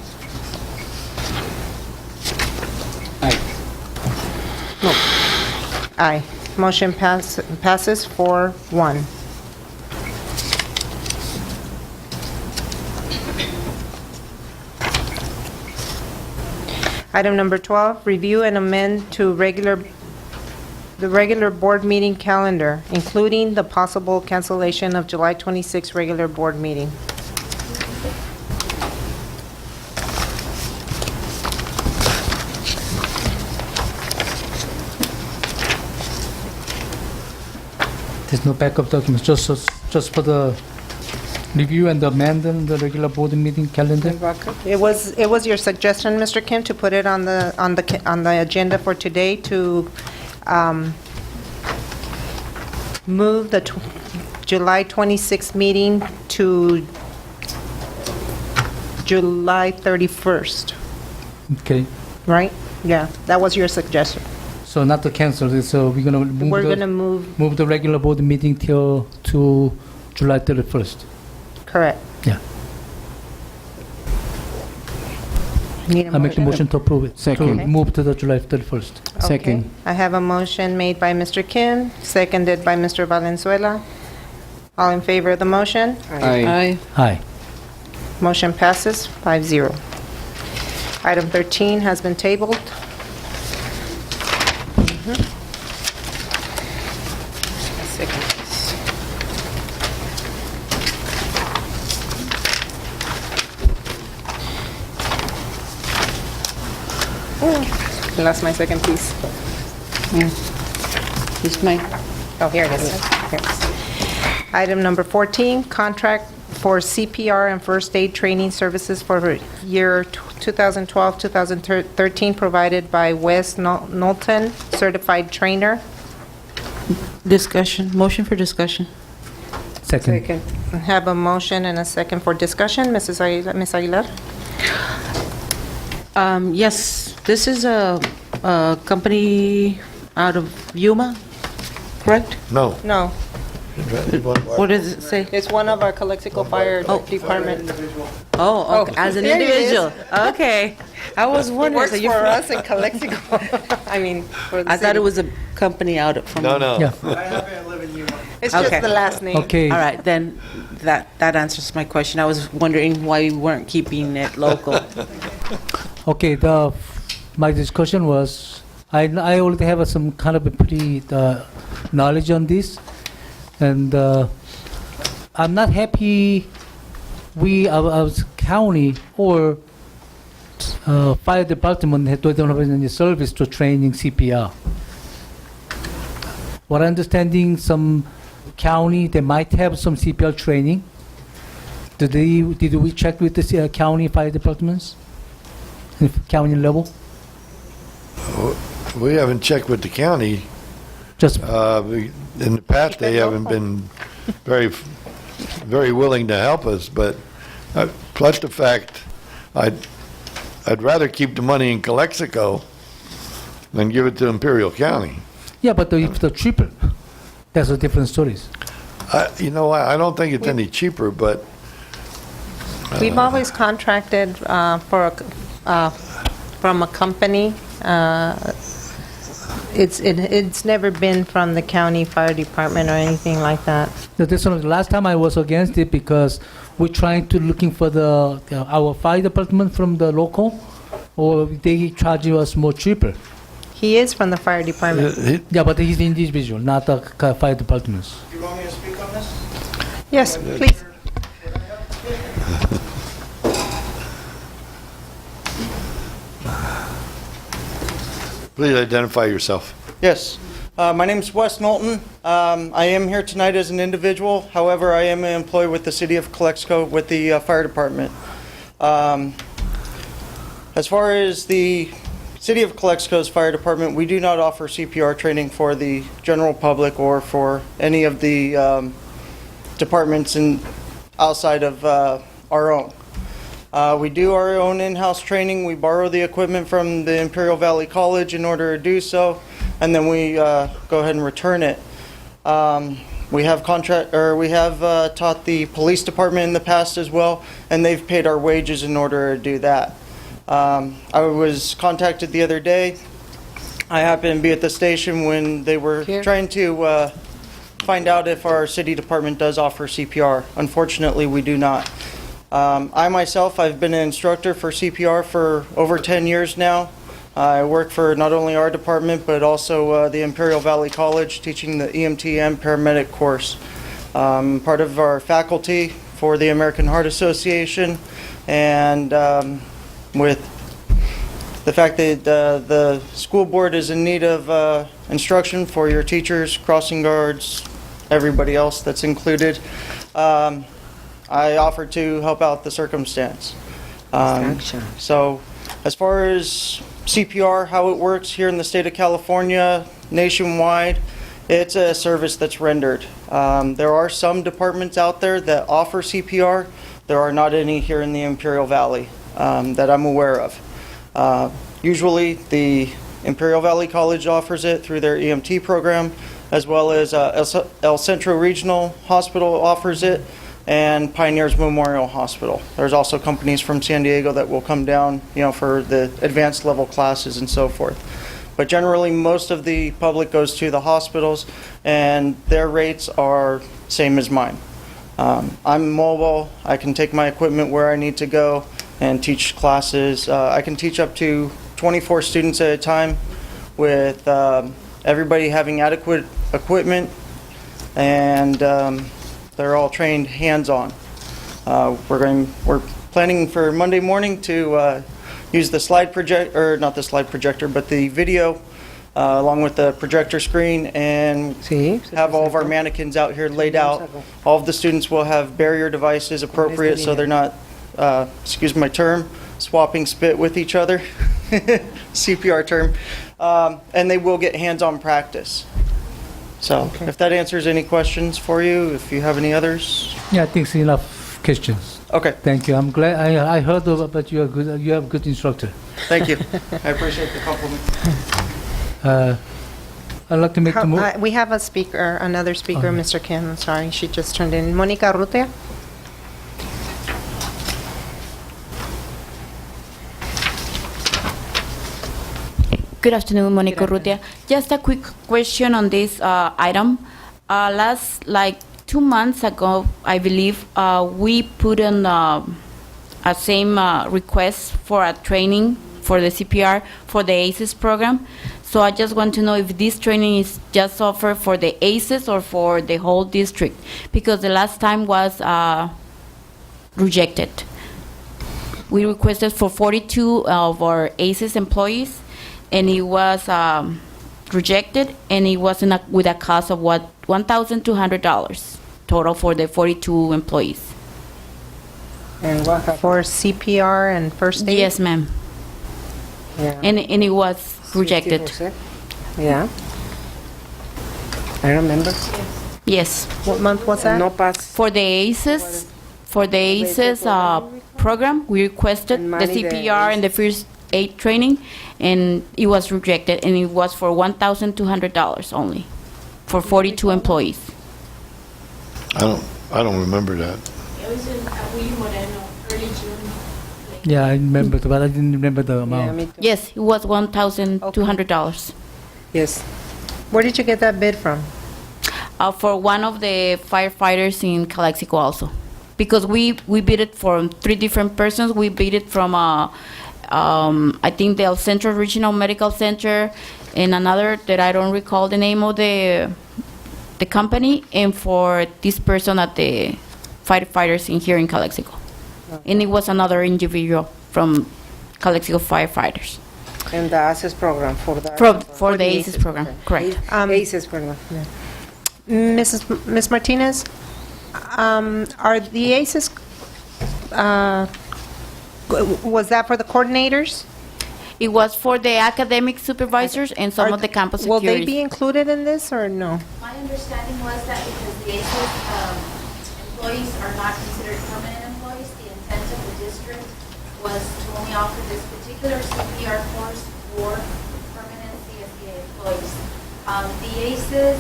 Aye. Motion passes 4-1. Item number 12, review and amend to the regular board meeting calendar, including the possible cancellation of July 26 regular board meeting. There's no backup documents, just for the review and amend the regular board meeting calendar? It was your suggestion, Mr. Kim, to put it on the agenda for today to move the July 26th meeting to July 31st, Okay, right? Yeah, that was your suggestion. so not to cancel it, so we're gonna move the regular board meeting to July 31st. Correct. Yeah. Need a I make the motion to approve it. Second. To move to the July 31st. Second. Okay. I have a motion made by Mr. Kim, seconded by Mr. Valenzuela. All in favor of the motion? Aye. Aye. Motion passes 5-0. Item 13 has been tabled. Second, please. I lost my second piece. This May. Oh, here it is. Here it is. Item number 14, contract for CPR and first aid training services for year 2012-2013 provided by Wes Knowlton, certified trainer. Discussion, motion for discussion. Second. I have a motion and a second for discussion. Ms. Aguilar? Yes, this is a company out of Yuma, correct? No. No, What does it say? it's one of our Calexico Fire Department. Oh, okay, as an there it is. individual. Okay. I was It wondering. works so you're for from- us in Calexico. I mean, for the I thought city. it was a company out from. No, no. Yeah. It's just Okay. the last name. Okay. All right, then that answers my question. I was wondering why we weren't keeping it local. Okay, my discussion was, I already have some kind of a pretty knowledge on this, and I'm not happy we, as county or fire department, don't have any service to training CPR. What I'm understanding, some county, they might have some CPR training. Did we check with the county fire departments? County level? We haven't checked with the county. Just In the past, they haven't been very willing to help us, but plus the fact, I'd rather keep the money in Calexico than give it to Imperial County. yeah, but if they're cheaper, that's a different story. You know, I don't think it's any cheaper, but We've always contracted from a company. It's never been from the county fire department or anything like that. The last time I was against it because we're trying to looking for our fire department from the local, or they charge us more cheaper. He is from the fire department. Yeah, but he's individual, not the fire departments. Do you want me to speak on this? Yes, please. please identify yourself. Yes. My name is Wes Knowlton. I am here tonight as an individual. However, I am an employee with the City of Calexico with the fire department. As far as the City of Calexico's fire department, we do not offer CPR training for the general public or for any of the departments outside of our own. We do our own in-house training. We borrow the equipment from the Imperial Valley College in order to do so, and then we go ahead and return it. We have taught the police department in the past as well, and they've paid our wages in order to do that. I was contacted the other day. I happened to be at the station when they were trying to find out if our city department does offer CPR. Unfortunately, we do not. I myself, I've been an instructor for CPR for over 10 years now. I work for not only our department, but also the Imperial Valley College, teaching the EMT and paramedic course. Part of our faculty for the American Heart Association, and with the fact that the school board is in need of instruction for your teachers, crossing guards, everybody else that's included, I offered to help out the circumstance. So as far as CPR, how it works here in the state of California, nationwide, it's a service that's rendered. There are some departments out there that offer CPR. There are not any here in the Imperial Valley that I'm aware of. Usually the Imperial Valley College offers it through their EMT program, as well as El Centro Regional Hospital offers it. and Pioneers Memorial Hospital. There's also companies from San Diego that will come down, for the advanced level classes and so forth. But generally, most of the public goes to the hospitals, and their rates are same as mine. I'm mobile. I can take my equipment where I need to go and teach classes. I can teach up to 24 students at a time with everybody having adequate equipment, and they're all trained hands-on. We're planning for Monday morning to use the slide project, or not the slide projector, but the video along with the projector screen, and have all of our mannequins out here laid out. All of the students will have barrier devices appropriate so they're not, excuse my term, swapping spit with each other, CPR term, and they will get hands-on practice. So if that answers any questions for you, if you have any others. Yeah, I think it's enough questions. Okay. Thank you. I'm glad I heard about you are good. You have good instructor. Thank you. I appreciate the compliment. I'd like to make the move. We have a speaker, another speaker, Mr. Kim. I'm sorry, she just turned in. Monica Rutia. Good afternoon, Monica Rutia. Just a quick question on this item. Last, 2 months ago, I believe, we put in a same request for a training for the CPR for the ACES program. So I just want to know if this training is just offered for the ACES or for the whole district, because the last time was rejected. We requested for 42 of our ACES employees, and it was rejected, and it was with a cost of $1,200 total for the 42 employees. And what happened? For CPR and first aid? Yes, ma'am. Yeah. And it was rejected. 50%? Yeah. I remember. Yes. What month was that? No pass. For the ACES, program, we requested the Money the CPR and the first aid training, and it was rejected, and it was for $1,200 only for 42 employees. I don't remember that. It was in William Moreno, early June. Yeah, I remember, but I didn't remember the amount. Yes, it was $1,200. Yes. Where did you get that bid from? For one of the firefighters in Calexico also, because we bid it from 3 different persons. We bid it from I think the El Centro Regional Medical Center, and another that I don't recall the name of the company, and for this person at the firefighters in here in Calexico. And it was another individual from Calexico firefighters. And the ACES program for the For the ACES program, correct. ACES program. Yeah. Ms. Martinez, are the ACES, was that for the coordinators? It was for the academic supervisors and some of the campus Will securities. they be included in this or no? My understanding was that because the ACES employees are not considered permanent employees, the intent of the district was to only offer this particular CPR course for permanent CSEA employees. The ACES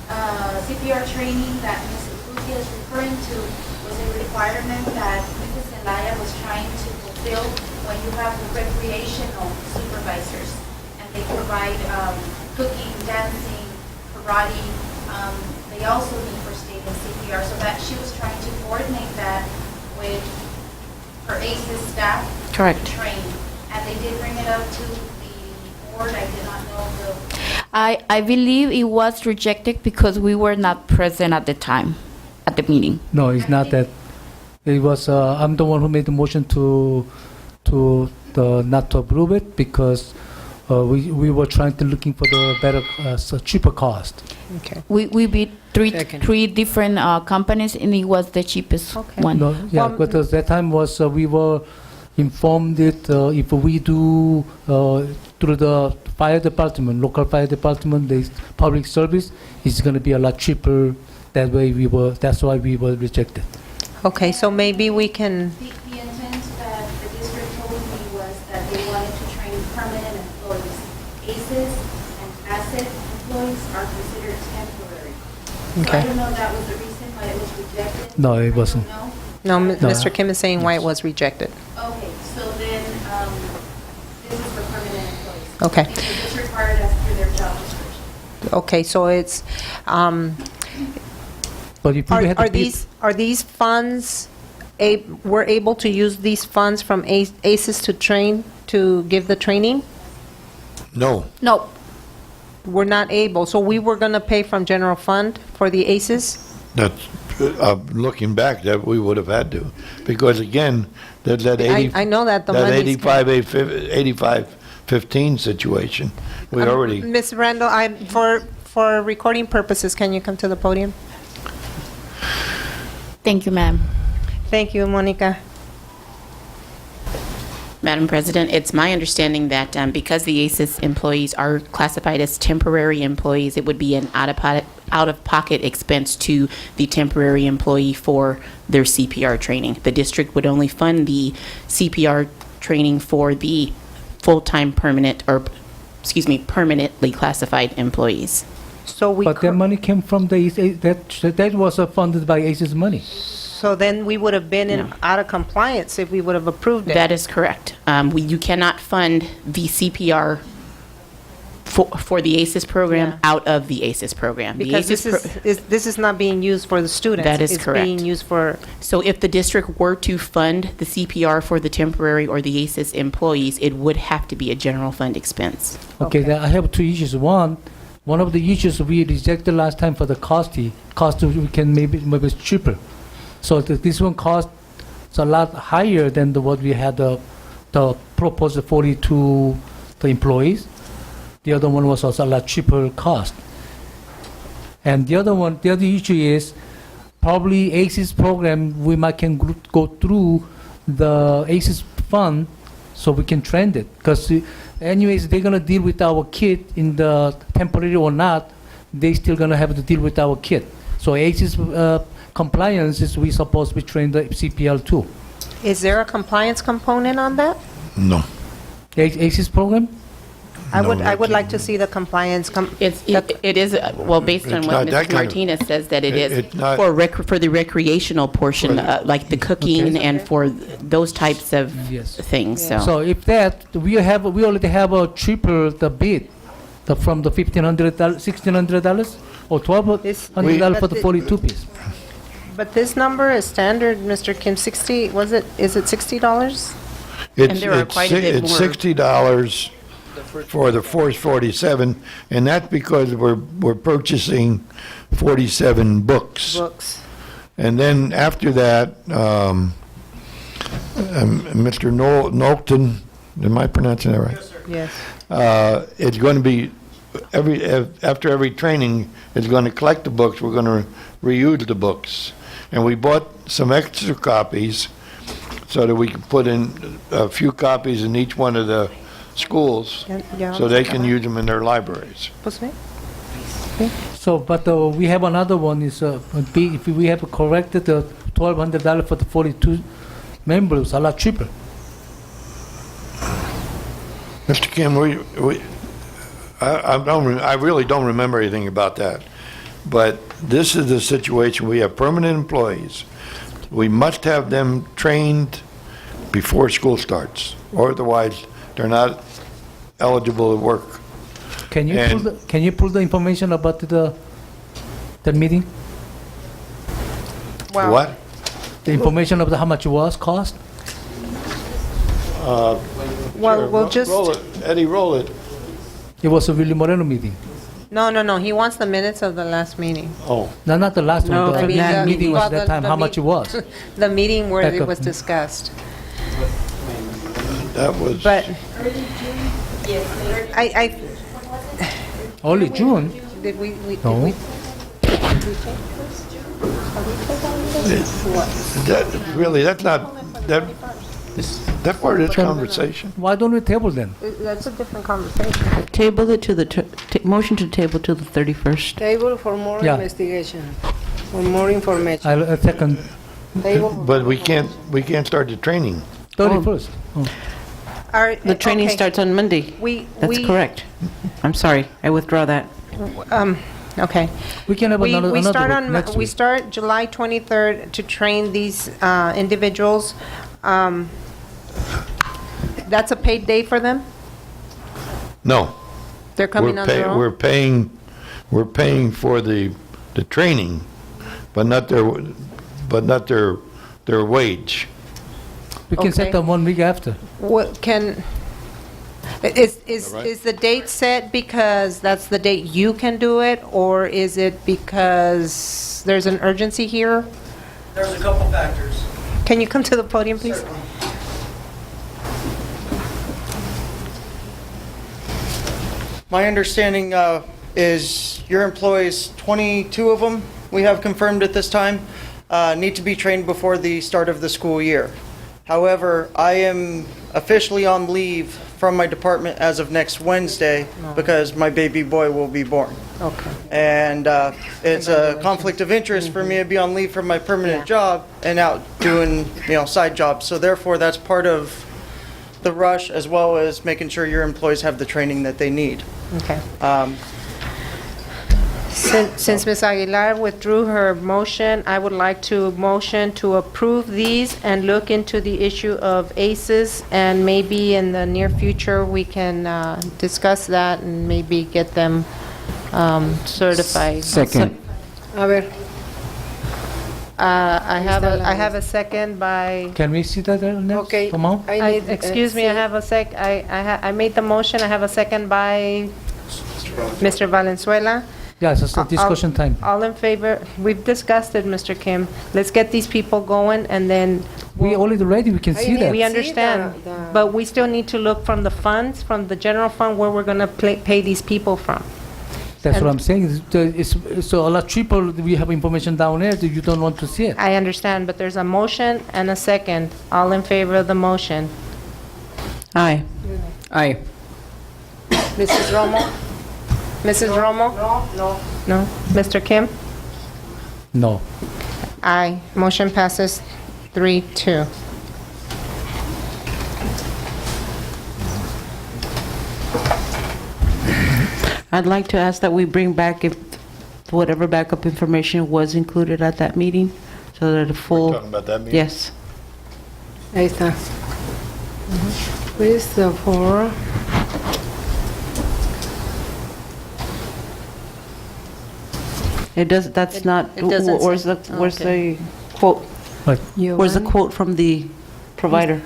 CPR training that Mrs. Rutia is referring to was a requirement that Mrs. Zelaya was trying to fulfill when you have the recreational supervisors, and they provide cooking, dancing, karate. They also need first aid and CPR, so that she was trying to coordinate that with her ACES staff. Correct. To train, and they did bring it up to the board. I did not know the. I believe it was rejected because we were not present at the time, at the meeting. No, it's not that. It was, I'm the one who made the motion to not to approve it, because we were trying to looking for the better, cheaper cost. Okay. We bid three different companies, and it was the cheapest one. No, yeah, but that time was, we were informed that if we do through the fire department, local fire department, the public service, it's going to be a lot cheaper. That's why we were rejected. Okay, so maybe we can, The intent that the district told me was that they wanted to train permanent employees. ACES and asset employees are considered temporary. So I Okay. don't know if that was the reason why it was rejected? No, it wasn't. No? No, No. Mr. Kim is saying why it was rejected. Okay, so then, this is for permanent employees. Okay. Because it's required as per their job description. Okay, so it's, But if we had to be- are these funds, we're able to use these funds from ACES to train, to give the training? No. No. We're not able, so we were going to pay from general fund for the ACES? That's, looking back, that we would have had to, because again, that 80. I know that the That money's 85-15 situation, we already, Ms. Randall, for recording purposes, can you come to the podium? Thank you, ma'am. Thank you, Monica. Madam President, it's my understanding that because the ACES employees are classified as temporary employees, it would be an out-of-pocket expense to the temporary employee for their CPR training. The district would only fund the CPR training for the full-time permanently classified employees. So we, But that money came from the, that was funded by ACES money. so then we would have been out of compliance if we would have approved it. That is correct. You cannot fund the CPR for the ACES program out of the ACES program. The Because ACES this is not being used for the students. That is correct. It's being used for, So if the district were to fund the CPR for the temporary or the ACES employees, it would have to be a general fund expense. Okay, then I have two issues. One of the issues we rejected last time for the cost we can maybe it's cheaper. So this one costs a lot higher than what we had the proposed 42 the employees. The other one was also a lot cheaper cost. And the other issue is probably ACES program, we can go through the ACES fund so we can trend it. Because anyways, they're going to deal with our kid in the temporary or not, they still going to have to deal with our kid. So ACES compliance is we supposed to be trained the CPL too. is there a compliance component on that? no. ACES program? I would like to see the compliance. It is, well, based on It's what not that Mrs. kind of- Martinez says, that it is it's not- for the recreational portion, like the cooking and for those types of Yes. things, so. So if that, we already have a cheaper the bid from the $1,500, $1,600 or $1,200 for the 42 piece. But this number is standard, Mr. Kim, 60, is it $60? It's, there are quite a bit it's more. $60 for the Force 47, and that's because we're purchasing 47 books. And then after that, Mr. Knowlton, am I pronouncing that right? Yes. It's going to be, after every training, it's going to collect the books, we're going to reuse the books. And we bought some extra copies so that we can put in a few copies in each one of the schools, so they can use them in their libraries. So, but we have another one is, if we have corrected the $1,200 for the 42 members, a lot cheaper. Mr. Kim, I really don't remember anything about that. But this is the situation. We have permanent employees. We must have them trained before school starts, or otherwise they're not eligible to work. Can you pull the information about the meeting? What? The information of how much it was cost? Well, we'll just. Roll it. Eddie, roll it. It was a Willie Moreno meeting. No, he wants the minutes of the last meeting. Oh. No, not the last one. I The mean, meeting was well, that time, how much it was. The meeting where Back it up. was discussed. That was. But I Only June? did we No. Really, that's not, that part of this conversation. Why don't we table then? That's a different conversation. Table it to the, motion to table to the 31st. Table for more Yeah. investigation, for more information. I second Table. But we can't start the training. 31st. The training starts on Monday. We That's correct. I'm sorry, I withdraw that. Okay. We can have another We start week, next we week. start July 23rd to train these individuals. That's a paid day for them? No. They're coming on their own? We're paying for the training, but not their wage. We can set Okay. them 1 week after. What can, is the date set because that's the date you can do it, or is it because there's an urgency here? There's a couple factors. Can you come to the podium, please? Certainly. My understanding is your employees, 22 of them, we have confirmed at this time, need to be trained before the start of the school year. However, I am officially on leave from my department as of next Wednesday because my baby boy will be born. Okay. And it's a conflict of interest for me to be on leave from my permanent job and out doing, side jobs. So therefore, that's part of the rush, as well as making sure your employees have the training that they need. Okay. Since Ms. Aguilar withdrew her motion, I would like to motion to approve these and look into the issue of ACEs, and maybe in the near future, we can discuss that and maybe get them certified. Second. A ver, I have a second by, Can we see that next? okay. Come on. I need, excuse me, I have a I made the motion, I have a second by Mr. Valenzuela. Yes, it's a discussion time. All in favor? We've discussed it, Mr. Kim. Let's get these people going, and then We already ready, we can see that. we understand. But we still need to look from the funds, from the general fund, where we're going to pay these people from. That's what and- I'm saying. It's so a lot cheaper. We have information down there that you don't want to see it. I understand, but there's a motion and a second. All in favor of the motion? Aye. Aye. Mrs. Romo? Mrs. Romo? no. No? Mr. Kim? No. Aye. Motion passes 3-2. I'd like to ask that we bring back if whatever backup information was included at that meeting, so that the full... Talking about that meeting? Yes. Ahí está. Where's the for? It does, that's not, it doesn't where's say- where's okay. the quote? What? Where's the quote from the provider?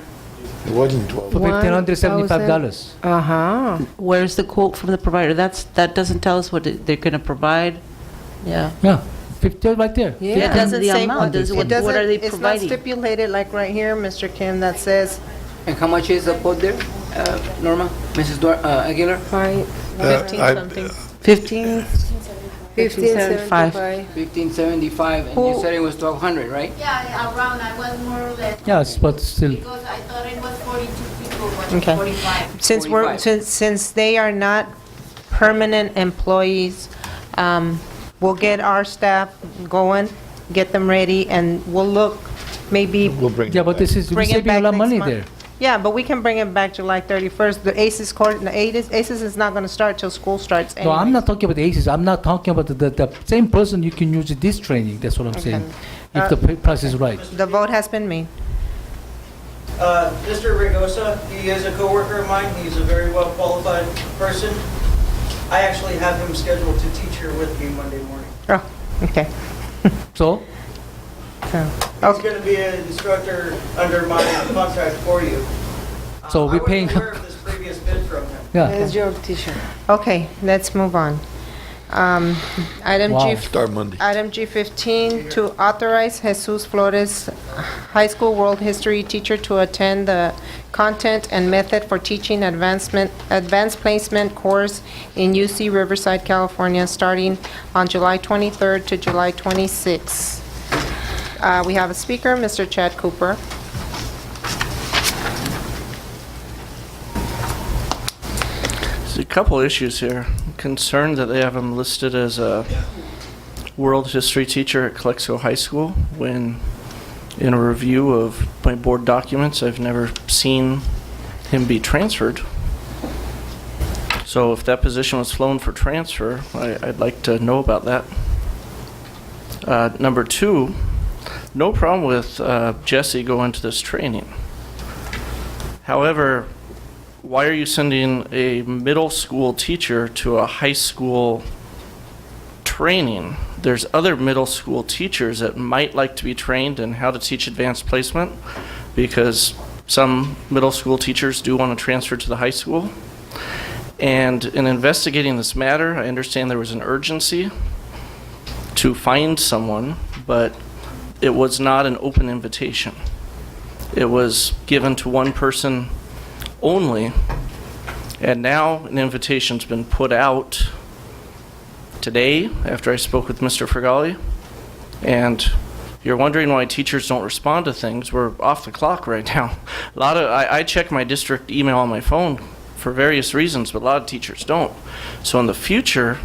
It wasn't 12. For $1,575. Uh-huh. Where's the quote from the provider? That doesn't tell us what they're going to provide. Yeah. Yeah, 50 right there. Yeah. It doesn't The say, amount, it what doesn't, are they it's not providing? stipulated like right here, Mr. Kim, that says And how much is the quote there, Norma? Mrs. Aguilar? Fine. 15 I- something. 15? 1575. 1575, and you Who- said it was 1,200, right? Yeah, around, I was more or less. Yes, but still. Because I thought it was 42 people, but Okay. 45. Since we're, 45. since they are not permanent employees, we'll get our staff going, get them ready, and we'll look, maybe, We'll bring Yeah, it but back. this is, we're Bring it saving a back lot of next money month. there. yeah, but we can bring it back July 31st. The ACES is not going to start till school starts No, anyway. I'm not talking about the ACEs. I'm not talking about the same person you can use this training. That's what I'm saying. If the price is right. The vote has been made. Mr. Regosa, he is a coworker of mine. He's a very well qualified person. I actually have him scheduled to teach here with me Monday morning. Oh, okay. So, He's going to be an instructor under my contract for you. So we're paying- I wasn't aware of this previous bid from him. yeah. There's your t-shirt. Okay, let's move on. Item Wow. G. Start Monday. Item G15, to authorize Jesus Flores, high school world history teacher, to attend the content and method for teaching advanced placement course in UC Riverside, California, starting on July 23rd to July 26th. We have a speaker, Mr. Chad Cooper. There's a couple issues here. I'm concerned that they have him listed as a world history teacher at Clx High School, when in a review of my board documents, I've never seen him be transferred. So if that position was flown for transfer, I'd like to know about that. Number 2, no problem with Jesse going to this training. However, why are you sending a middle school teacher to a high school training? There's other middle school teachers that might like to be trained in how to teach advanced placement, because some middle school teachers do want to transfer to the high school. And in investigating this matter, I understand there was an urgency to find someone, but it was not an open invitation. It was given to one person only, and now an invitation's been put out today after I spoke with Mr. Fergali, and you're wondering why teachers don't respond to things. We're off the clock right now. I check my district email on my phone for various reasons, but a lot of teachers don't. So in the future,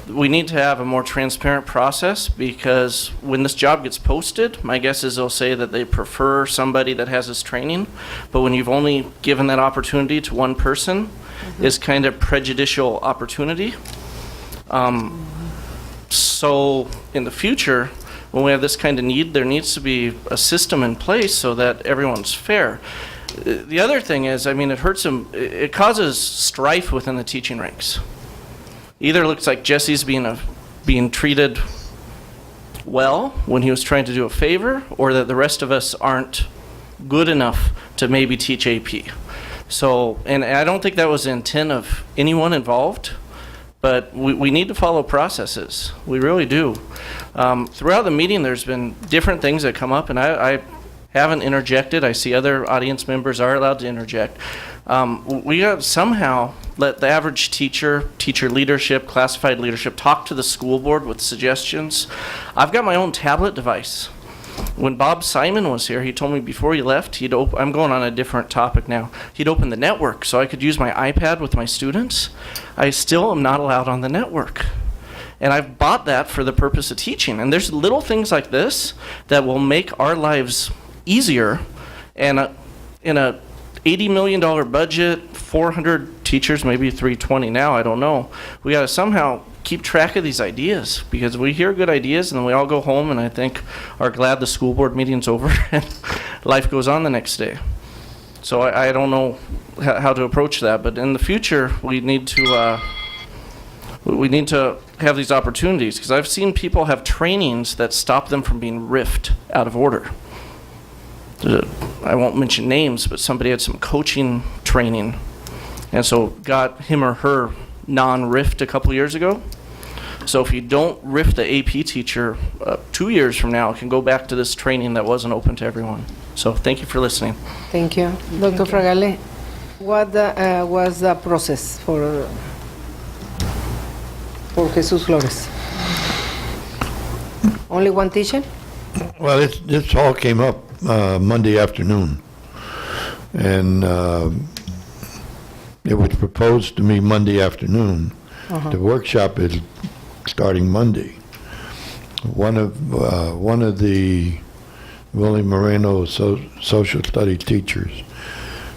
we need to have a more transparent process, because when this job gets posted, my guess is they'll say that they prefer somebody that has this training, but when you've only given that opportunity to one person, is kind of prejudicial opportunity. So in the future, when we have this kind of need, there needs to be a system in place so that everyone's fair. The other thing is, I mean, it hurts them, it causes strife within the teaching ranks. Either looks like Jesse's being treated well when he was trying to do a favor, or that the rest of us aren't good enough to maybe teach AP. So, and I don't think that was the intent of anyone involved, but we need to follow processes. We really do. Throughout the meeting, there's been different things that come up, and I haven't interjected. I see other audience members are allowed to interject. We got to somehow let the average teacher, teacher leadership, classified leadership talk to the school board with suggestions. I've got my own tablet device. When Bob Simon was here, he told me before he left, I'm going on a different topic now, he'd open the network so I could use my iPad with my students. I still am not allowed on the network. And I've bought that for the purpose of teaching. And there's little things like this that will make our lives easier. And in a $80 million budget, 400 teachers, maybe 320 now, I don't know. We got to somehow keep track of these ideas, because we hear good ideas and then we all go home and I think are glad the school board meeting's over and life goes on the next day. So I don't know how to approach that, but in the future we need to have these opportunities, because I've seen people have trainings that stop them from being riffed out of order. I won't mention names, but somebody had some coaching training, and so got him or her non-riffed a couple years ago. So if you don't riff the AP teacher, 2 years from now, it can go back to this training that wasn't open to everyone. So thank you for listening. Thank you. Dr. Fragale, what was the process for Jesus Flores? Only one teacher? Well, this all came up Monday afternoon, and it was proposed to me Monday afternoon. The workshop is starting Monday. One of the Willie Moreno social studies teachers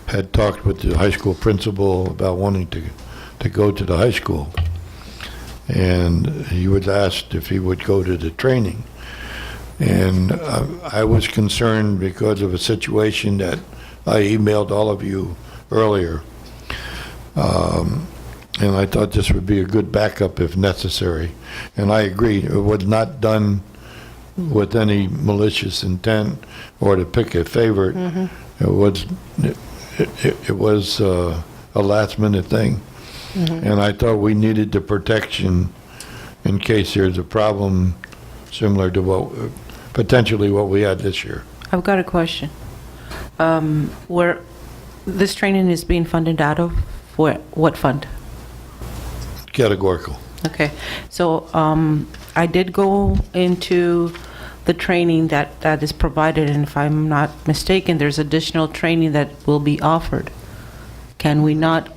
had talked with the high school principal about wanting to go to the high school, and he was asked if he would go to the training. And I was concerned because of a situation that I emailed all of you earlier. And I thought this would be a good backup if necessary. And I agree, it was not done with any malicious intent or to pick a favorite. It was a last-minute thing. And I thought we needed the protection in case there's a problem similar to potentially what we had this year. I've got a question. Where this training is being funded out of, what fund? Categorical. Okay, so I did go into the training that is provided, and if I'm not mistaken, there's additional training that will be offered. Can we not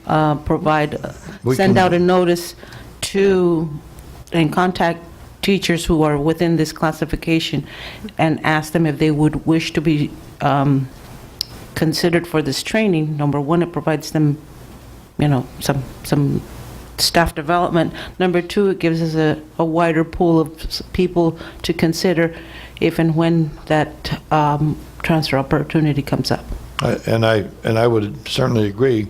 send out a notice and contact teachers who are within this classification and ask them if they would wish to be considered for this training? Number one, it provides them some staff development. Number two, it gives us a wider pool of people to consider if and when that transfer opportunity comes up. And I would certainly agree,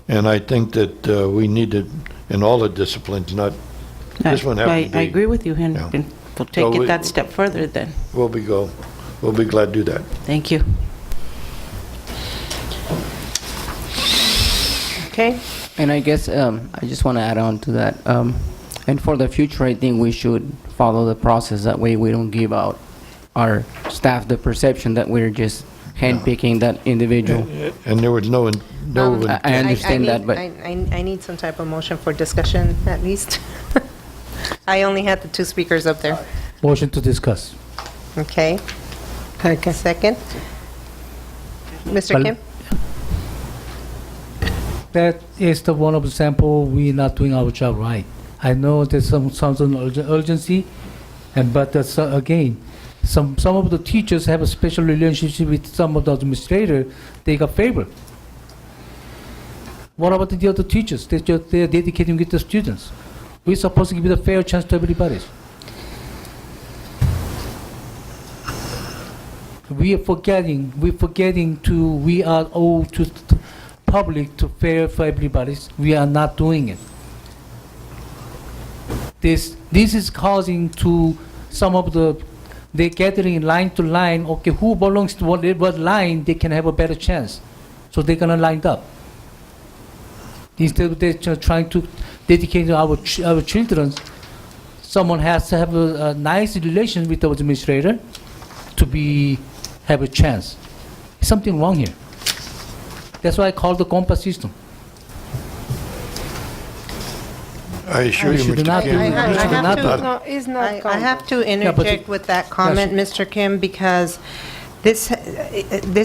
and I think that we need to, in all the disciplines, not, this one happened to be. I agree with you, and Yeah. we'll take So it that step further then. We'll be glad to do that. Thank you. Okay? And I guess I just want to add on to that. And for the future, I think we should follow the process. That way we don't give out our staff the perception that we're just handpicking that individual. And there was no I understand that, but I need some type of motion for discussion, at least. I only had the two speakers up there. Motion to discuss. Okay. Second. Mr. Well, Kim? That is the one of the sample we're not doing our job right. I know there's some urgency, but that's, again, some of the teachers have a special relationship with some of the administrators. They got favor. What about the other teachers? They're dedicating with the students. We're supposed to give it a fair chance to everybody. We are owed to the public to fair for everybody. We are not doing it. This is causing to some of they're gathering line to line. Okay, who belongs to what line? They can have a better chance, so they're gonna line up. Instead of they trying to dedicate our children, someone has to have a nice relation with the administrator to have a chance. Something wrong here. That's why I call the compass system. I assure you, Mr. Kim. It's not. I have to interject with that comment, Mr. Kim, because this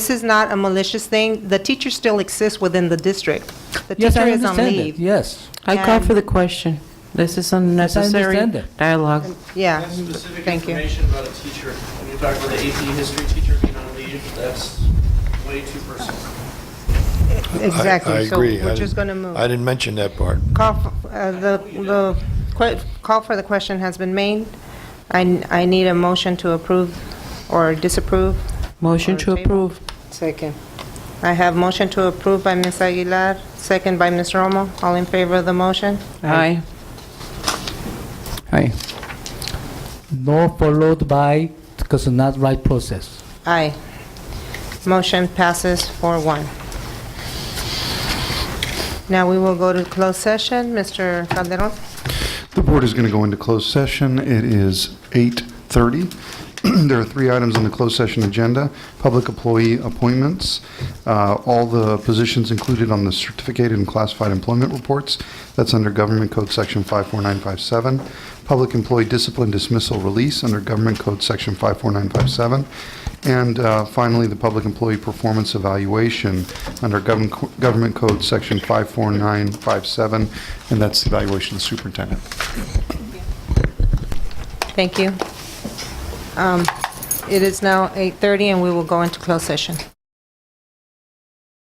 is not a malicious thing. The teacher still exists within the district. The Yes, teacher I is on understand leave. that. Yes. I call for the question. This is unnecessary understand that. dialogue. Yeah, Specific thank you. information about a teacher, when you talk about the AP history teacher being on leave, that's way too personal. Exactly. I agree. So we're just going to move. I didn't mention that part. Call for the question has been made. I need a motion to approve or disapprove. Motion to approve. Second. I have motion to approve by Ms. Aguilar, second by Ms. Romo. All in favor of the motion? Aye. Aye. No followed by, because it's not right process. Aye. Motion passes 4-1. Now we will go to closed session. Mr. Calderon? The board is going to go into closed session. It is 8:30. There are 3 items on the closed session agenda: public employee appointments, all the positions included on the certificated and classified employment reports. That's under Government Code Section 54957. Public employee discipline dismissal release under Government Code Section 54957. And finally, the public employee performance evaluation under Government Code Section 54957, and that's the evaluation of the superintendent. Thank you. It is now 8:30 and we will go into closed session.